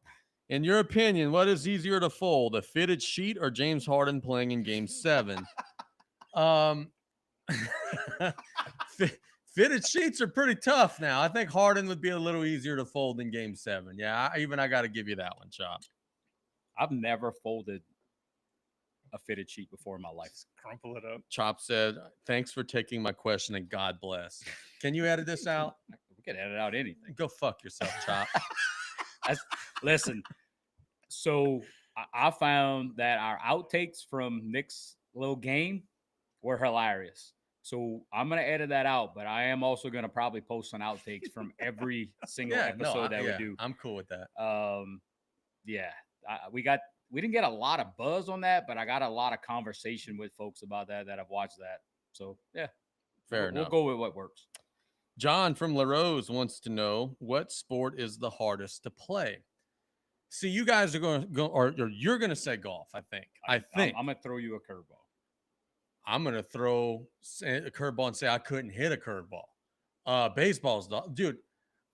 In your opinion, what is easier to fold, a fitted sheet or James Harden playing in Game 7? Fitted sheets are pretty tough now. I think Harden would be a little easier to fold in Game 7. Yeah, I got to give you that one, Chop. I've never folded a fitted sheet before in my life. Just crumple it up. Chop said, thanks for taking my question and God bless. Can you edit this out? We could edit out anything. Go fuck yourself, Chop. Listen, so I found that our outtakes from Nick's little game were hilarious. So I'm going to edit that out, but I am also going to probably post some outtakes from every single episode we do. I'm cool with that. We didn't get a lot of buzz on that, but I got a lot of conversation with folks about that have watched that. So, yeah. Fair enough. We'll go with what works. John from LaRose wants to know, what sport is the hardest to play? See, you guys are going to go, or you're going to say golf, I think. I'm going to throw you a curveball. I'm going to throw a curveball and say I couldn't hit a curveball. Baseball's dude.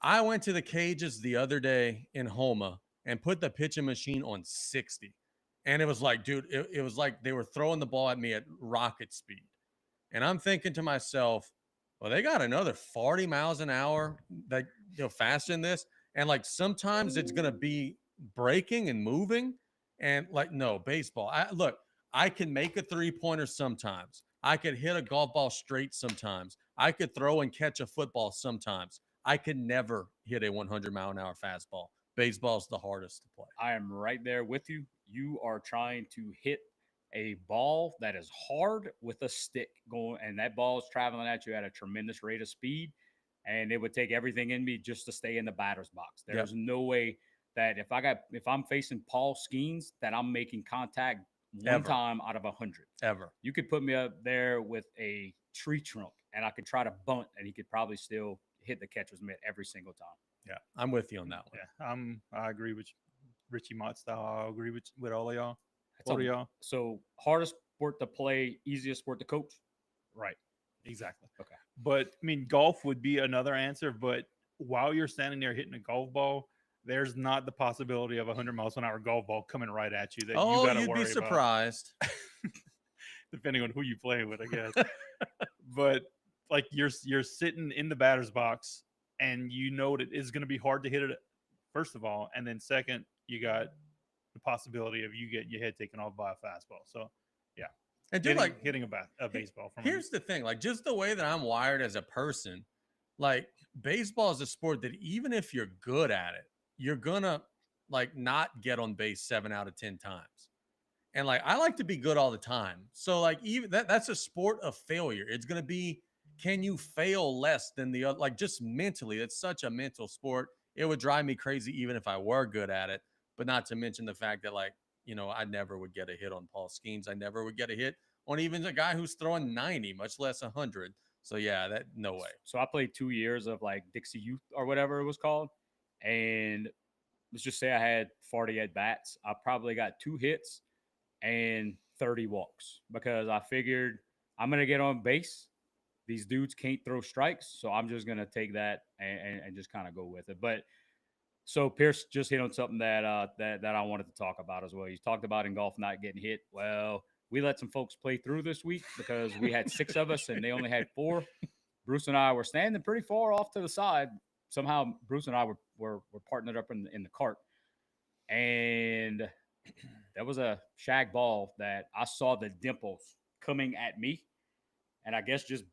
I went to the cages the other day in Homa and put the pitching machine on 60. And it was like, dude, it was like they were throwing the ball at me at rocket speed. And I'm thinking to myself, well, they got another 40 miles an hour that faster than this. And like sometimes it's going to be breaking and moving. And like, no, baseball. I can make a 3-pointer sometimes. I could hit a golf ball straight sometimes. I could throw and catch a football sometimes. I could never hit a 100-mile-an-hour fastball. Baseball's the hardest to play. I am right there with you. You are trying to hit a ball that is hard with a stick going, and that ball is traveling at you at a tremendous rate of speed, and it would take everything in me just to stay in the batter's box. There's no way that if I'm facing Paul Skeens that I'm making contact one time out of 100 ever. You could put me up there with a tree trunk and I could try to bunt and he could probably still hit the catcher's mitt every single time. Yeah, I'm with you on that one. Yeah, I agree with Richie Mott style. I agree with all of y'all. All of y'all. So hardest sport to play, easiest sport to coach. Right. Exactly. Okay. But I mean, golf would be another answer. But while you're standing there hitting a golf ball, there's not the possibility of a 100 miles an hour golf ball coming right at you that you Oh, got to you'd worry be surprised. about, depending on who you play with, I guess. But like you're sitting in the batter's box, and you know that it's going to be hard to hit it. First of all, and then second, you got the possibility of you getting your head taken off by a fastball. So, yeah, And dude, like hitting a baseball from. Here's the thing, like just the way that I'm wired as a person, like baseball is a sport that even if you're good at it, you're gonna like not get on base 7 out of 10 times. And like I like to be good all the time. So like even that's a sport of failure. It's gonna be, can you fail less than the other? Like just mentally, it's such a mental sport. It would drive me crazy even if I were good at it. But not to mention the fact that like, I never would get a hit on Paul Skeens. I never would get a hit on even a guy who's throwing 90, much less 100. So yeah, that no way. So I played 2 years of like Dixie Youth or whatever it was called, and let's just say I had 40 at bats. I probably got 2 hits and 30 walks because I figured I'm gonna get on base. These dudes can't throw strikes, so I'm just gonna take that and just kind of go with it. But so Pierce just hit on something that that I wanted to talk about as well. You talked about in golf not getting hit. Well, we let some folks play through this week because we had 6 of us and they only had 4. Bruce and I were standing pretty far off to the side. Somehow Bruce and I were partnered up in the cart, and there was a shag ball that I saw the dimples coming at me, and I guess just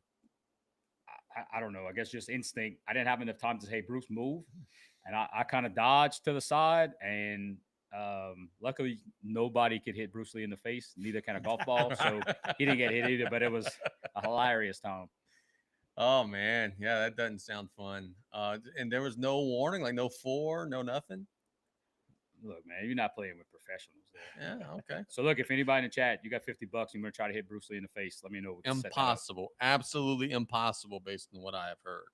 I don't know. I guess just instinct. I didn't have enough time to say, Bruce, move. And I kind of dodged to the side. And luckily, nobody could hit Bruce Lee in the face, neither can a golf ball. So he didn't get hit either, but it was a hilarious time. Oh, man. Yeah, that doesn't sound fun. And there was no warning, like no 4, no nothing? Look, man, you're not playing with professionals there. Yeah, okay. So look, if anybody in the chat, you got $50 and you're going to try to hit Bruce Lee in the face, let me know. Impossible. Absolutely impossible based on what I have heard.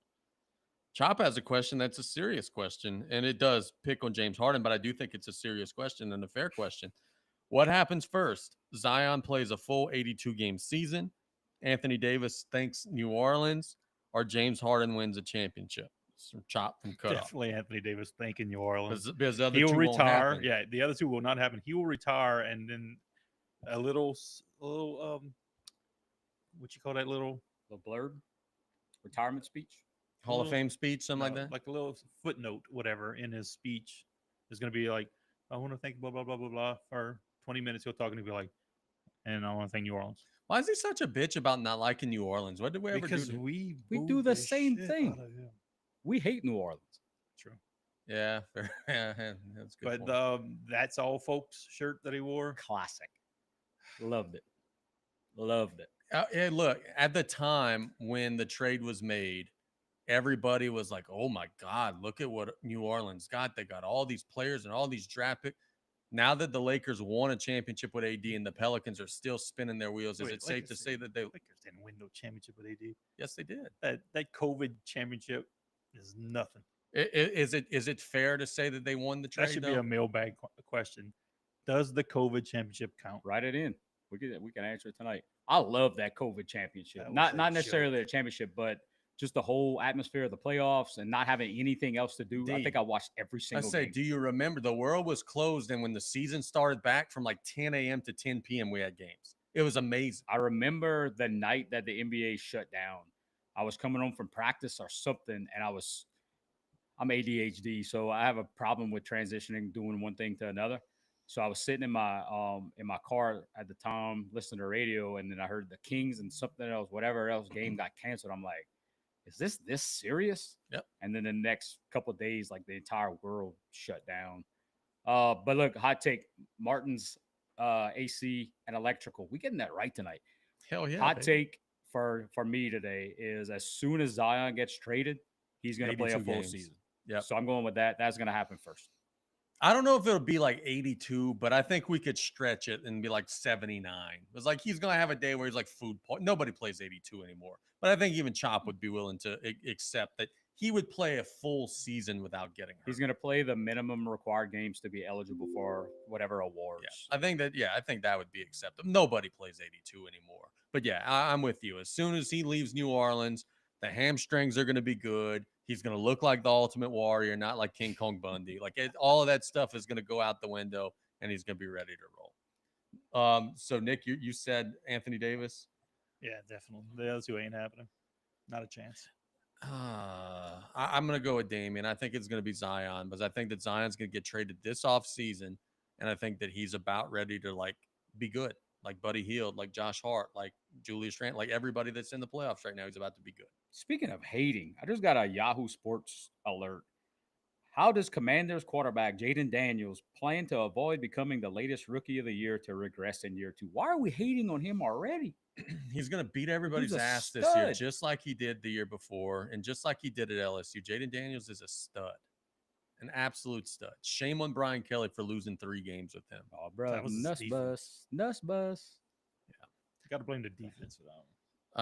Chop has a question that's a serious question, and it does pick on James Harden, but I do think it's a serious question and a fair question. What happens first? Zion plays a full 82-game season, Anthony Davis thanks New Orleans, or James Harden wins a championship? Chop from Cutoff. Definitely Anthony Davis thanking New Orleans. Because the other He'll two retire. won't happen. Yeah, the other 2 will not happen. He will retire, and then a little what you call that little blurb, retirement speech, Hall of Fame speech, something like that, like a little footnote, whatever, in his speech is going to be like, I want to thank blah blah blah blah blah for 20 minutes. He'll talk and he'll be like, and I want to thank New Orleans. Why is he such a bitch about not liking New Orleans? What did we ever because do? We do the same thing. We hate New Orleans. True. Yeah, fair. Yeah, that's good. But that's all folks shirt that he wore. Classic. Loved it. Loved it. Yeah, look, at the time when the trade was made, everybody was like, oh my God, look at what New Orleans got. They got all these players and all these draft picks. Now that the Lakers won a championship with AD and the Pelicans are still spinning their wheels, is it safe to say that they Lakers didn't win no championship with AD? Yes, they did. That COVID championship is nothing. Is it fair to say that they won the trade? That should be a mailbag question. Does the COVID championship count? Write it in. We can answer it tonight. I love that COVID championship. Not necessarily a championship, but just the whole atmosphere of the playoffs and not having anything else to do. I think I watched every single game. Do you remember the world was closed, and when the season started back from like 10 a.m. to 10 p.m., we had games. It was amazing. I remember the night that the NBA shut down. I was coming home from practice or something, and I'm ADHD, so I have a problem with transitioning, doing one thing to another. So I was sitting in my car at the time, listening to radio, and then I heard the Kings and something else, whatever else game got canceled. I'm like, is this serious? Yep. And then the next couple of days, like the entire world shut down. But look, hot take, Martin's AC and electrical. We getting that right tonight. Hell yeah. Hot take for me today is as soon as Zion gets traded, he's going to play a full season. Yeah. So I'm going with that. That's going to happen first. I don't know if it'll be like 82, but I think we could stretch it and be like 79. It's like he's going to have a day where he's like nobody plays 82 anymore. But I think even Chop would be willing to accept that he would play a full season without getting hurt. He's going to play the minimum required games to be eligible for whatever awards. Yeah, I think that would be acceptable. Nobody plays 82 anymore. But yeah, I'm with you. As soon as he leaves New Orleans, The hamstrings are going to be good. He's going to look like the Ultimate Warrior, not like King Kong Bundy. Like all of that stuff is going to go out the window, and he's going to be ready to roll. So Nick, you said Anthony Davis. Yeah, definitely. The other two ain't happening. Not a chance. I'm going to go with Damian. I think it's going to be Zion, because I think that Zion's going to get traded this offseason, and I think that he's about ready to like be good, like Buddy Hield, like Josh Hart, like Julius Randle, like everybody that's in the playoffs right now. He's about to be good. Speaking of hating, I just got a Yahoo Sports alert. How does Commanders quarterback Jaden Daniels plan to avoid becoming the latest rookie of the year to regress in year 2? Why are we hating on him already? He's going to beat everybody's He's a ass this year, stud. just like he did the year before, and just like he did at LSU. Jaden Daniels is a stud, an absolute stud. Shame on Brian Kelly for losing 3 games with him. Oh, bro, That was his nuts defense. bus. You got to blame the defense for that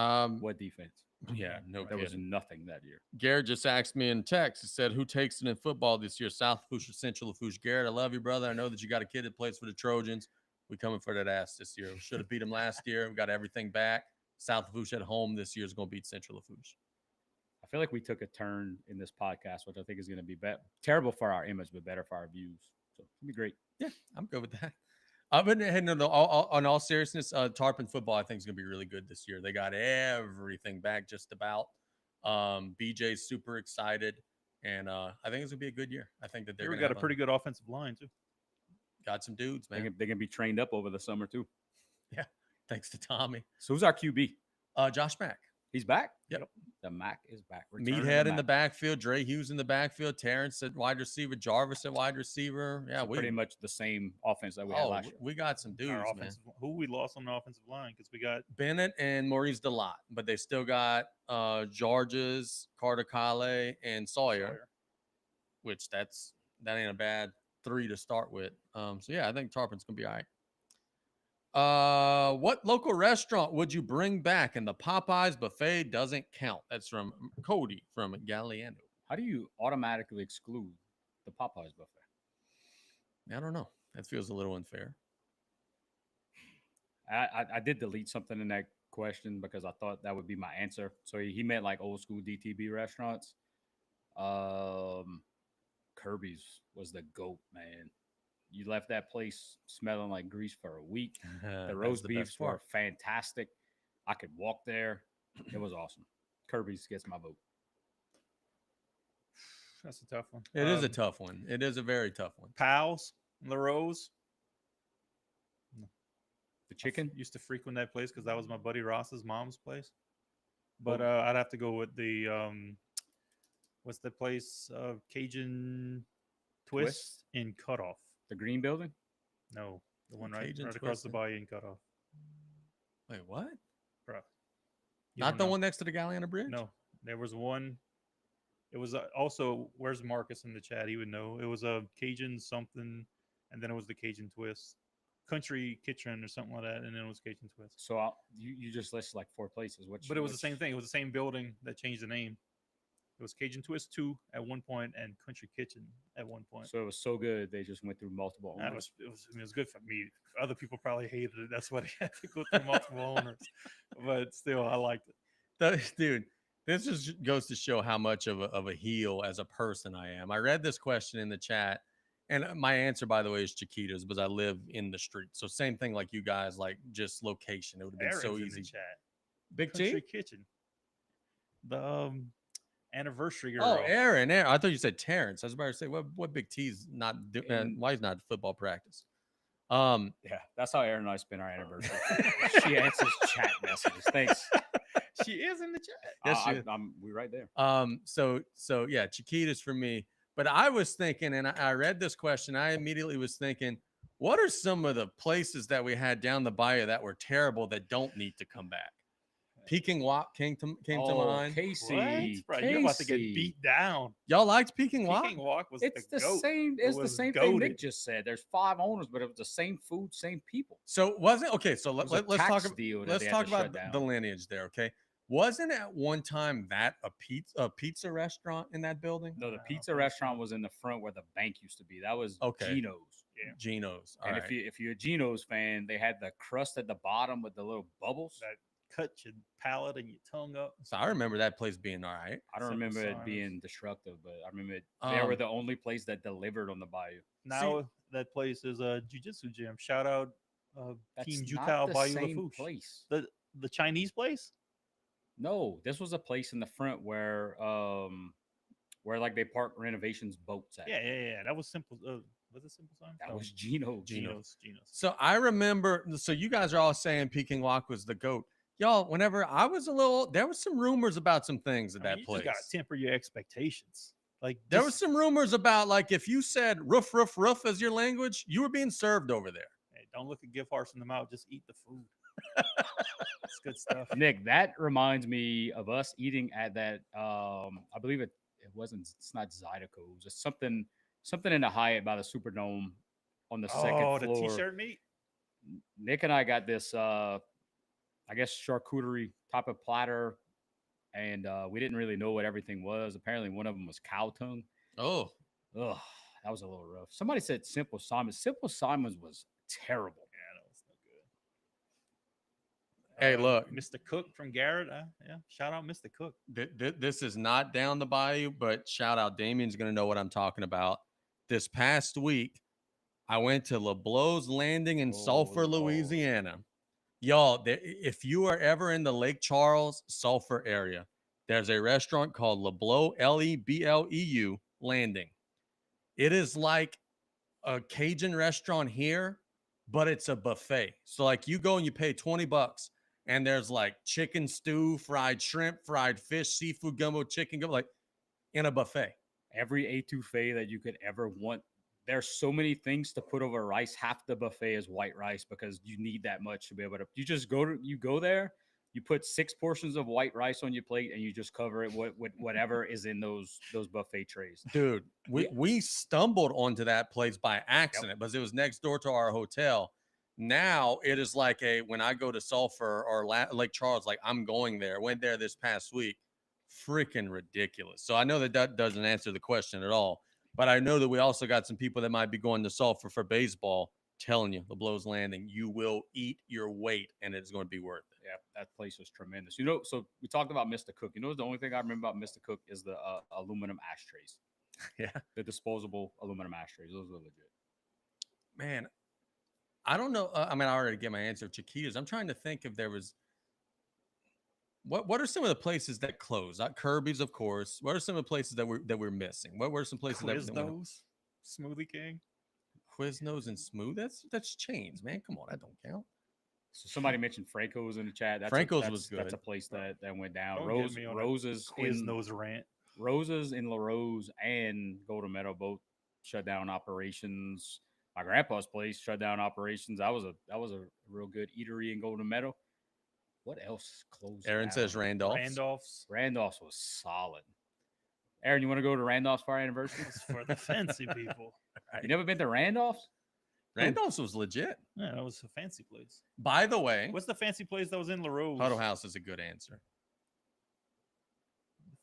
one. What defense? Yeah, no There was kidding. nothing that year. Garrett just asked me in text. He said, "Who takes it in football this year? South Lafourche or Central Lafourche?" Garrett, I love you, brother. I know that you got a kid that plays for the Trojans. We coming for that ass this year. We should have beat them last year. We got everything back. South Lafourche at home this year is going to beat Central Lafourche. I feel like we took a turn in this podcast, which I think is going to be terrible for our image, but better for our views. So it'll be great. Yeah, I'm good with that. But on all seriousness, Tarpon football, I think, is going to be really good this year. They got everything back just about. BJ's super excited, and I think it's going to be a good year. I think that They got a pretty good offensive line, too. Got some dudes, man. They're going to be trained up over the summer, too. Yeah, thanks to Tommy. So who's our QB? Josh Mack. He's back? Yep. The Mac is back. Return of Meathead in Mac. the backfield, Dre Hughes in the backfield, Terrence at wide receiver, Jarvis at wide receiver. Yeah, So pretty much the same offense that we had last year. we got some dudes, Our man. offensive, who we lost on the offensive line because we got Bennett and Maurice Delot, but they still got Georges, Carter Kale, and Sawyer, which that ain't a bad 3 to start with. So yeah, I think Tarpon's gonna be all right. What local restaurant would you bring back? And the Popeyes buffet doesn't count. That's from Cody from Galliano. How do you automatically exclude the Popeyes buffet? I don't know. That feels a little unfair. I did delete something in that question because I thought that would be my answer. So he meant like old school DTB restaurants. Kirby's was the GOAT, man. You left that place smelling like grease for a week. The roast beefs were fantastic. I could walk there. It was awesome. Kirby's gets my vote. That's a tough one. It is a tough one. It is a very tough one. Pals, LaRose. The chicken? Used to frequent that place because that was my buddy Ross's mom's place. But I'd have to go with the what's the place? Cajun Twist in Cutoff. The green building? No, the one right Cajun across the Twist bayou in Cutoff. Wait, what? Bro. Not the one next to the Galliana Bridge? No, there was one. It was also, where's Marcus in the chat? He would know. It was a Cajun something, and then it was the Cajun Twist. Country Kitchen or something like that, and then it was Cajun Twist. So you just listed like 4 places. But it was the same thing. It was the same building that changed the name. It was Cajun Twist 2 at one point and Country Kitchen at one point. So it was so good they just went through multiple owners. It was good for me. Other people probably hated it. That's why they had to go through multiple owners. But still, I liked it. Dude, this just goes to show how much of a heel as a person I am. I read this question in the chat, and my answer, by the way, is Chiquitas because I live in the street. So same thing like you guys, like just location. It would have been so Aaron's easy. in the chat. Big Country T? Kitchen. The anniversary girl. Oh, Aaron. I thought you said Terrence. I was about to say, what Big T's not doing? Why he's not football practice? Yeah, that's how Aaron and I spent our anniversary. She answers chat messages. Thanks. She is in the chat. Yes, we're right there. So yeah, Chiquitas for me. But I was thinking, and I read this question, I immediately was thinking, what are some of the places that we had down the bayou that were terrible that don't need to come back? Peking Wok came to mind. Casey, Bro, you're about to get beat down. Y'all liked Peking Wok? Peking Wok was It's the goat. same. It's the was same thing goated. Nick just said. There's 5 owners, but it was the same food, same people. So wasn't okay. So It was a let's tax talk. deal that Let's they had talk to shut about down. the lineage there. Okay, wasn't at one time that a pizza restaurant in that building? No, the pizza restaurant was in the front where the bank used to be. That was Okay. Geno's. Geno's. All And right. if you're a Geno's fan, they had the crust at the bottom with the little bubbles. That cut your palate and your tongue up. So I remember that place being all right. I don't Simple remember it Simons. being destructive, but I remember they were the only place that delivered on the bayou. Now that place is a jiu-jitsu gym. Shout out That's Team not Jutao the Bayou same Lafourche. place. The Chinese place? No, this was a place in the front where like they park renovations boats at. Yeah. That was simple. Was it Simple Simons? That No. was Gino's. Geno's. So I remember. So you guys are all saying Peking Wok was the goat. Y'all, whenever I was a little, there was some rumors about some things at that you place. just gotta temper your expectations. Like There just- was some rumors about like if you said roof, roof, roof as your language, you were being served over there. Hey, don't look a gift horse in the mouth. Just eat the food. It's good stuff. Nick, that reminds me of us eating at that. I believe it wasn't. It's not Zydeco's. It's something in the Hyatt by the Superdome on the second Oh, floor. the t-shirt meat. Nick and I got this. I guess charcuterie type of platter, and we didn't really know what everything was. Apparently, one of them was cow tongue. Oh, Ugh, that was a little rough. Somebody said Simple Simons. Simple Simons was terrible. Yeah, that was no good. Hey, look. Mr. Cook from Garrett. Yeah, shout out Mr. Cook. this is not down the bayou, but shout out Damien's going to know what I'm talking about. This past week, I went to LeBlow's Landing in Sulphur, Lord. Louisiana. Y'all, if you are ever in the Lake Charles, Sulphur area, there's a restaurant called LeBleau, Lebleu Landing. It is like a Cajun restaurant here, but it's a buffet. So like you go and you pay $20 and there's like chicken stew, fried shrimp, fried fish, seafood gumbo, chicken gumbo, like in a buffet. Every etouffee that you could ever want. There's so many things to put over rice. Half the buffet is white rice because you need that much to be able to. You just go there. You put 6 portions of white rice on your plate, and you just cover it with whatever is in those buffet trays. Dude, we stumbled onto that place by accident because it was next door to our hotel. Now it is like when I go to Sulphur or Lake Charles, like I'm going there. Went there this past week. Freaking ridiculous. So I know that doesn't answer the question at all. But I know that we also got some people that might be going to Sulphur for baseball. Telling you, LeBlow's Landing, you will eat your weight, and it's going to be worth it. Yeah, that place was tremendous. You know, so we talked about Mr. Cook. You know, the only thing I remember about Mr. Cook is the aluminum ashtrays. Yeah, the disposable aluminum ashtrays. Those were legit. Man, I don't know. I mean, I already get my answer. Chiquitas. I'm trying to think if there was. What are some of the places that closed? Not Kirby's, of course. What are some of the places that we're missing? What were some places Quiznos, Smoothie King. Quiznos and Smooth? That's chains, man. Come on, that don't count. So somebody mentioned Franco's in the chat. Franco's was good. That's a place that went down. Don't get me on a Roses Quiznos rant. Roses in La Rose and Golden Meadow both shut down operations. My grandpa's place shut down operations. That was a real good eatery in Golden Meadow. What else closed? Aaron down? says Randolph's. Randolph's was solid. Aaron, you want to go to Randolph's for our anniversary? It's for the fancy people. You never been to Randolph's? Randolph's was legit. Yeah, that was a fancy place. By the way, What's the fancy place that was in La Rose? Huddle House is a good answer.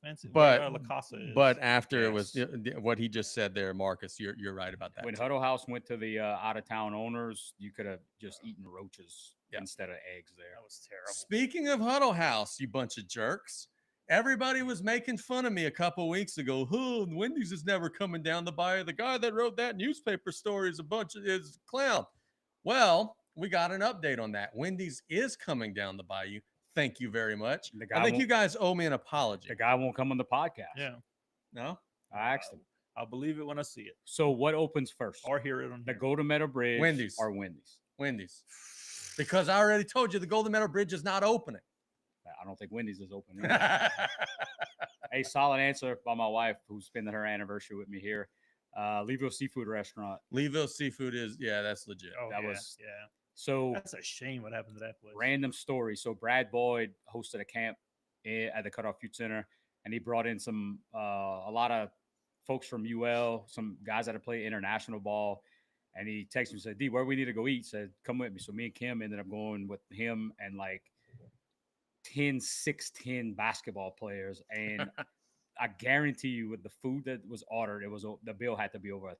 Fancy, But- where, La Casa is. But after it was Yes. what he just said there, Marcus, you're right about that. When Huddle House went to the out of town owners, you could have just eaten roaches instead of eggs there. That was terrible. Speaking of Huddle House, you bunch of jerks. Everybody was making fun of me a couple weeks ago. Oh, Wendy's is never coming down the bayou. The guy that wrote that newspaper story is a clown. Well, we got an update on that. Wendy's is coming down the bayou. Thank you very much. The guy I think won't- you guys owe me an apology. The guy won't come on the podcast. Yeah, No? I asked him. I'll believe it when I see it So what opens first? or hear it on The here. Golden Meadow Bridge Wendy's. or Wendy's? Wendy's. Because I already told you the Golden Meadow Bridge is not opening. I don't think Wendy's is open. either. A solid answer by my wife, who's spending her anniversary with me here. Leeville Seafood Restaurant. Leeville Seafood is, yeah, that's legit. Oh, that yeah, was- yeah. So That's a shame what happened to that place. random story. So Brad Boyd hosted a camp at the Cutoff Youth Center, and he brought in a lot of folks from UL, some guys that had played international ball. And he texted me and said, D, where we need to go eat? Said, come with me. So me and Kim ended up going with him and like 10, 6'10" basketball players. And I guarantee you with the food that was ordered, the bill had to be over $1,000.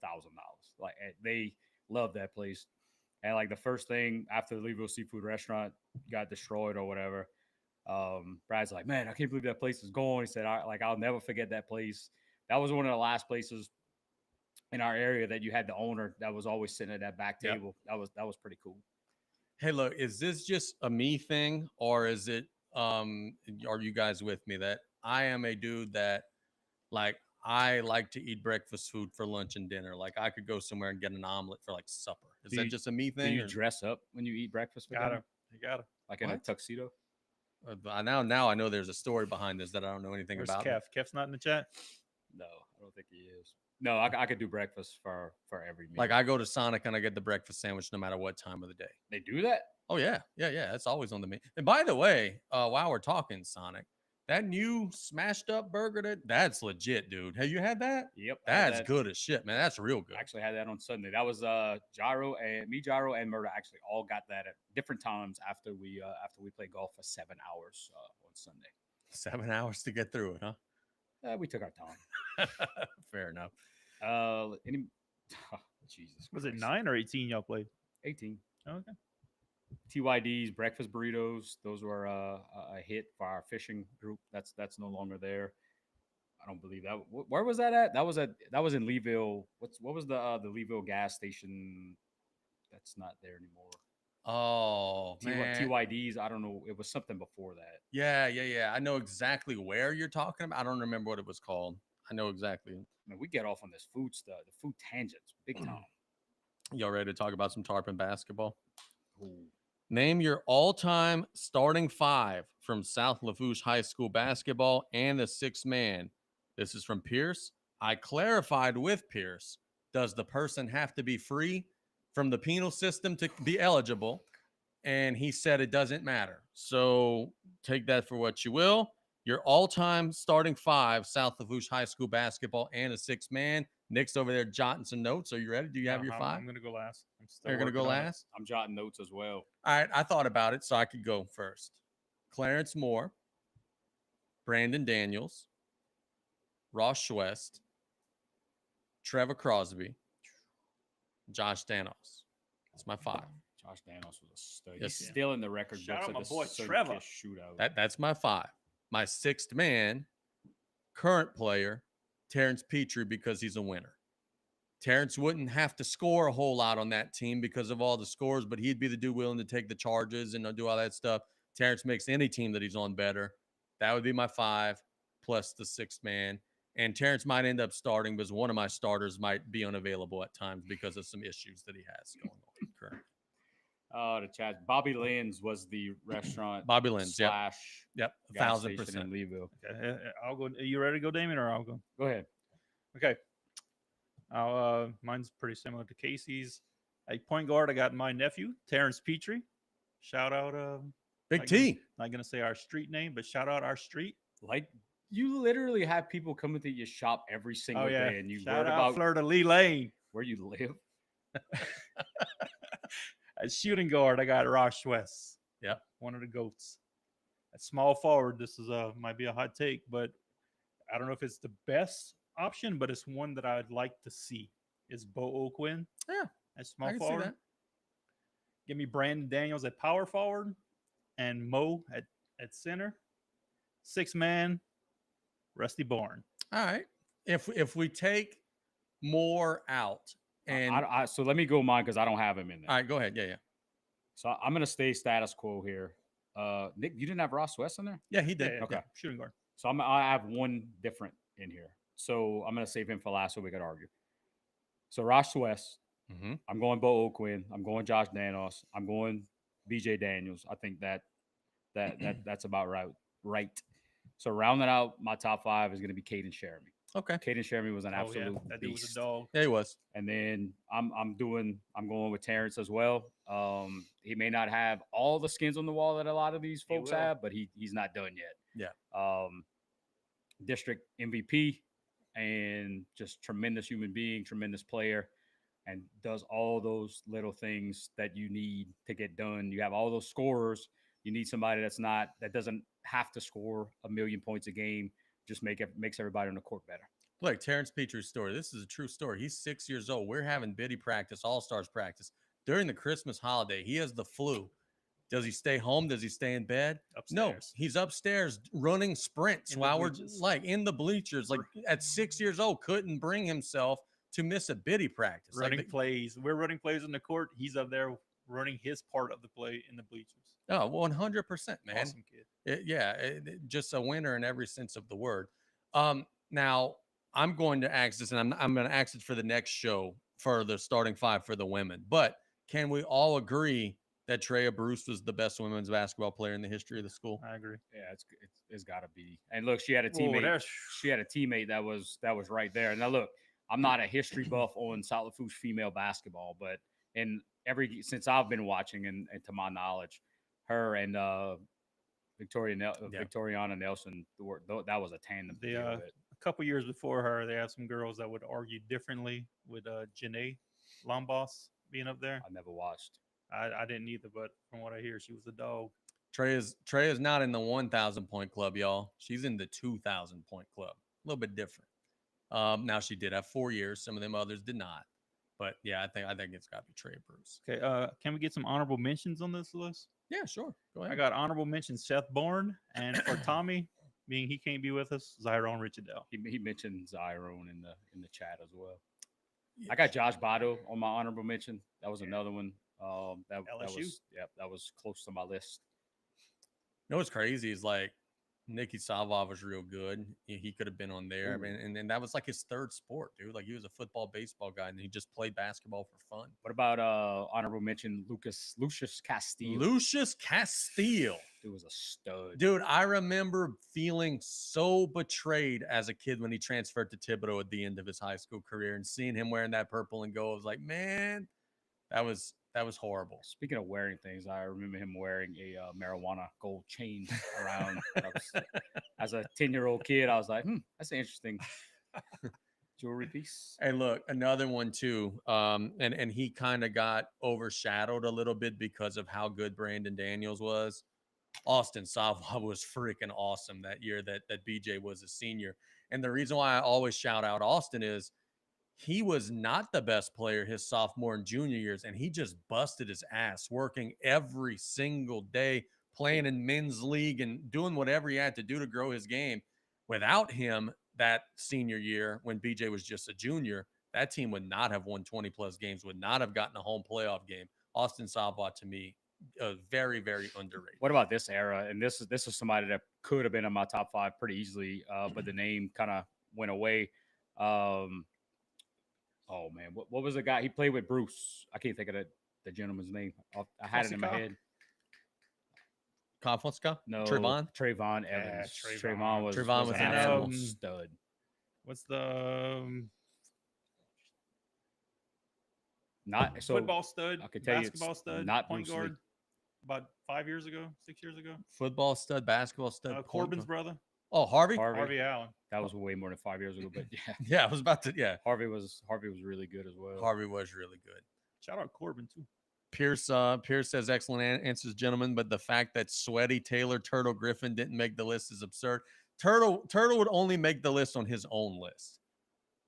Like they loved that place. And like the first thing after the Leeville Seafood Restaurant got destroyed or whatever Brad's like, man, I can't believe that place is gone. He said, I'll never forget that place. That was one of the last places in our area that you had the owner that was always sitting at that back Yep. table. That was pretty cool. Hey, look, is this just a me thing, or is it are you guys with me that I am a dude that like I like to eat breakfast food for lunch and dinner. Like I could go somewhere and get an omelet for like supper. Is Do that you- just a me Do thing? you Or, dress up when you eat breakfast? For Gotta, dinner? you gotta. Like in a What? tuxedo? now I know there's a story behind this that I don't know anything Where's about. Kev? Kev's not in the chat. No, I don't think he is. No, I could do breakfast for every meal. Like I go to Sonic and I get the breakfast sandwich no matter what time of the day. They do that? Oh yeah. It's always on the menu. And by the way, while we're talking Sonic, that new smashed up burger that's legit, dude. Have you had that? Yep. I had That's that. good as shit, man. That's real good. I actually had that on Sunday. That was Gyro and Murder actually all got that at different times after we played golf for 7 hours on Sunday. 7 hours to get through it, huh? We took our time. Fair enough. Jesus. Was it Christ. 9 or 18 y'all played? 18. Okay. TYD's breakfast burritos. Those were a hit for our fishing group. That's no longer there. I don't believe that. Where was that at? That was in Leeville. What was the Leeville gas station? That's not there anymore. Oh man. TYD's. I don't know. It was something before that. Yeah. I know exactly where you're talking about. I don't remember what it was called. I know exactly. Man, we get off on this food stuff, the food tangents, big time. Y'all ready to talk about some Tarpon basketball? Ooh. Name your all-time starting five from South Lafourche High School basketball and the sixth man. This is from Pierce. I clarified with Pierce, does the person have to be free from the penal system to be eligible? And he said it doesn't matter. So take that for what you will. Your all-time starting five, South Lafourche High School basketball and a sixth man. Nick's over there jotting some notes. Are you ready? Do you have your I'm- five? I'm gonna go last. I'm still You're going to go working on it. last? I'm jotting notes as well. All right, I thought about it, so I could go first. Clarence Moore, Brandon Daniels, Ross Schwest, Trevor Crosby, Josh Danos. That's my five. Josh Danos was a stud. Yes, He's yeah. still in the record Shout books out of my the boy Sun Trevor. Kiss shootout. That's my five. My sixth man, current player, Terrence Petrie, because he's a winner. Terrence wouldn't have to score a whole lot on that team because of all the scores, but he'd be the dude willing to take the charges and do all that stuff. Terrence makes any team that he's on better. That would be my five plus the sixth man. And Terrence might end up starting because one of my starters might be unavailable at times because of some issues that he has going on currently. The chat. Bobby Lynn's was the restaurant. Bobby Lynn's, yep. slash Yep, gas 1,000%. station in Leeville. Okay, I'll go. Are you ready to go, Damien, or I'll go? Go ahead. Okay. Mine's pretty similar to Casey's. At point guard, I got my nephew, Terrence Petrie. Shout out. Big Not T. Not gonna say our street name, but shout out our street. Like you literally have people coming to your shop every single day, and you shout worried out about Fleur de Lis Lane. where you live. At shooting guard, I got Ross West. Yep. One of the goats. At small forward, this is might be a hot take, but I don't know if it's the best option, but it's one that I'd like to see. Is Bo O'Quinn? Yeah, At small I can see forward. that. Give me Brandon Daniels at power forward, and Mo at center. Six man, Rusty Barn. All right. If we take more out and So let me go mine because I don't have him in there. all right, go ahead. Yeah. So I'm gonna stay status quo here. Nick, you didn't have Ross West in there? Yeah, he did. Yeah, Okay. shooting guard. So I have one different in here. So I'm gonna save him for last so we could argue. So Ross West, Mm-hmm. I'm going Bo O'Quinn, I'm going Josh Danos, I'm going BJ Daniels. I think that's about right. So rounding out my top five is gonna be Caden Sheremy. Okay. Caden Sheremy was an Oh, absolute yeah. That dude was beast. a dog. Yeah, he was. And then I'm going with Terrence as well. He may not have all the skins on the wall that a lot of these He folks will. have, but he's not done yet. Yeah. District MVP and just tremendous human being, tremendous player, and does all those little things that you need to get done. You have all those scorers. You need somebody that doesn't have to score 1,000,000 points a game. Just makes everybody on the court better. Look, Terrence Petrie's story. This is a true story. He's 6 years old. We're having biddy practice, all-stars practice. During the Christmas holiday, he has the flu. Does he stay home? Does he stay in bed? No, Upstairs. he's upstairs running sprints In the while we're bleachers. like in the bleachers. Like at 6 years old, couldn't bring himself to miss a biddy practice. Running Like, plays. We're running plays in the court. He's up there running his part of the play in the bleachers. oh, 100%, man. Awesome kid. Just a winner in every sense of the word. Now I'm going to ask this, and I'm going to ask it for the next show for the starting five for the women. But can we all agree that Treya Bruce was the best women's basketball player in the history of the school? I agree. Yeah, it's got to be. And look, she had a Whoa, teammate. there's- She had a teammate that was right there. Now look, I'm not a history buff on South Lafourche female basketball, but since I've been watching and to my knowledge, her and Victoriana Nelson, that was a tandem. The, a couple years before her, they had some girls that would argue differently with Janae Lombos being up there. I never watched. I didn't either, but from what I hear, she was a dog. Treya's not in the 1,000 point club, y'all. She's in the 2,000 point club. A little bit different. Now she did have 4 years. Some of them others did not. But yeah, I think it's got to be Treya Bruce. Okay, can we get some honorable mentions on this list? Yeah, sure. Go ahead. I got honorable mentions Seth Bourne, and for Tommy, being he can't be with us, Zyron Richardell. He mentioned Zyron in the chat as well. I got Josh Botto on my honorable mention. That was another one. That was close to my list. You know what's crazy is like Nikki Savov was real good. He could have been on there. Ooh. I mean, and that was like his third sport, dude. Like he was a football, baseball guy, and he just played basketball for fun. What about honorable mention Lucius Castile? Lucius Castile. Dude was a stud. Dude, I remember feeling so betrayed as a kid when he transferred to Thibodeau at the end of his high school career and seeing him wearing that purple and gold. I was like, man, that was horrible. Speaking of wearing things, I remember him wearing a marijuana gold chain around. As a 10-year-old kid, I was like, that's an interesting jewelry piece. Hey, look, another one too. And he kind of got overshadowed a little bit because of how good Brandon Daniels was. Austin Savva was freaking awesome that year that BJ was a senior. And the reason why I always shout out Austin is he was not the best player his sophomore and junior years, and he just busted his ass working every single day, playing in men's league and doing whatever he had to do to grow his game. Without him, that senior year when BJ was just a junior, that team would not have won 20-plus games, would not have gotten a home playoff game. Austin Savva, to me, very, very underrated. What about this era? And this is somebody that could have been in my top 5 pretty easily, but the name kind of went away. Oh man, what was the guy he played with? Bruce. I can't think of the gentleman's name. I had it in my head. Konfliska? No, Trayvon Evans. Trayvon was an an animal. absolute stud. What's the Not so football stud? I could tell you it's basketball stud, not point Bruce Lee. guard. About 5 years ago, 6 years ago. Football stud, basketball stud. point Corbin's guard. brother, Oh, Harvey? Harvey Allen. That was way more than 5 years ago, but yeah, Yeah, I was about to. Yeah, Harvey was really good as well. Harvey was really good. Shout out Corbin too. Pierce says excellent answers, gentlemen, but the fact that Sweaty Taylor Turtle Griffin didn't make the list is absurd. Turtle would only make the list on his own list.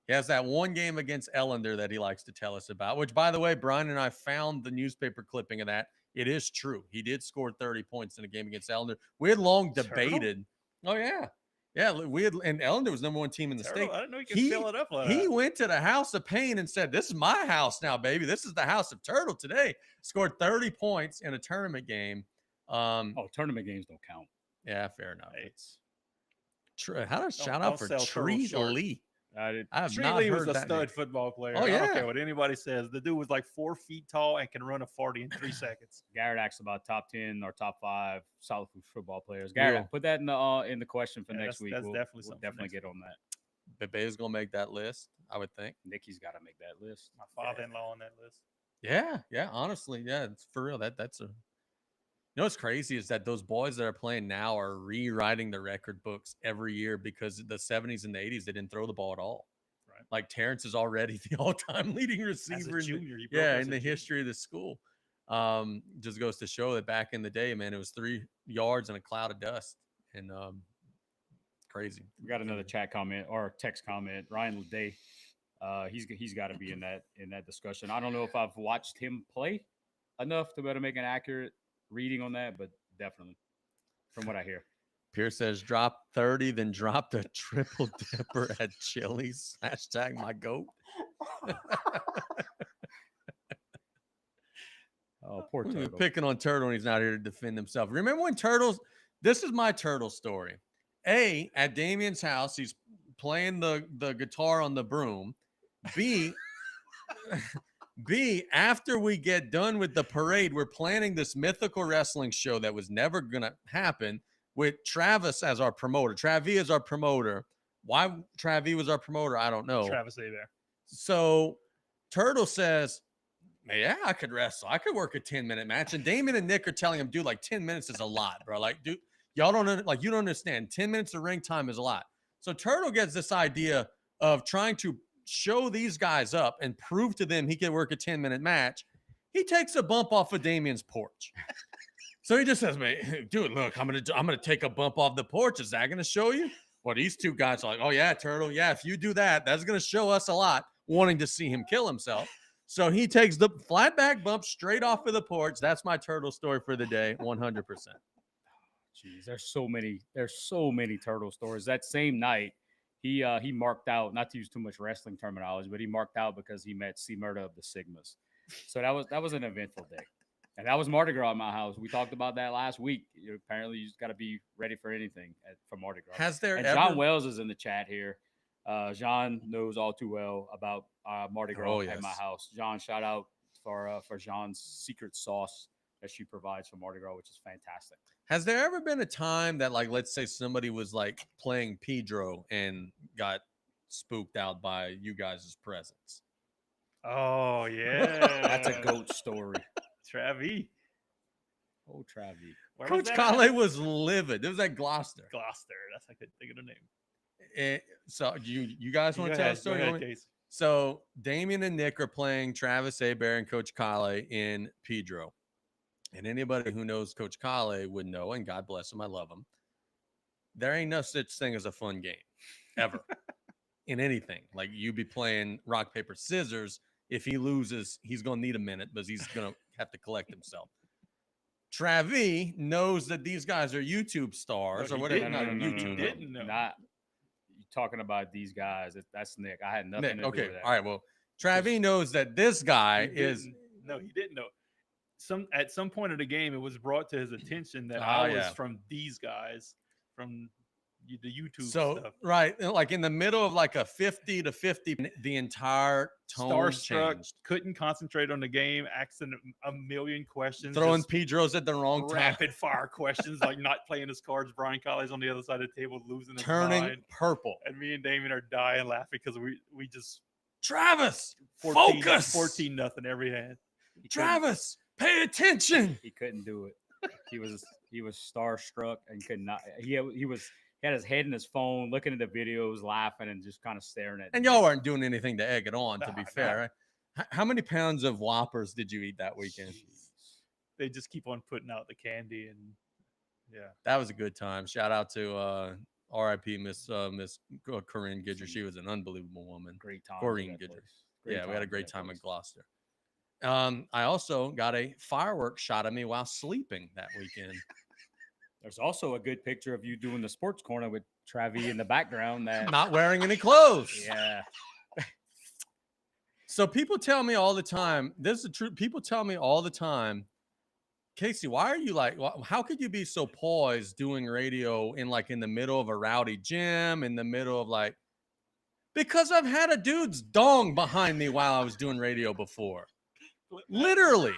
He has that one game against Ellender that he likes to tell us about, which, by the way, Brian and I found the newspaper clipping of that. It is true. He did score 30 points in a game against Ellender. We had long debated. Oh, yeah. Yeah, and Ellender was number 1 team in the state. I didn't know you could fill it up like He that. went to the House of Pain and said, "This is my house now, baby. This is the House of Turtle today." Scored 30 points in a tournament game. Tournament games don't count. Yeah, fair enough. Hey. It's how does Don't- shout out don't for sell Turtle Tree short. Lee? I have Tree not Lee heard was a that stud name. football player. Oh, I yeah. don't care what anybody says. The dude was like 4 feet tall and can run a 40 in 3 seconds. Garrett asked about top 10 or top 5 South Lafourche football players. Garrett, Yeah. put that in the question for Yeah, next week. that's We'll definitely something for definitely next get on that. Bebe's gonna make that list, I would think. Nikki's got to make that list. My father-in-law on that list. Yeah. Honestly, yeah, it's for real. That's a. You know what's crazy is that those boys that are playing now are rewriting the record books every year because the 70s and the 80s they didn't throw the ball at all. Right. Like Terrence is already the all-time leading As receiver a in junior, he broke yeah, as in a the junior. history of the school. Just goes to show that back in the day, man, it was 3 yards and a cloud of dust, and crazy. We got another chat comment or text comment. Ryan Leday, he's got to be in that discussion. I don't know if I've watched him play enough to be able to make an accurate reading on that, but definitely from what I hear. Pierce says drop 30, then dropped a triple dipper at Chili's. Hashtag my goat. Oh, poor We're Turtle. picking on Turtle and he's not here to defend himself. Remember when Turtles, this is my Turtle story. At Damien's house, he's playing the guitar on the broom. B, after we get done with the parade, we're planning this mythical wrestling show that was never going to happen with Travis as our promoter. Travis is our promoter. Why Travis was our promoter, I don't know. Travis Abear. So Turtle says, yeah, I could wrestle. I could work a 10-minute match. And Damien and Nick are telling him, dude, like 10 minutes is a lot, bro. Like, dude, y'all don't like, you don't understand. 10 minutes of ring time is a lot. So Turtle gets this idea of trying to show these guys up and prove to them he can work a 10-minute match. He takes a bump off of Damien's porch. So he just says, man, dude, look, I'm gonna take a bump off the porch. Is that gonna show you? Well, these two guys are like, oh yeah, Turtle. Yeah, if you do that, that's gonna show us a lot, wanting to see him kill himself. So he takes the flat back bump straight off of the porch. That's my Turtle story for the day, 100%. Jeez, there's so many Turtle stories. That same night, he marked out, not to use too much wrestling terminology, but he marked out because he met C Murda of the Sigmas. So that was an eventful day. And that was Mardi Gras at my house. We talked about that last week. Apparently, you just got to be ready for anything for Mardi Gras. Has there and ever... John Wells is in the chat here. John knows all too well about Mardi Gras at my house. John, shout out for John's secret sauce that she provides for Mardi Gras, which is fantastic. Has there ever been a time that, like, let's say somebody was like playing Pedro and got spooked out by you guys' presence? Oh yeah, that's a goat story. Travis. Oh, Travis. Coach Kale was livid. It was at Gloucester. That's I couldn't think of the name. So you guys want to tell a story? So Damien and Nick are playing Travis Abear and Coach Kale in Pedro. And anybody who knows Coach Kale would know, and God bless him, I love him. There ain't no such thing as a fun game, ever, in anything. Like, you be playing rock, paper, scissors. If he loses, he's going to need a minute, but he's going to have to collect himself. Travis knows that these guys are YouTube stars or whatever. YouTube. Didn't know. Not you talking about these guys. That's Nick. I had nothing to do with that. All right. Well, Travis knows that this guy is. No, he didn't know. At some point of the game, it was brought to his attention that I was from these guys, from the YouTube stuff. Right, like in the middle of like a 50 to 50, the entire tone changed. Couldn't concentrate on the game, asking a million questions, throwing Pedros at the wrong time, rapid fire questions, like not playing his cards. Brian Colley's on the other side of the table, losing his turning mind. Purple, and me and Damien are dying laughing because we just Travis 14, focus 14-0 every hand. Travis, pay attention. He couldn't do it. He was starstruck and could not. He had his head in his phone, looking at the videos, laughing, and just kind of staring at. And y'all weren't doing anything to egg it on, to be fair. Right? How many pounds of Whoppers did you eat that weekend? Jeez. They just keep on putting out the candy, and that was a good time. Shout out to R.I.P. Miss Corinne Gidger. She was an unbelievable woman. Great time. Corinne Gidger. We had a great time in Gloucester. I also got a firework shot of me while sleeping that weekend. There's also a good picture of you doing the sports corner with Travis in the background. That not wearing any clothes. Yeah. So people tell me all the time, this is the truth. People tell me all the time, Casey, why are you like, how could you be so poised doing radio in the middle of a rowdy gym, in the middle of because I've had a dude's dong behind me while I was doing radio before. Literally.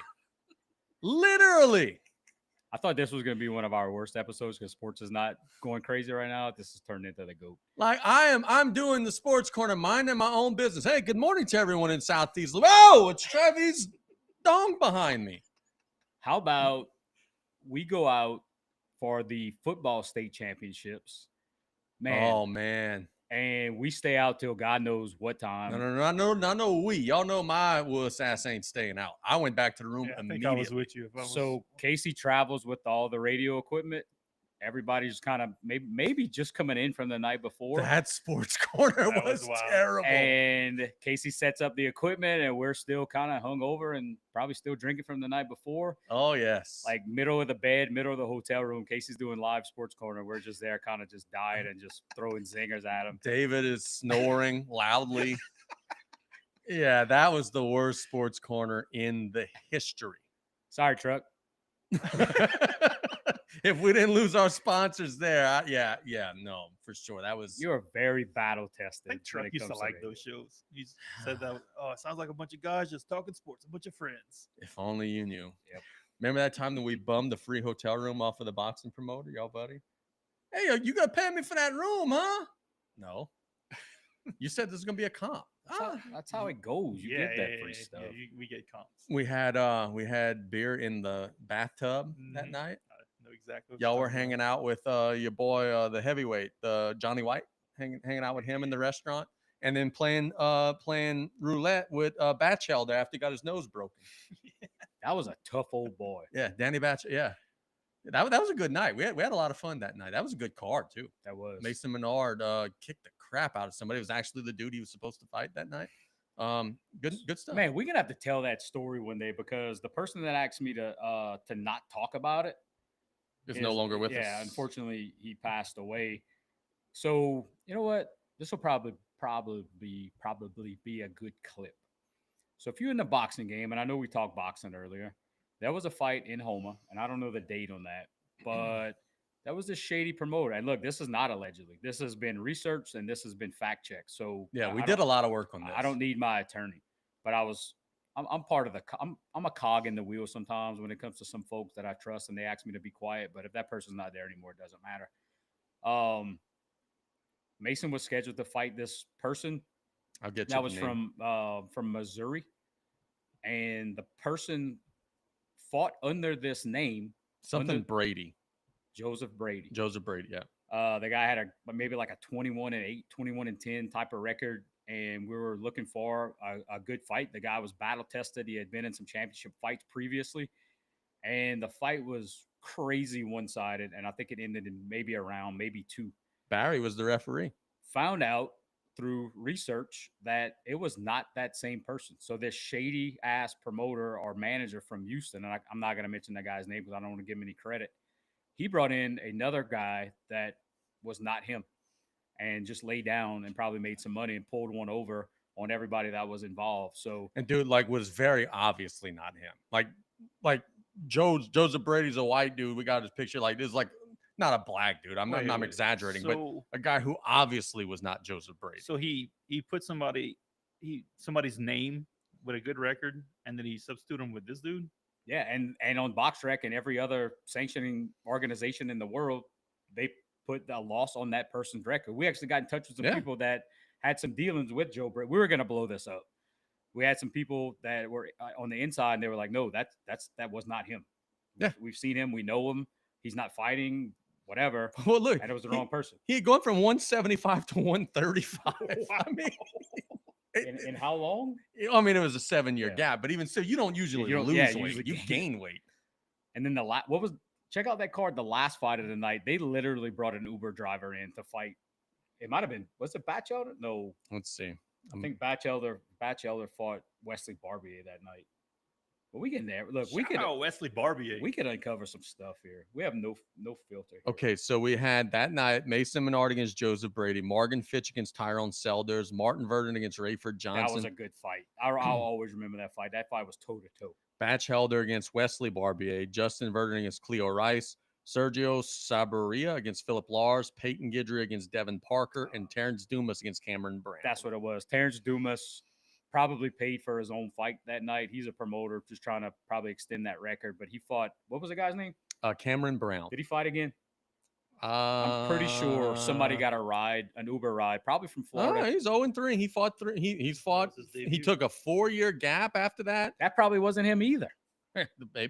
I thought this was going to be one of our worst episodes because sports is not going crazy right now. This has turned into the GOAT. I'm doing the sports corner, minding my own business. Hey, good morning to everyone in Southeast. Oh, it's Travis dong behind me. How about we go out for the football state championships? Man. Oh, man. And we stay out till God knows what time. No, we. Y'all know my wuss ass ain't staying out. I went back to the room immediately. I think I was with you. So Casey travels with all the radio equipment. everybody's kind of maybe just coming in from the night before. That sports corner That was was wild. terrible. And Casey sets up the equipment, and we're still kind of hungover and probably still drinking from the night before. Oh yes, Like middle of the bed, middle of the hotel room. Casey's doing live sports corner. We're just there, kind of just dying and just throwing zingers at him. David is snoring loudly. Yeah, that was the worst sports corner in the history. Sorry, truck. If we didn't lose our sponsors there, no, for sure. That was You are very battle tested. Like Truck used to like those shows. He said that. Oh, it sounds like a bunch of guys just talking sports, a bunch of friends. if only you knew. Yep. Remember that time that we bummed the free hotel room off of the boxing promoter, y'all, buddy? Hey, you gonna pay me for that room, huh? No. You said there's gonna be a comp. That's how it goes. You get that free stuff. Yeah, we get comps. We had beer in the bathtub that Mhm. night. I know exactly. What Y'all you're were talking hanging about. out with your boy, the heavyweight, Johnny White, hanging out with him in the restaurant, and then playing roulette with Batchelder after he got his nose broken. That was a tough old boy. Yeah, Danny Batch. Yeah, that was a good night. We had a lot of fun that night. That was a good card too. That was. Mason Menard kicked the crap out of somebody. It was actually the dude he was supposed to fight that night. Good stuff. Man, we're gonna have to tell that story one day because the person that asked me to not talk about it is no longer with us. Yeah, unfortunately, he passed away. So you know what? This will probably be a good clip. So if you're in the boxing game, and I know we talked boxing earlier, there was a fight in Homa, and I don't know the date on that, but that was a shady promoter. And look, this is not allegedly. This has been researched and this has been fact checked. So Yeah, we I did don't- a lot of work on this. I don't need my attorney, but I'm part of I'm a cog in the wheel sometimes when it comes to some folks that I trust and they ask me to be quiet. But if that person's not there anymore, it doesn't matter. Mason was scheduled to fight this person I'll get you. that the was name. from Missouri, and the person fought under this name, Something under- Brady. Joseph Brady. Joseph Brady. Yeah. The guy had maybe like a 21-8, 21-10 type of record, and we were looking for a good fight. The guy was battle tested. He had been in some championship fights previously, and the fight was crazy one-sided, and I think it ended in maybe a round, maybe two. Barry was the referee. Found out through research that it was not that same person. So this shady ass promoter or manager from Houston, and I'm not going to mention that guy's name because I don't want to give him any credit. He brought in another guy that was not him and just laid down and probably made some money and pulled one over on everybody that was involved. So, And dude, was very obviously not him. Like Joseph Brady's a white dude. We got his picture. This is not a black dude. I'm Wait, not exaggerating, but so, a guy who obviously was not Joseph Brady. so he put somebody's name with a good record, and then he substituted him with this dude. yeah, and on BoxRec and every other sanctioning organization in the world, they put a loss on that person's record. We actually got in touch with some Yeah. people that had some dealings with Joe Brady. We were going to blow this up. We had some people that were on the inside, and they were like, "No, that was not him. Yeah. We've seen him. We know him. He's not fighting. Whatever." Well, look, And it was the wrong person. he had gone from 175 to 135. I mean, In how long? I mean, it was a 7-year Yeah. gap, but even so, you don't usually You don't- lose yeah, you weight. usually You gain. gain weight. And then check out that card. The last fight of the night, they literally brought an Uber driver in to fight. It might have been, was it Batchelder? No, Let's see. I think Batchelder fought Wesley Barbier that night. But we can there. Look, Shout out Wesley Barbier. we could uncover some stuff here. We have no filter. Here. Okay, so we had that night Mason Menard against Joseph Brady, Morgan Fitch against Tyrone Selders, Martin Verdon against Rayford That Johnson, was a good fight. I'll always remember that fight. That fight was toe to toe. Batchelder against Wesley Barbier, Justin Verdon against Cleo Rice, Sergio Sabaria against Philip Lars, Peyton Guidry against Devin Parker, and Terrence Dumas against Cameron Brown. That's what it was. Terrence Dumas probably paid for his own fight that night. He's a promoter, just trying to probably extend that record. But he fought. What was the guy's name? Cameron Brown. Did he fight again? I'm pretty sure somebody Uh, got an Uber ride, probably from Florida. He's 0-3. He fought 3. He's fought. was his He debut. took a 4-year gap after that. That probably wasn't him either.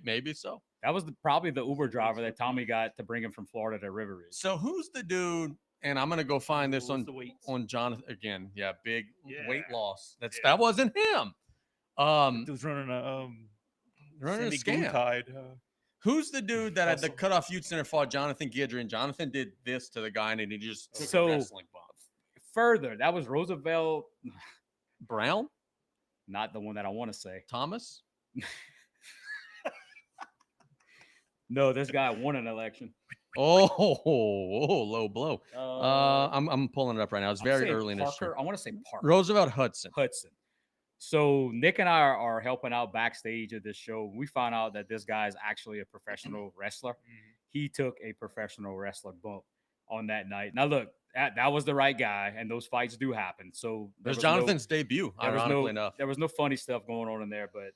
Maybe so. That was probably the Uber driver that Tommy got to bring him from Florida to River Ridge. So who's the dude? And I'm gonna go find this What's on the weights? on Jonathan again. Yeah, big weight Yeah. loss. That Yeah. wasn't him. Dude's running a Running a semi-glue scam. tide. Who's the dude that at the Hustle. Cutoff Youth Center fought Jonathan Guidry, and Jonathan did this to the guy, and he just took So- a wrestling bump? Further, that was Roosevelt, Brown? not the one that I want to say. Thomas? No, this guy won an election. Oh, low blow. Uh, I'm pulling it up right now. It's I'm very saying early in this Parker. show. I want to say Parker Roosevelt Hudson. Hudson. So Nick and I are helping out backstage at this show. We found out that this guy is actually a professional wrestler. He took a professional wrestler bump on that night. Now look, that was the right guy, and those fights do happen. So It was no- Jonathan's debut, there was ironically no, enough. There was no funny stuff going on in there, but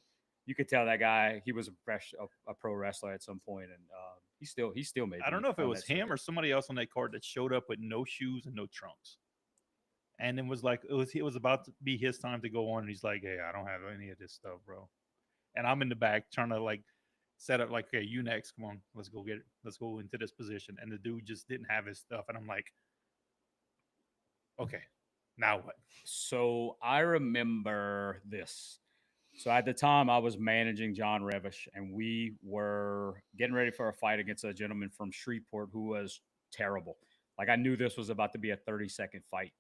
you could tell that guy he was a pro wrestler at some point, and he still made. I don't me know if it on was that him circuit. or somebody else on that card that showed up with no shoes and no trunks. And it was like it was about to be his time to go on, and he's like, "Hey, I don't have any of this stuff, bro." And I'm in the back trying to like set up like, "Okay, you next. Come on, let's go get it. Let's go into this position." And the dude just didn't have his stuff, and I'm like, "Okay, now what?" So I remember this. So at the time, I was managing John Revish, and we were getting ready for a fight against a gentleman from Shreveport who was terrible. Like I knew this was about to be a 30-second fight.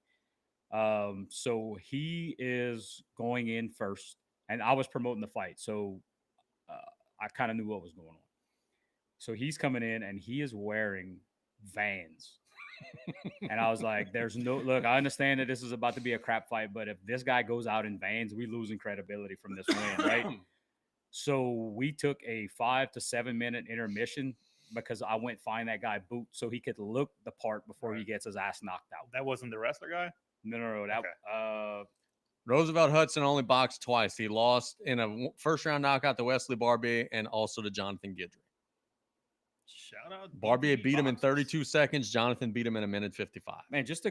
So he is going in first, and I was promoting the fight, so I kind of knew what was going on. So he's coming in, and he is wearing Vans. And I was like, there's no look, I understand that this is about to be a crap fight, but if this guy goes out in Vans, we losing credibility from this win, right? So we took a 5 to 7 minute intermission because I went find that guy boot so he could look the part before he gets his ass knocked out. That wasn't the wrestler guy. No, that Okay. Roosevelt Hudson only boxed twice. He lost in a first round knockout to Wesley Barbier and also to Jonathan Guidry. Shout out Barbier DB beat him in Boxers. 32 seconds. Jonathan beat him in a minute 55. man, just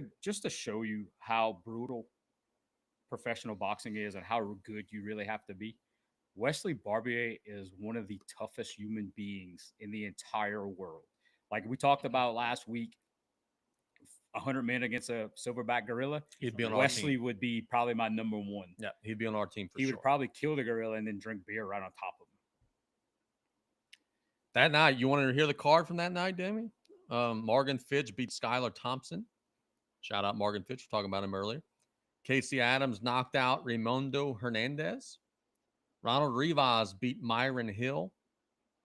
to show you how brutal professional boxing is and how good you really have to be. Wesley Barbier is one of the toughest human beings in the entire world. Like we talked about last week, 100 men against a silverback gorilla. He'd be on our Wesley team. would be probably my number one. Yeah, he'd be on our team for He sure. would probably kill the gorilla and then drink beer right on top of him. That night, you wanted to hear the card from that night, Damien? Morgan Fitch beat Skylar Thompson. Shout out Morgan Fitch. We're talking about him earlier. Casey Adams knocked out Raimundo Hernandez. Ronald Rivas beat Myron Hill.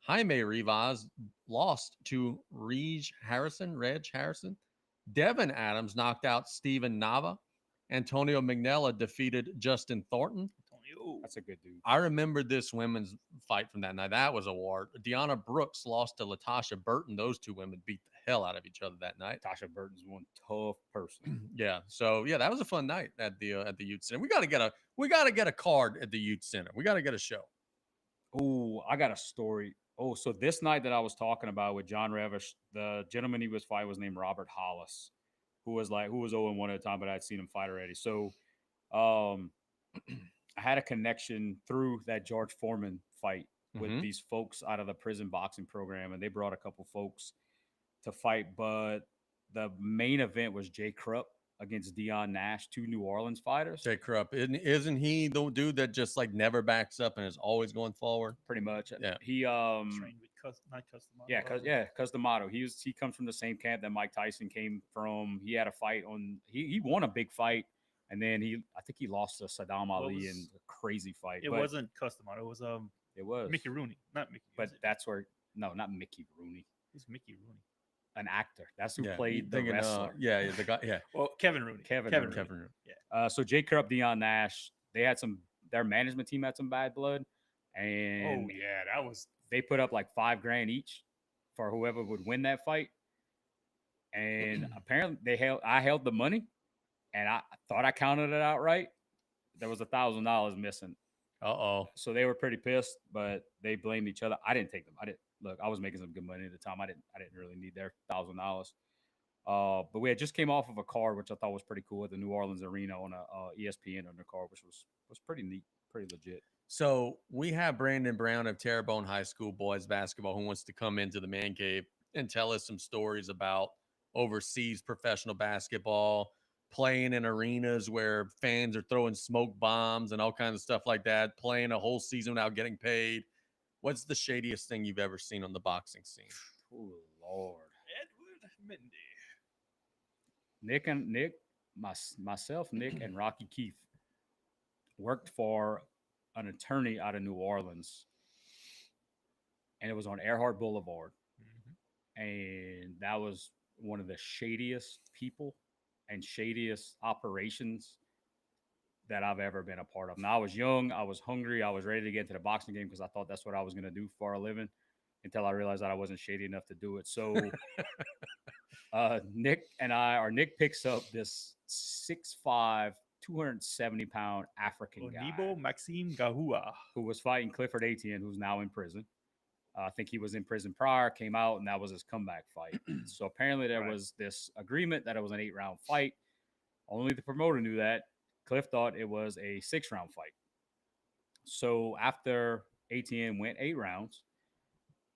Jaime Rivas lost to Reg Harrison. Devin Adams knocked out Steven Nava. Antonio Magnella defeated Justin Thornton. That's a good dude. I remember this women's fight from that night. That was a war. Deanna Brooks lost to Latasha Burton. Those two women beat the hell out of each other that night. Tasha Burton's one tough person. Yeah. So yeah, that was a fun night at the Youth Center. We got to get a card at the Youth Center. We got to get a show. Oh, I got a story. Oh, so this night that I was talking about with John Revish, the gentleman he was fighting was named Robert Hollis, who was 0-1 at the time, but I'd seen him fight already. So I had a connection through that George Foreman fight with these folks out of the prison boxing program, and they brought a couple folks to fight. But the main event was Jay Krupp against Dion Nash, two New Orleans fighters. Jay Krupp, isn't he the dude that just like never backs up and is always going forward? Pretty much. Yeah. He Trained with Cus D'Amato. He comes from the same camp that Mike Tyson came from. He had a fight on. He won a big fight, and then I think he lost to Saddam Ali in a crazy fight. It wasn't custom. It was It was Mickey Rooney, not Mickey. But that's where not Mickey Rooney, Who's Mickey Rooney? an actor. That's who Yeah, played the thinking, wrestler. yeah, the guy. Yeah, Well, Kevin Rooney. Kevin Kevin. So Jay Krupp, Dion Nash, their management team had some bad blood, and Oh yeah, that was they put up like $5,000 each for whoever would win that fight. And apparently I held the money, and I thought I counted it out right. There was $1,000 missing. So they were pretty pissed, but they blamed each other. I didn't take them. I was making some good money at the time. I didn't really need their $1,000. But we had just came off of a card, which I thought was pretty cool at the New Orleans Arena on a ESPN undercard, which was pretty neat, pretty legit. So we have Brandon Brown of Terrebonne High School boys basketball who wants to come into the man cave and tell us some stories about overseas professional basketball, playing in arenas where fans are throwing smoke bombs and all kinds of stuff like that, playing a whole season without getting paid. What's the shadiest thing you've ever seen on the boxing scene? Oh Lord. Edward Mendy. Myself, Nick, and Rocky Keith worked for an attorney out of New Orleans, and it was on Earhart Boulevard, and that was one of the shadiest people and shadiest operations that I've ever been a part of. Now, I was young, I was hungry, I was ready to get into the boxing game because I thought that's what I was going to do for a living until I realized that I wasn't shady enough to do it. So Nick picks up this 6'5", 270-pound African guy Onibo Maxime Gahua, who was fighting Clifford Etienne, who's now in prison. I think he was in prison prior, came out, and that was his comeback fight. So apparently there was this agreement that it was an 8-round fight. Only the promoter knew that. Cliff thought it was a 6-round fight. So after Etienne went 8 rounds,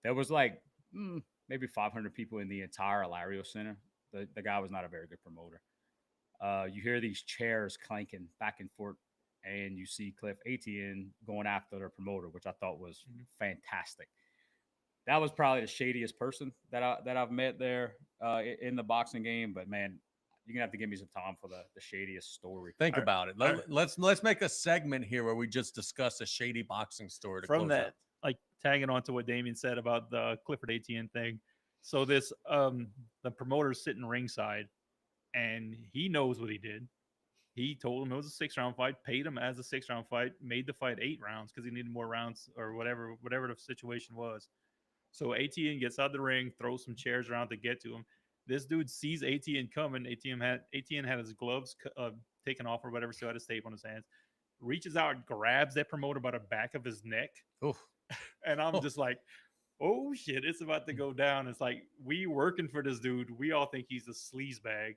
there was like maybe 500 people in the entire Alario Center. The guy was not a very good promoter. You hear these chairs clanking back and forth, and you see Cliff Etienne going after the promoter, which I thought was fantastic. That was probably the shadiest person that I've met there in the boxing game. But man, you're gonna have to give me some time for the shadiest story. Think about it. Let's make a segment here where we just discuss a shady boxing story to from close that. out. Like tagging on to what Damien said about the Clifford Etienne thing. So this the promoter's sitting ringside, and he knows what he did. He told him it was a 6-round fight, paid him as a 6-round fight, made the fight 8 rounds because he needed more rounds or whatever the situation was. So Etienne gets out of the ring, throws some chairs around to get to him. This dude sees Etienne coming. Etienne had his gloves taken off or whatever, still had his tape on his hands. Reaches out, grabs that promoter by the back of his neck. Oof. And I'm just like, oh shit, it's about to go down. It's like, we working for this dude. We all think he's a sleaze bag.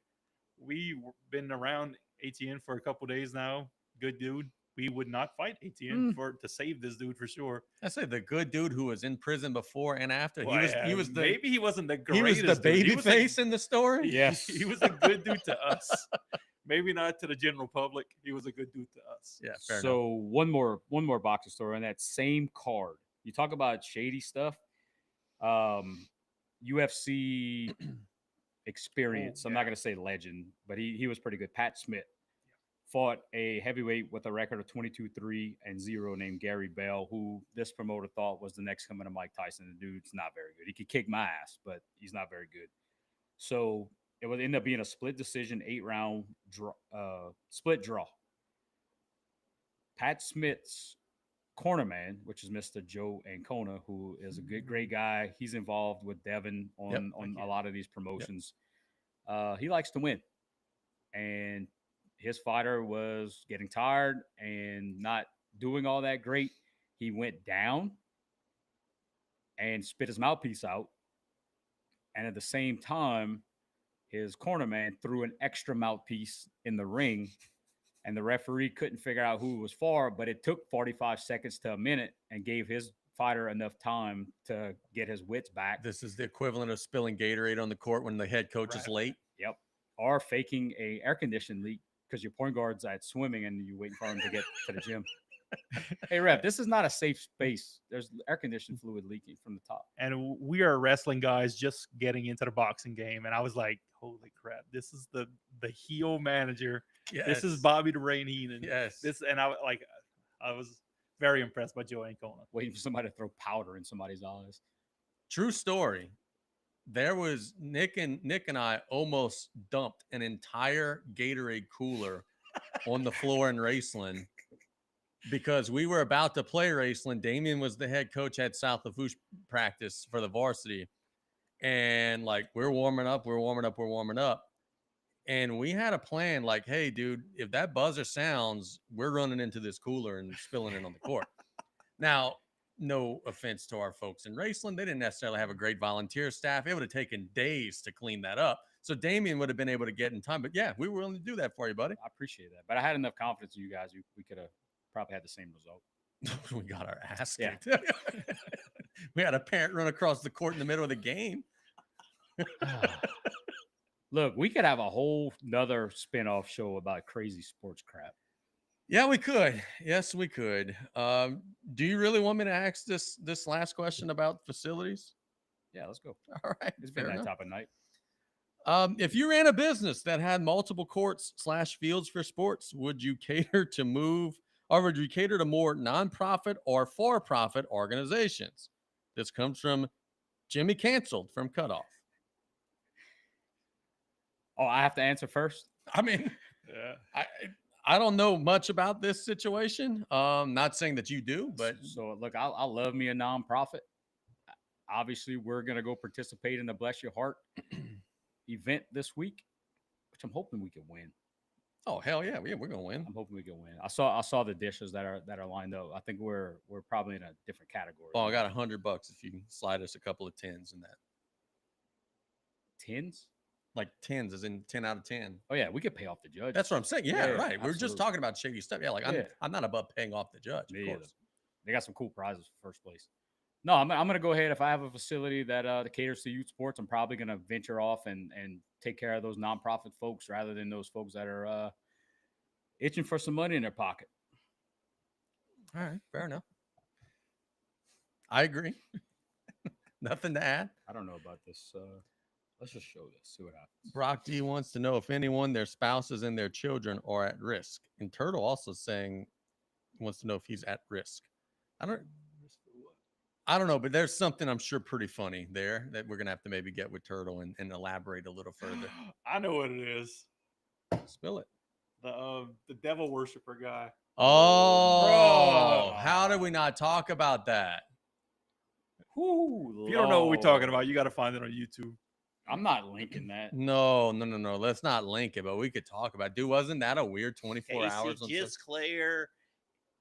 We've been around Etienne for a couple days now. Good dude. We would not fight Etienne to save this dude for sure. I say the good dude who was in prison before and after. Well, he was the maybe he wasn't the he greatest. was the baby dude. face in the story. Yes. He was a good dude to us. Maybe not to the general public. He was a good dude to us. Yeah, fair enough. So one more boxing story on that same card. You talk about shady stuff. UFC experience. I'm not going to say legend, but he was pretty good. Pat Smith fought a heavyweight with a record of 22-3-0 named Gary Bell, who this promoter thought was the next coming to Mike Tyson. The dude's not very good. He could kick my ass, but he's not very good. So it would end up being a split decision, 8-round split draw. Pat Smith's cornerman, which is Mr. Joe Ancona, who is a great guy. He's involved with Devin on a lot of these promotions. He likes to win. And his fighter was getting tired and not doing all that great. He went down and spit his mouthpiece out. And at the same time, his cornerman threw an extra mouthpiece in the ring, and the referee couldn't figure out who it was for, but it took 45 seconds to a minute and gave his fighter enough time to get his wits back. This is the equivalent of spilling Gatorade on the court when the head coach is late. Yep. Or faking a air conditioning leak because your point guard's at swimming and you're waiting for him to get to the gym. Hey, Ref, this is not a safe space. There's air conditioning fluid leaking from the top. And we are wrestling guys just getting into the boxing game. And I was like, holy crap, this is the heel manager. Yes. This is Bobby the Rain Heenan. Yes. I was very impressed by Joe Ancona. Waiting for somebody to throw powder in somebody's eyes. True story. There was Nick and I almost dumped an entire Gatorade cooler on the floor in Raceland because we were about to play Raceland. Damien was the head coach at South Lafourche practice for the varsity. And like, we're warming up. And we had a plan like, hey, dude, if that buzzer sounds, we're running into this cooler and spilling it on the court. Now, no offense to our folks in Raceland. They didn't necessarily have a great volunteer staff. It would have taken days to clean that up. So Damien would have been able to get in time. But yeah, we were willing to do that for you, buddy. I appreciate that. But I had enough confidence in you guys. We could have probably had the same result. We got our ass kicked. Yeah. We had a parent run across the court in the middle of the game. Look, we could have a whole nother spinoff show about crazy sports crap. Yeah, we could. Yes, we could. Do you really want me to ask this last question about facilities? Yeah, let's go. All right, It's fair been that enough. type of night. If you ran a business that had multiple courts/fields for sports, would you cater to more nonprofit or for-profit organizations? This comes from Jimmy Canceled from Cutoff. Oh, I have to answer first. I mean, Yeah. I don't know much about this situation. Not saying that you do, but So look, I love me a nonprofit. Obviously, we're gonna go participate in the Bless Your Heart event this week, which I'm hoping we can win. oh hell yeah, we're gonna win. I'm hoping we can win. I saw the dishes that are lined up. I think we're probably in a different category. Oh, I got $100 if you can slide us a couple of tens in that. Tens. Like tens, as in 10 out of 10. Oh yeah, we could pay off the judge. That's what I'm saying. Yeah, Yeah, right. We were just absolutely. talking about shady stuff. Yeah, like Yeah. I'm not above paying off the judge. Me Of either. course. They got some cool prizes for first place. No, I'm gonna go ahead. If I have a facility that caters to youth sports, I'm probably gonna venture off and take care of those nonprofit folks rather than those folks that are itching for some money in their pocket. All right, fair enough. I agree. Nothing to add. I don't know about this. Let's just show this. See what happens. Brock D wants to know if anyone, their spouses, and their children are at risk. And Turtle also saying wants to know if he's at risk. I don't know, but there's something I'm sure pretty funny there that we're gonna have to maybe get with Turtle and elaborate a little further. I know what it is. Spill it. The devil worshiper guy. Oh, Bro. how did we not talk about that? Whew, If you don't know what we're talking Lord. about, you got to find it on YouTube. I'm not linking that. No. Let's not link it, but we could talk about it. Dude, wasn't that a weird 24 hours? On Gisclair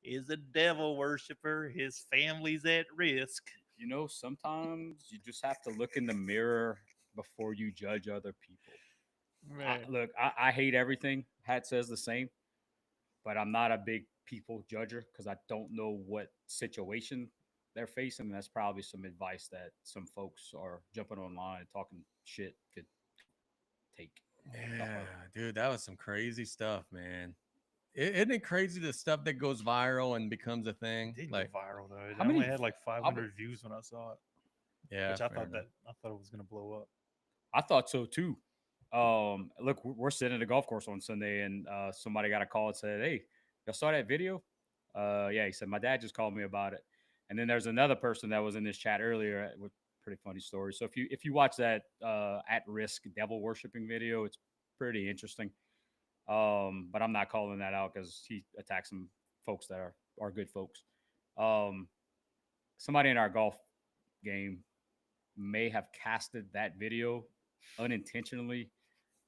is a devil worshiper. His family's at risk. You know, sometimes you just have to look in the mirror before you judge other people. I hate everything. Hat says the same, but I'm not a big people judger because I don't know what situation they're facing. And that's probably some advice that some folks are jumping online and talking shit could take. Yeah, dude, that was some crazy stuff, man. Isn't it crazy the stuff that goes viral and becomes a thing? It did Like, go viral though. It how only many- had like 500 views when I saw it. yeah, Which I fair thought enough. it was gonna blow up. I thought so too. Look, we're sitting at a golf course on Sunday, and somebody got a call and said, "Hey, y'all saw that video?" Yeah, he said my dad just called me about it. And then there's another person that was in this chat earlier with pretty funny story. So if you watch that at risk devil worshiping video, it's pretty interesting. But I'm not calling that out because he attacks some folks that are good folks. Somebody in our golf game may have casted that video unintentionally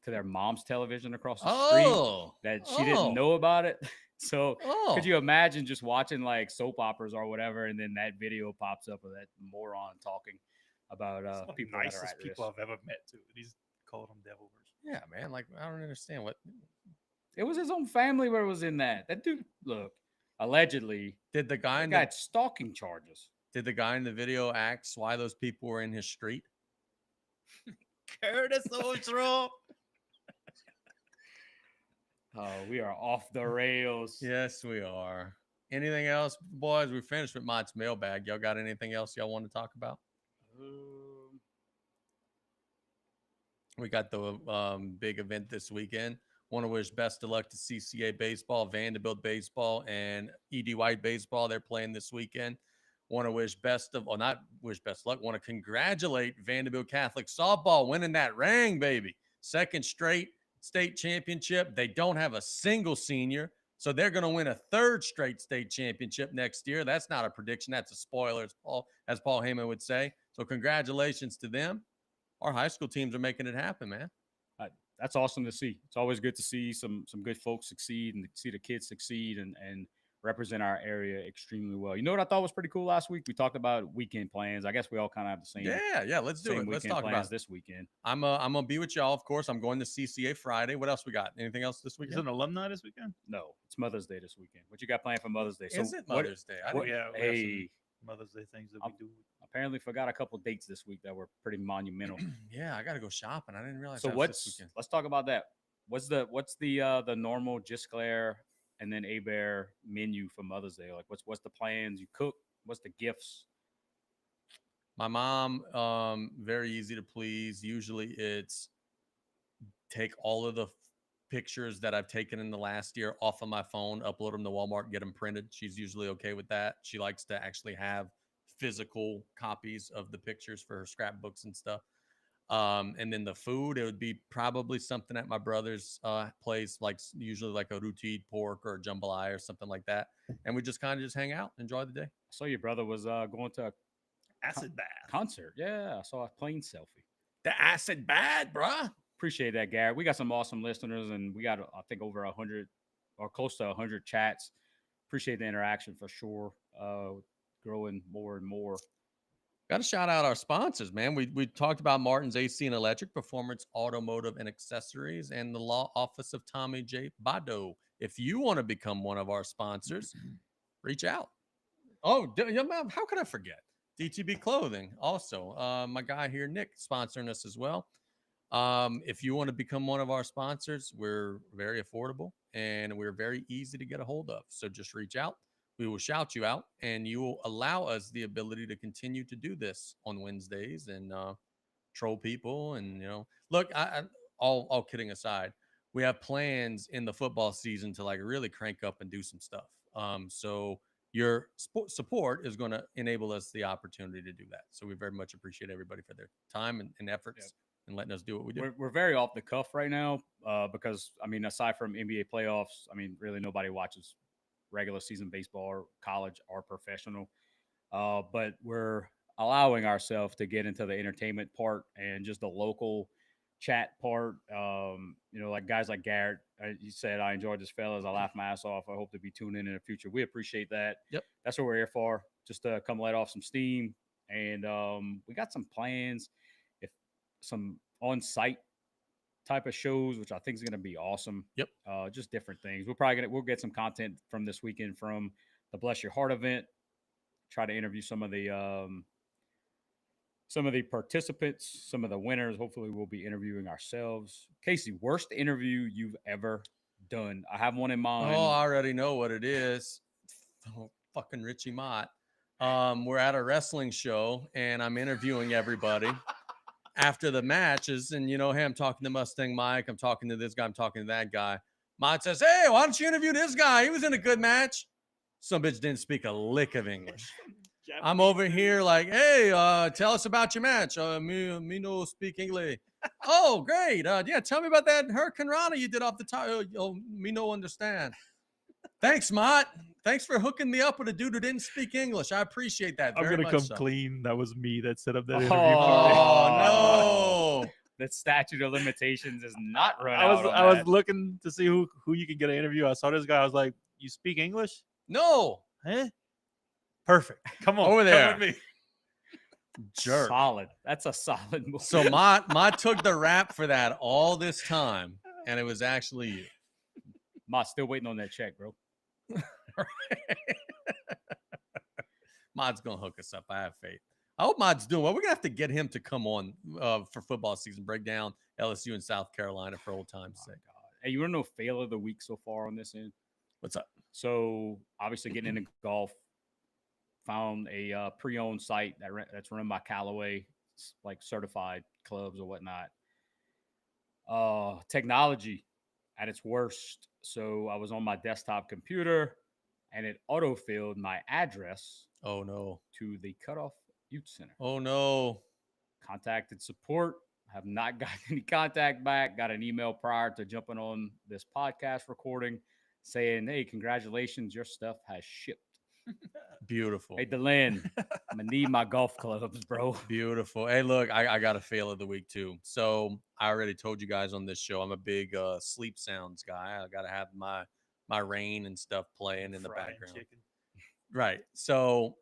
to their mom's television across the street that she didn't know about it. So could you imagine just watching like soap operas or whatever, and then that video pops up of that moron talking about people that are nicest at people risk. I've ever met too. And he's called them devil worshippers. Yeah, man. Like, I don't understand what It was his own family where it was in that. That dude, look, allegedly did the guy in got stalking charges. did the guy in the video ask why those people were in his street? Curtis Ostro. Oh, we are off the rails. Yes, we are. Anything else, boys? We finished with Mott's mailbag. Y'all got anything else y'all want to talk about? We got the big event this weekend. Want to wish best of luck to CCA baseball, Vanderbilt baseball, and ED White baseball. They're playing this weekend. Want to wish not wish best of luck. Want to congratulate Vanderbilt Catholic softball winning that ring, baby. Second straight state championship. They don't have a single senior, so they're going to win a third straight state championship next year. That's not a prediction. That's a spoiler, as Paul Heyman would say. So congratulations to them. Our high school teams are making it happen, man. That's awesome to see. It's always good to see some good folks succeed and see the kids succeed and represent our area extremely well. You know what I thought was pretty cool last week? We talked about weekend plans. I guess we all kind of have the same. Yeah. Let's do same it. Let's weekend talk plans about it. this weekend. I'm gonna be with y'all, of course. I'm going to CCA Friday. What else we got? Anything else this Is weekend? it an alumni this weekend? No, it's Mother's Day this weekend. What you got planned for Mother's Day? Is it Mother's Day? I what- didn't- Yeah, we have some Hey, Mother's Day things that we do. apparently forgot a couple dates this week that were pretty monumental. yeah, I got to go shopping. I didn't realize. So that was this weekend. let's talk about that. What's the normal Gisclair and then A-Bear menu for Mother's Day? Like, what's the plans? You cook? What's the gifts? My mom, very easy to please. Usually it's take all of the pictures that I've taken in the last year off of my phone, upload them to Walmart, get them printed. She's usually okay with that. She likes to actually have physical copies of the pictures for her scrapbooks and stuff. And then the food, it would be probably something at my brother's place, like usually like a rôti pork or a jambalaya or something like that. And we just kind of just hang out, enjoy the day. I saw your brother was going to a Acid bath. concert. Yeah, I saw a plane selfie. The acid bad, bruh. Appreciate that, Garrett. We got some awesome listeners, and we got, I think, over 100 or close to 100 chats. Appreciate the interaction for sure. Growing more and more. Got to shout out our sponsors, man. We talked about Martin's AC and Electric, Performance Automotive and Accessories, and the law office of Tommy J. Bado. If you want to become one of our sponsors, reach out. Oh, how could I forget? DTB Clothing, also. My guy here, Nick, sponsoring us as well. If you want to become one of our sponsors, we're very affordable and we're very easy to get a hold of. So just reach out. We will shout you out, and you will allow us the ability to continue to do this on Wednesdays and troll people. And look, all kidding aside, we have plans in the football season to like really crank up and do some stuff. So your support is going to enable us the opportunity to do that. So we very much appreciate everybody for their time and efforts. Yep. And letting us do what we do. We're very off the cuff right now because, I mean, aside from NBA playoffs, I mean, really nobody watches regular season baseball or college or professional. But we're allowing ourselves to get into the entertainment part and just the local chat part. Like guys like Garrett, you said, I enjoyed this, fellas. I laughed my ass off. I hope to be tuned in the future. We appreciate that. Yep. That's what we're here for, just to come let off some steam. And we got some plans. Some on-site type of shows, which I think is going to be awesome. Yep. Just different things. We'll get some content from this weekend from the Bless Your Heart event. Try to interview some of the participants, some of the winners. Hopefully we'll be interviewing ourselves. Casey, worst interview you've ever done? I have one in mind. Oh, I already know what it is. Oh, fucking Richie Mott. We're at a wrestling show and I'm interviewing everybody. After the matches, and hey, I'm talking to Mustang Mike, I'm talking to this guy, I'm talking to that guy. Mott says, hey, why don't you interview this guy? He was in a good match. Some bitch didn't speak a lick of English. I'm over here like, hey, tell us about your match. Me no speak English. Oh, great. Yeah, tell me about that Hurricane Rana you did off the top. Me no understand. Thanks, Mott. Thanks for hooking me up with a dude who didn't speak English. I appreciate that. I'm going to come clean. That was me that set up that interview. Oh, no. That statute of limitations is not run I was looking to see who you could get an interview. I saw this guy. I was like, you speak English? No. Huh? Perfect. Come on. Over there. Come with me. Jerk. Solid. That's a solid move. So Mott took the rap for that all this time, and it was actually you. Mott, still waiting on that check, bro. Mott's gonna hook us up. I have faith. I hope Mott's doing well. We're gonna have to get him to come on for football season, break down LSU and South Carolina for old time's sake. God. Hey, you want to know fail of the week so far on this end? What's up? So obviously getting into golf, found a pre-owned site that's run by Callaway, like certified clubs or whatnot. Technology at its worst. So I was on my desktop computer and it auto-filled my address. Oh, no. To the Cutoff Youth Center. Oh, no. Contacted support. Have not gotten any contact back. Got an email prior to jumping on this podcast recording saying, hey, congratulations. Your stuff has shipped. Beautiful. Hey, Deland, I'm going to need my golf clubs, bro. Beautiful. Hey, look, I got a fail of the week, too. So I already told you guys on this show, I'm a big sleep sounds guy. I got to have my rain and stuff playing in the background. Chicken. Right. So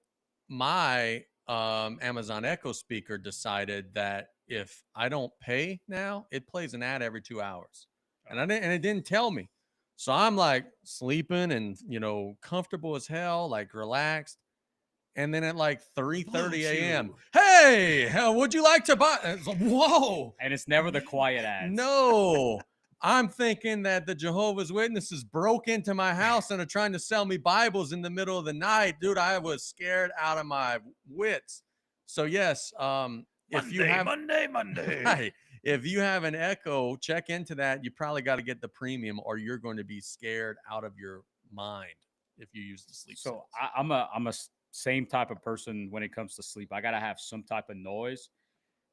my Amazon Echo speaker decided that if I don't pay now, it plays an ad every 2 hours. And it didn't tell me. So I'm like sleeping and, comfortable as hell, like relaxed. And then at like 3:30 a.m., hey, would you like to buy? It's like, whoa. And it's never the quiet ads. No. I'm thinking that the Jehovah's Witnesses broke into my house and are trying to sell me Bibles in the middle of the night. Dude, I was scared out of my wits. So yes, if you have Monday. right, if you have an Echo, check into that. You probably got to get the premium, or you're going to be scared out of your mind if you use the sleep. So Sense. I'm a same type of person when it comes to sleep. I gotta have some type of noise,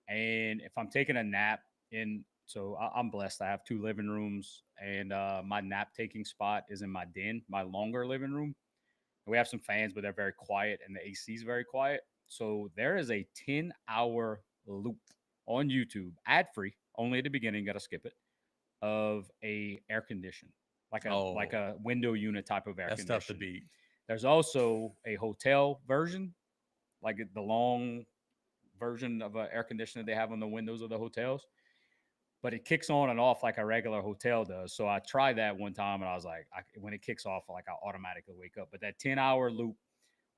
and if I'm taking a nap I'm blessed. I have 2 living rooms, and my nap taking spot is in my den, my longer living room. And we have some fans, but they're very quiet, and the AC is very quiet. So there is a 10-hour loop on YouTube, ad free, only at the beginning. Got to skip it. Of a air condition, like a window unit type of air That's condition. tough to beat. There's also a hotel version, like the long version of an air conditioner they have on the windows of the hotels, but it kicks on and off like a regular hotel does. So I tried that one time, and I was like, when it kicks off, like I automatically wake up. But that 10-hour loop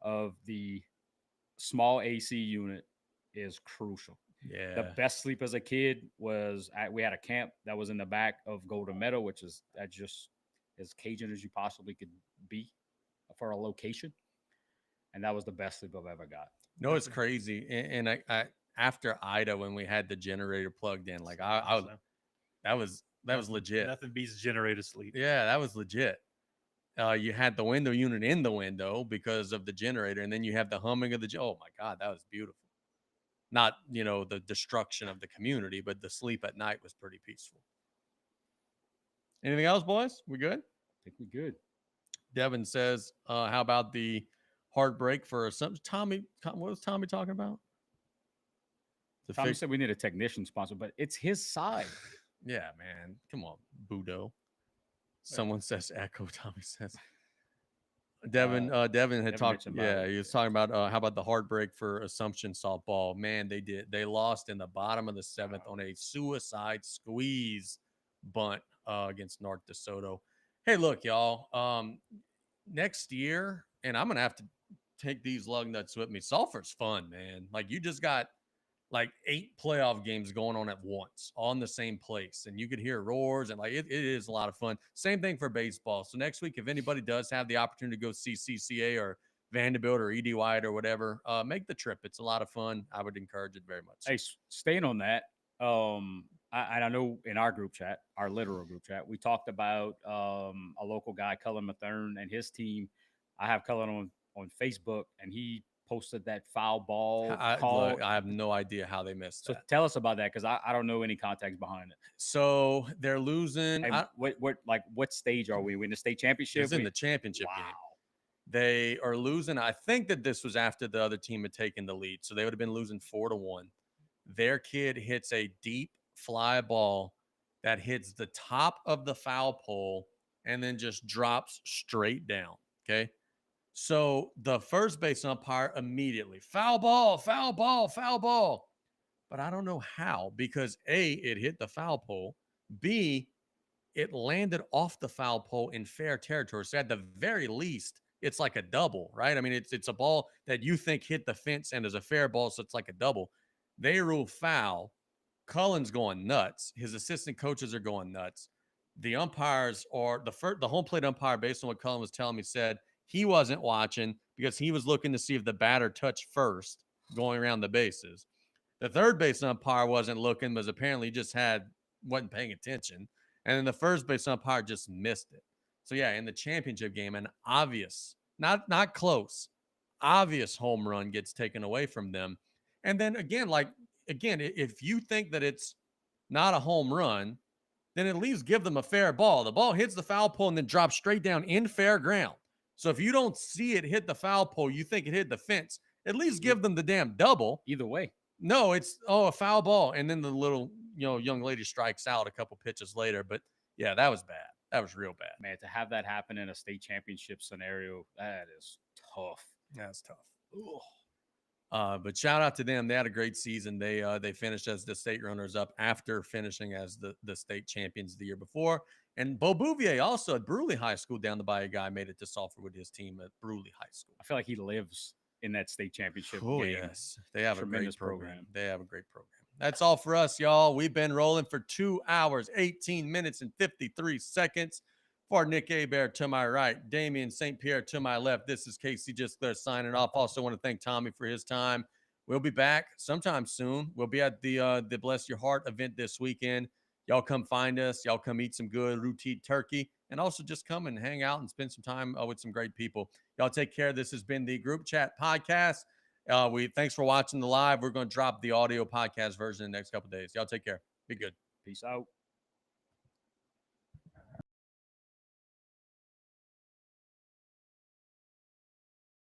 of the small AC unit is crucial. Yeah. The best sleep as a kid was we had a camp that was in the back of Golden Meadow, which is just as Cajun as you possibly could be for a location. And that was the best sleep I've ever got. No, it's crazy. And I after Ida, when we had the generator plugged in, like that was legit. Nothing beats generator sleep. Yeah, that was legit. You had the window unit in the window because of the generator, and then you have the humming of oh my God, that was beautiful. Not, the destruction of the community, but the sleep at night was pretty peaceful. Anything else, boys? We good? I think we're good. Devin says, how about the heartbreak for some Tommy? What was Tommy talking about? Tommy said we need a technician sponsor, but it's his side. Yeah, man. Come on, Budo. Someone says Echo. Tommy says. Devin had talked. Yeah, he was talking about how about the heartbreak for Assumption softball. Man, they lost in the bottom of the 7th on a suicide squeeze bunt against North DeSoto. Hey, look, y'all. Next year, and I'm gonna have to take these lug nuts with me. Sulphur's fun, man. Like, you just got like 8 playoff games going on at once on the same place, and you could hear roars, and like it is a lot of fun. Same thing for baseball. So next week, if anybody does have the opportunity to go see CCA or Vanderbilt or ED White or whatever, make the trip. It's a lot of fun. I would encourage it very much. Hey, staying on that, I know in our group chat, our literal group chat, we talked about a local guy, Cullen Mathern, and his team. I have Cullen on Facebook, and he posted that foul ball call. I have no idea how they missed that. So tell us about that, because I don't know any context behind it. So they're losing. What stage are we? We in the state championship? It's in the championship game. They are losing. I think that this was after the other team had taken the lead, so they would have been losing 4-1. Their kid hits a deep fly ball that hits the top of the foul pole and then just drops straight down. Okay. So the first base umpire immediately, foul ball, foul ball, foul ball. But I don't know how, because A, it hit the foul pole. B, it landed off the foul pole in fair territory. So at the very least, it's like a double, right? I mean, it's a ball that you think hit the fence and is a fair ball, so it's like a double. They rule foul. Cullen's going nuts. His assistant coaches are going nuts. The umpires or the home plate umpire, based on what Cullen was telling me, said he wasn't watching because he was looking to see if the batter touched first going around the bases. The third base umpire wasn't looking, but apparently just wasn't paying attention. And then the first base umpire just missed it. So yeah, in the championship game, an obvious, not close, obvious home run gets taken away from them. And then again, if you think that it's not a home run, then at least give them a fair ball. The ball hits the foul pole and then drops straight down in fair ground. So if you don't see it hit the foul pole, you think it hit the fence, at least give them the damn double. Either way. No, it's a foul ball. And then the little, young lady strikes out a couple pitches later. But yeah, that was bad. That was real bad. Man, to have that happen in a state championship scenario, that is tough. That's tough. But shout out to them. They had a great season. They finished as the state runners up after finishing as the state champions the year before. And Bo Bouvier also at Bruley High School down the Bayou guy made it to Sulphur with his team at Bruley High School. I feel like he lives in that state championship game. Yes. They have a great program. They have a great program. That's all for us, y'all. We've been rolling for 2 hours, 18 minutes, and 53 seconds. For Nick Hebert to my right, Damian St. Pierre to my left. This is Casey Just there signing off. Also want to thank Tommy for his time. We'll be back sometime soon. We'll be at the Bless Your Heart event this weekend. Y'all come find us. Y'all come eat some good rooted turkey, and also just come and hang out and spend some time with some great people. Y'all take care. This has been the Group Chat Podcast. Thanks for watching the live. We're going to drop the audio podcast version in the next couple of days. Y'all take care. Be good. Peace out.